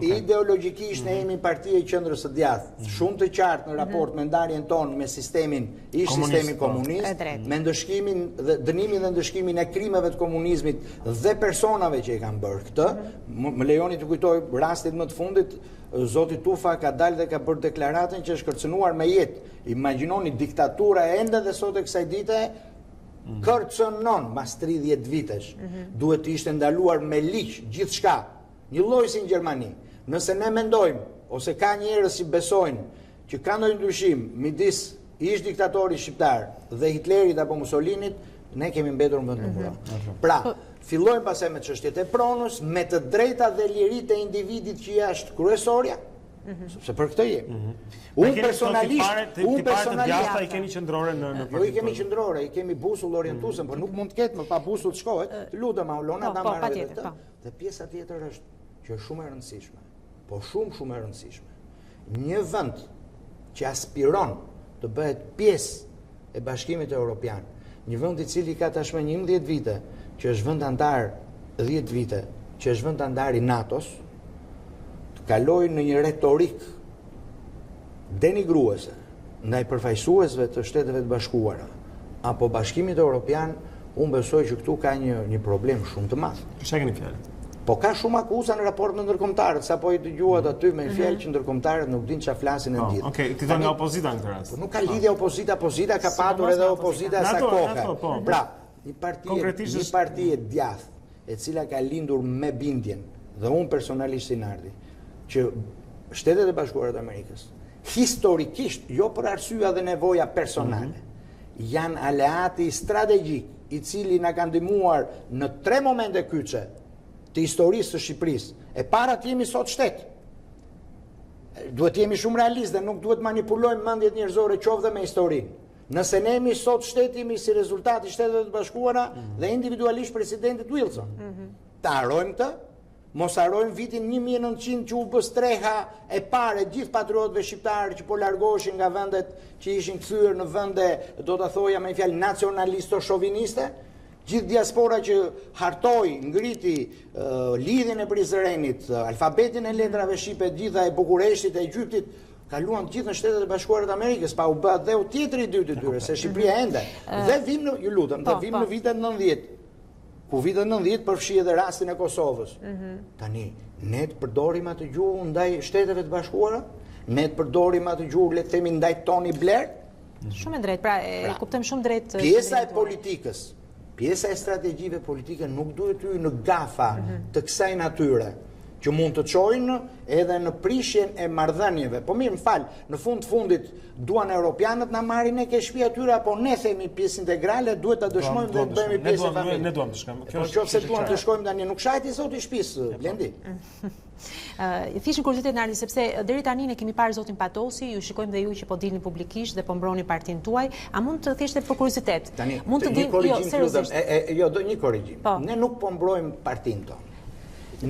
Ideologjikisht ne jemi partia e qendrës së djathtë, shumë të qartë në raport me ndarjen tonë me sistemin komunist, me ndëshkimin dhe dënimin dhe ndëshkimin e krimeve të komunizmit dhe personave që e kanë bërë këtë. Më lejoni të kujtoj rastin më të fundit, Zoti Tufa ka dalë dhe ka bërë deklaratën që është kërcënuar me jetë. Imagjinoni diktatura ende dhe sot e kësaj dite kërcënon mas 30 vitesh. Duhet të ishte ndaluar me ligj gjithçka, një lloj si në Gjermani. Nëse ne mendojmë ose ka njerëz që besojnë që ka ndonjë ndryshim midis ish diktatori shqiptar dhe Hitlerit apo Mussolinit, ne kemi mbetur në vend numëror. Pra, fillojmë pastaj me çështjet e pronës, me të drejtat dhe liritë e individit që jashtë kryesorja, sepse për këtë jemi. Unë personalisht i keni qendrore në jo i kemi qendrore, i kemi busull orientuese, por nuk mund të ketë më pa busull të shkohet. Lutem Aulona ta marrë vetë. Dhe pjesa tjetër është që është shumë e rëndësishme, po shumë e rëndësishme. Një vend që aspiron të bëhet pjesë e Bashkimit Evropian, një vend i cili ka tashmë 11 vite, që është vend antar 10 vite, që është vend antar i NATO-s, të kalojë në një retorik denigruese ndaj përfaqësuesve të Shteteve të Bashkuara apo Bashkimit Evropian, unë besoj që këtu ka një problem shumë të madh. Çfarë keni fjalë? Po ka shumë akuza në raport me ndërkombëtarët, sapo i dëgjuat aty me fjalë që ndërkombëtarët nuk dinë çfarë flasin e ditë. Okej, ti thon nga opozita në këtë rast. Nuk ka lidhje opozita ka patur edhe opozita sa kohë. Pra, një parti e djathtë, e cila ka lindur me bindjen, dhe unë personalisht si nardi, që Shtetet e Bashkuara të Amerikës, historikisht, jo për arsyeja dhe nevoja personale, janë aleati strategjik i cili na ka ndihmuar në 3 momente kyçe të historisë së Shqipërisë. E para të jemi sot shtet. Duhet jemi shumë realist dhe nuk duhet manipulojmë mendjet njerëzore qoftë me historinë. Nëse ne jemi sot shtet, jemi si rezultat i Shteteve të Bashkuara dhe individualisht presidentit Wilson. Ta harrojmë këtë, mos harrojmë vitin 1900 që u bë streha e parë gjithë patriotëve shqiptarë që po largoheshin nga vendet që ishin kthyer në vende, do ta thoja me fjalë nacionalisto-shoviniste. Gjithë diaspora që hartoi, ngriti lidhjen e Prizrenit, alfabetin e letrave shqipe, gjitha e Bukureshtit, e Egyptit, kaluan gjithë në Shtetet e Bashkuara të Amerikës, pa u bë dheu tjetri i dytë tyre, se Shqipëria ende. Dhe vim në vitet 90, ku vitet 90 përfshi edhe rastin e Kosovës. Tani, ne të përdorim atë gjuhë ndaj Shteteve të Bashkuara, ne të përdorim atë gjuhë, le të themi, ndaj Tony Blair. Shumë e drejt, pra e kuptojmë shumë drejt. Pjesa e politikës, pjesa e strategjive politike nuk duhet hyrë në gafa të kësaj natyre, që mund të çojnë edhe në prishjen e marrëdhënieve. Po mirë, më fal, në fundit duan europianët na marrin ne ke shtëpi atyre apo ne themi pjesë integrale, duhet ta dëshmojmë dhe të bëhemi pjesë e familjes. Ne duam të shkojmë. Kjo është nëse duam të shkojmë tani nuk shajti zoti i shtëpisë, Blendi. Fishin kuriozitet Nardi, sepse deri tani ne kemi parë zotin Patosi, ju shikojmë dhe ju që po dilni publikisht dhe po mbroni partinë tuaj, a mund të thjesht për kuriozitet? Mund të dinë, jo, seriozisht. Jo, do një korrigjim. Ne nuk po mbrojmë partinë tonë.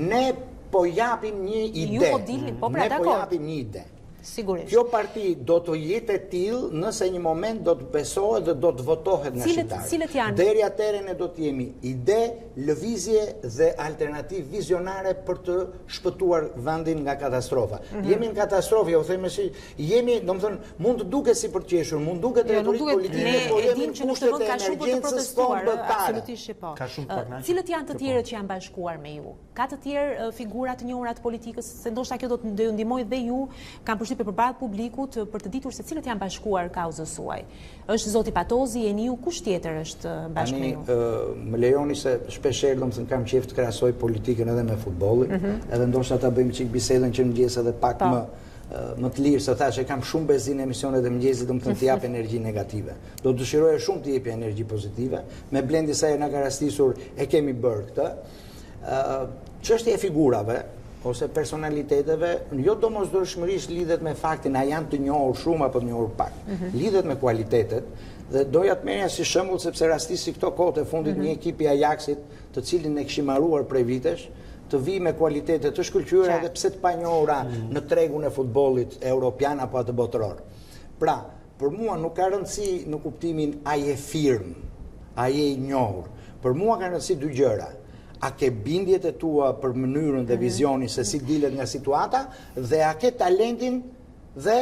Ne po japim një ide. Ju po dilni, po pra dakord. Ne po japim një ide. Sigurisht. Kjo parti do të jetë e tillë nëse një moment do të besohet dhe do të votohet nga shqiptarët. Cilët janë? Deri atëherë ne do të jemi ide, lëvizje dhe alternativë vizionare për të shpëtuar vendin nga katastrofa. Jemi në katastrofë, u them se jemi, domethënë, mund të duket si për të qeshur, mund duket retorik politike, por jemi në kushtet e emergjencës kombëtare. Absolutisht po. Cilët janë të tjerët që janë bashkuar me ju? Ka të tjerë figura të njohura të politikës, se ndoshta kjo do të ndihmojë dhe ju përbalë publikut për të ditur se cilët janë bashkuar kauzës suaj. Është zoti Patozi, jeni ju, kush tjetër është bashkë me ju? Më lejoni se shpeshherë domethënë kam qejf të krahasoj politikën edhe me futbollin, edhe ndoshta ta bëjmë çik bisedën që mëngjes edhe pak më të lirë, se thashë kam shumë bezi në emisionet e mëngjesit, domethënë të jap energji negative. Do të dëshiroja shumë të jepja energji pozitive. Me Blendi sa na ka rastisur e kemi bërë këtë. Çështja e figurave ose personaliteteve, jo domosdoshmërisht lidhet me faktin a janë të njohur shumë apo të njohur pak. Lidhet me kualitetet dhe doja të merrja si shembull sepse rastisi këto kohë të fundit një ekip i Ajaxit, të cilin e kishim harruar prej vitesh, të vi me kualitete të shkëlqyera edhe pse të panjohura në tregun e futbollit europian apo atë botëror. Pra, për mua nuk ka rëndësi në kuptimin a je firm, a je i njohur. Për mua ka rëndësi dy gjëra. A ke bindjet e tua për mënyrën dhe vizionin se si dilet nga situata dhe a ke talentin dhe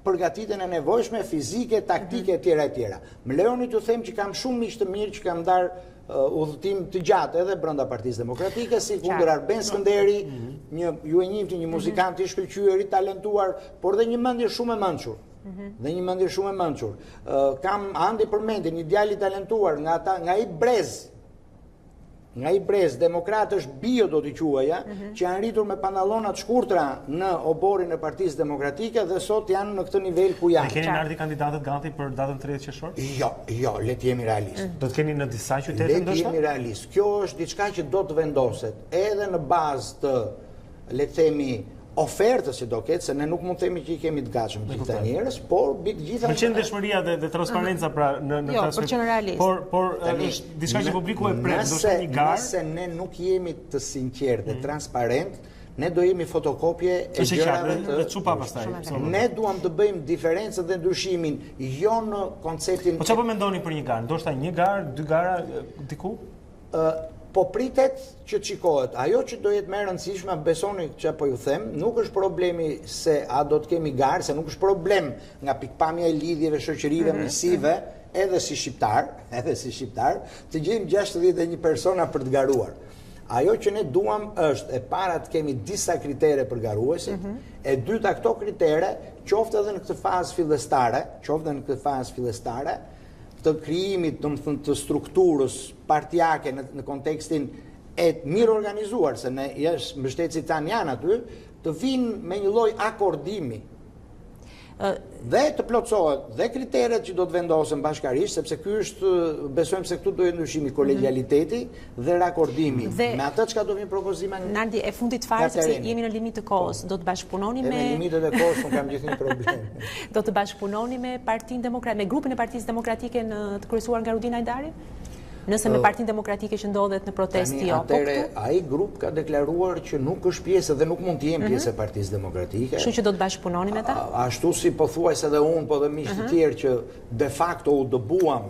përgatitjen e nevojshme fizike, taktike etj. etj. Më lejoni t'ju them që kam shumë miq të mirë që kam ndar udhëtim të gjatë edhe brenda Partisë Demokratike, si kundër Arben Skënderi, ju e njihni një muzikant i shkëlqyer, i talentuar, por dhe një mendje shumë e mençur. Kam Andi Përmendi, një djalë i talentuar nga i brez, demokrat është bio do t'i quaja, që janë rritur me pantallona të shkurtra në oborin e Partisë Demokratike dhe sot janë në këtë nivel ku janë. Ne keni ardhi kandidatët gati për datën 30 qershor? Jo, le të jemi realistë. Do të keni në disa qytete ndoshta? Le të jemi realistë. Kjo është diçka që do të vendoset edhe në bazë të, le të themi, ofertës që do ketë, se ne nuk mund të themi që i kemi të gatshëm gjitha njerëz, por gjitha... Pëlqen dëshmëria dhe transparenca pra në jo, pëlqen realist. Por është diçka që publiku e pret, ndoshta një garë. Nëse ne nuk jemi të sinqertë dhe transparent, ne do jemi fotokopje e gjërave të çupa pastaj. Ne duam të bëjmë diferencën dhe ndryshimin jo në konceptin. Po çfarë mendoni për një garë? Ndoshta një garë, dy gara diku? Po pritet që të shikohet. Ajo që do jetë më e rëndësishme, besoni që po ju them, nuk është problemi se a do të kemi garë, se nuk është problem nga pikpamja e lidhjeve shoqërive mësive, edhe si shqiptar, të gjejmë 61 persona për të garuar. Ajo që ne duam është e para të kemi disa kritere për garuesit, e dyta këto kritere, qoftë edhe në këtë fazë fillestare, të krijimit, domethënë të strukturës partijake në kontekstin e mirë organizuar, se ne mbështetësit tanë janë aty, të vinë me një lloj akordimi dhe të plotësohet dhe kriteret që do të vendosen bashkarisht, sepse ky është, besojmë se këtu do jetë ndryshimi, kolegialiteti dhe rakordimi. Me atë çka do vinë propozime. Nardi, e fundit fare, sepse jemi në limit të kohës, do të bashkëpunoni me... Me limitet e kohës nuk kam gjithnjë problem. Do të bashkëpunoni me Partinë Demokratike, me grupin e Partisë Demokratike të kryesuar nga Rudina Hajdari? Nëse me Partinë Demokratike që ndodhet në protesti jo, po këtu? Ai grup ka deklaruar që nuk është pjesë dhe nuk mund të jenë pjesë e Partisë Demokratike. Kështu që do të bashkëpunoni me ta? Ashtu si pothuajse edhe unë, po dhe miqtë të tjerë që de facto u dëbuam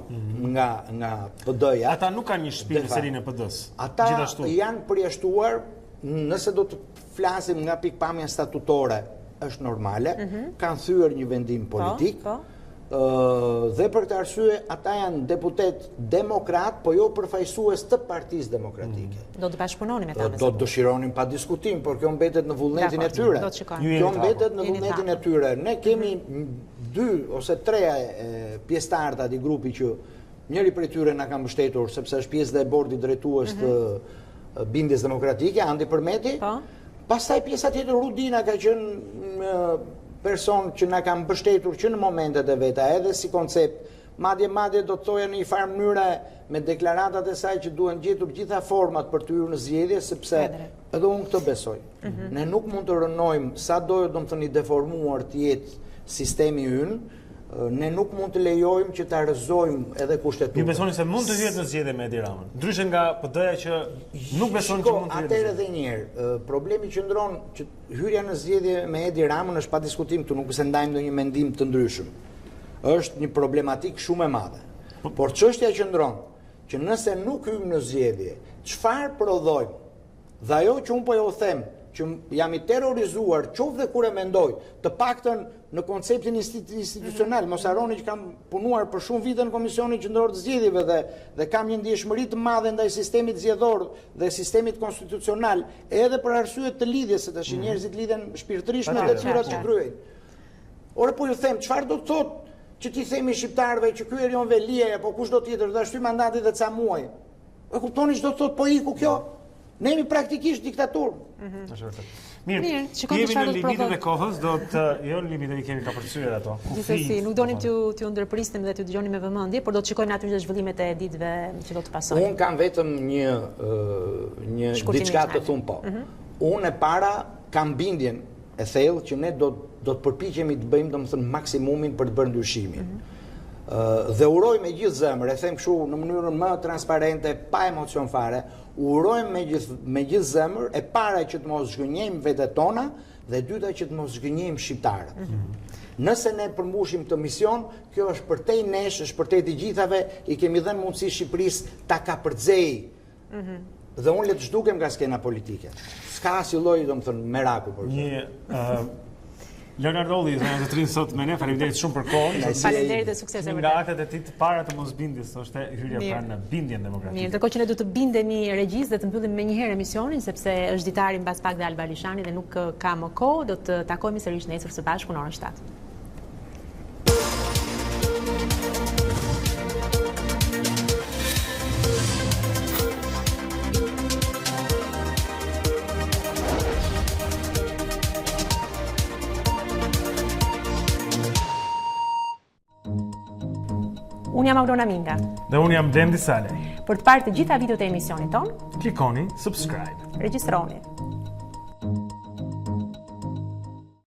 nga PD-ja. Ata nuk kanë një shtëpi në serinë e PD-s. Ata janë përjashtuar, nëse do të flasim nga pikpamja statutore, është normale, kanë thyer një vendim politik. Dhe për këtë arsye ata janë deputet demokrat, po jo përfaqësues të Partisë Demokratike. Do të bashkëpunoni me ta? Do të dëshironin pa diskutim, por kjo mbetet në vullnetin e tyre. Ne kemi 2 ose 3 pjesëtarë të grupi që njëri prej tyre na ka mbështetur sepse është pjesë dhe bordit drejtues të Bindjes Demokratike, Andi Përmeti. Pastaj pjesa tjetër, Rudina ka qenë person që na kanë mbështetur që në momentet e veta, edhe si koncept, madje do të thoja në një farë mënyre me deklaratat e saj që duhen gjetur gjitha format për të hyrë në zgjedhje, sepse edhe unë këtë besoj. Ne nuk mund të rënojmë sa do të thënë i deformuar të jetë sistemi ynë, ne nuk mund të lejojmë që ta rrëzojmë edhe kushtetutën. Ju besoni se mund të hyhet në zgjedhje me Edi Ramën? Ndryshe nga PD-ja që nuk beson që mund të hyhet. Atëherë edhe një herë, problemi qëndron që hyrja në zgjedhje me Edi Ramën është pa diskutim, këtu nuk se ndajmë ndonjë mendim të ndryshëm. Është një problematik shumë e madhe. Por çështja qëndron që nëse nuk hyjmë në zgjedhje, çfarë prodhojmë? Dhe ajo që unë po ju them, që jam i terrorizuar, qoftë dhe kur e mendoj, të paktën në konceptin institucional, mos harroni që kam punuar për shumë vite në Komisionin Qendror të Zgjedhjeve dhe kam një ndjeshmëri të madhe ndaj sistemit zgjedhor dhe sistemit konstitucional, edhe për arsye të lidhjes, se tash njerëzit lidhen shpirtërisht me detyrat që kryejnë. Ore po ju them, çfarë do të thotë që ti themi shqiptarëve që ky Erion Velia apo kush do tjetër do ta shtyj mandatin dhe ca muaj? E kuptoni ç'do të thotë po iku kjo? Ne jemi praktikisht diktaturë. Mirë, jemi në limitet e kohës, do të jo në limitet i kemi ka përcyer ato. Gjithsesi, nuk donim t'ju ndërprisnim dhe t'ju dëgjonim me vëmendje, por do të shikojmë natyrisht zhvillimet e ditëve që do të pasojnë. Unë kam vetëm një diçka të thum po. Unë e para kam bindjen e thellë që ne do të përpiqemi të bëjmë domethënë maksimumin për të bërë ndryshimin. Dhe uroj me gjithë zemër, e them kështu në mënyrën më transparente, pa emocion fare, urojmë me gjithë zemër, e para që të mos zhgënjejmë vetet tona dhe e dyta që të mos zhgënjejmë shqiptarët. Nëse ne përmbushim këtë mision, kjo është përtej nesh, është përtej të gjithave, i kemi dhënë mundësi Shqipërisë ta kapërcejë. Dhe unë le të zhdukem nga skena politike. S'ka asnjë lloj, domethënë, merakull për këtë. Leonardo Olli, të trinë sot me ne, faleminderit shumë për kohën. Faleminderit dhe sukses e vërtet. Nga aktet e tij të para të mosbindjes, është hyrja pranë në bindjen demokratike. Mirë, ndërkohë që ne do të bindemi regjisë dhe të mbyllim menjëherë emisionin, sepse është ditari mbas pak dhe Alba Lishani dhe nuk ka më kohë, do të takohemi sërish nesër së bashku në orën 7. Unë jam Aurona Minga. Dhe unë jam Blendi Salej. Për të parë të gjitha videot e emisionit ton, klikoni subscribe. Regjistroni.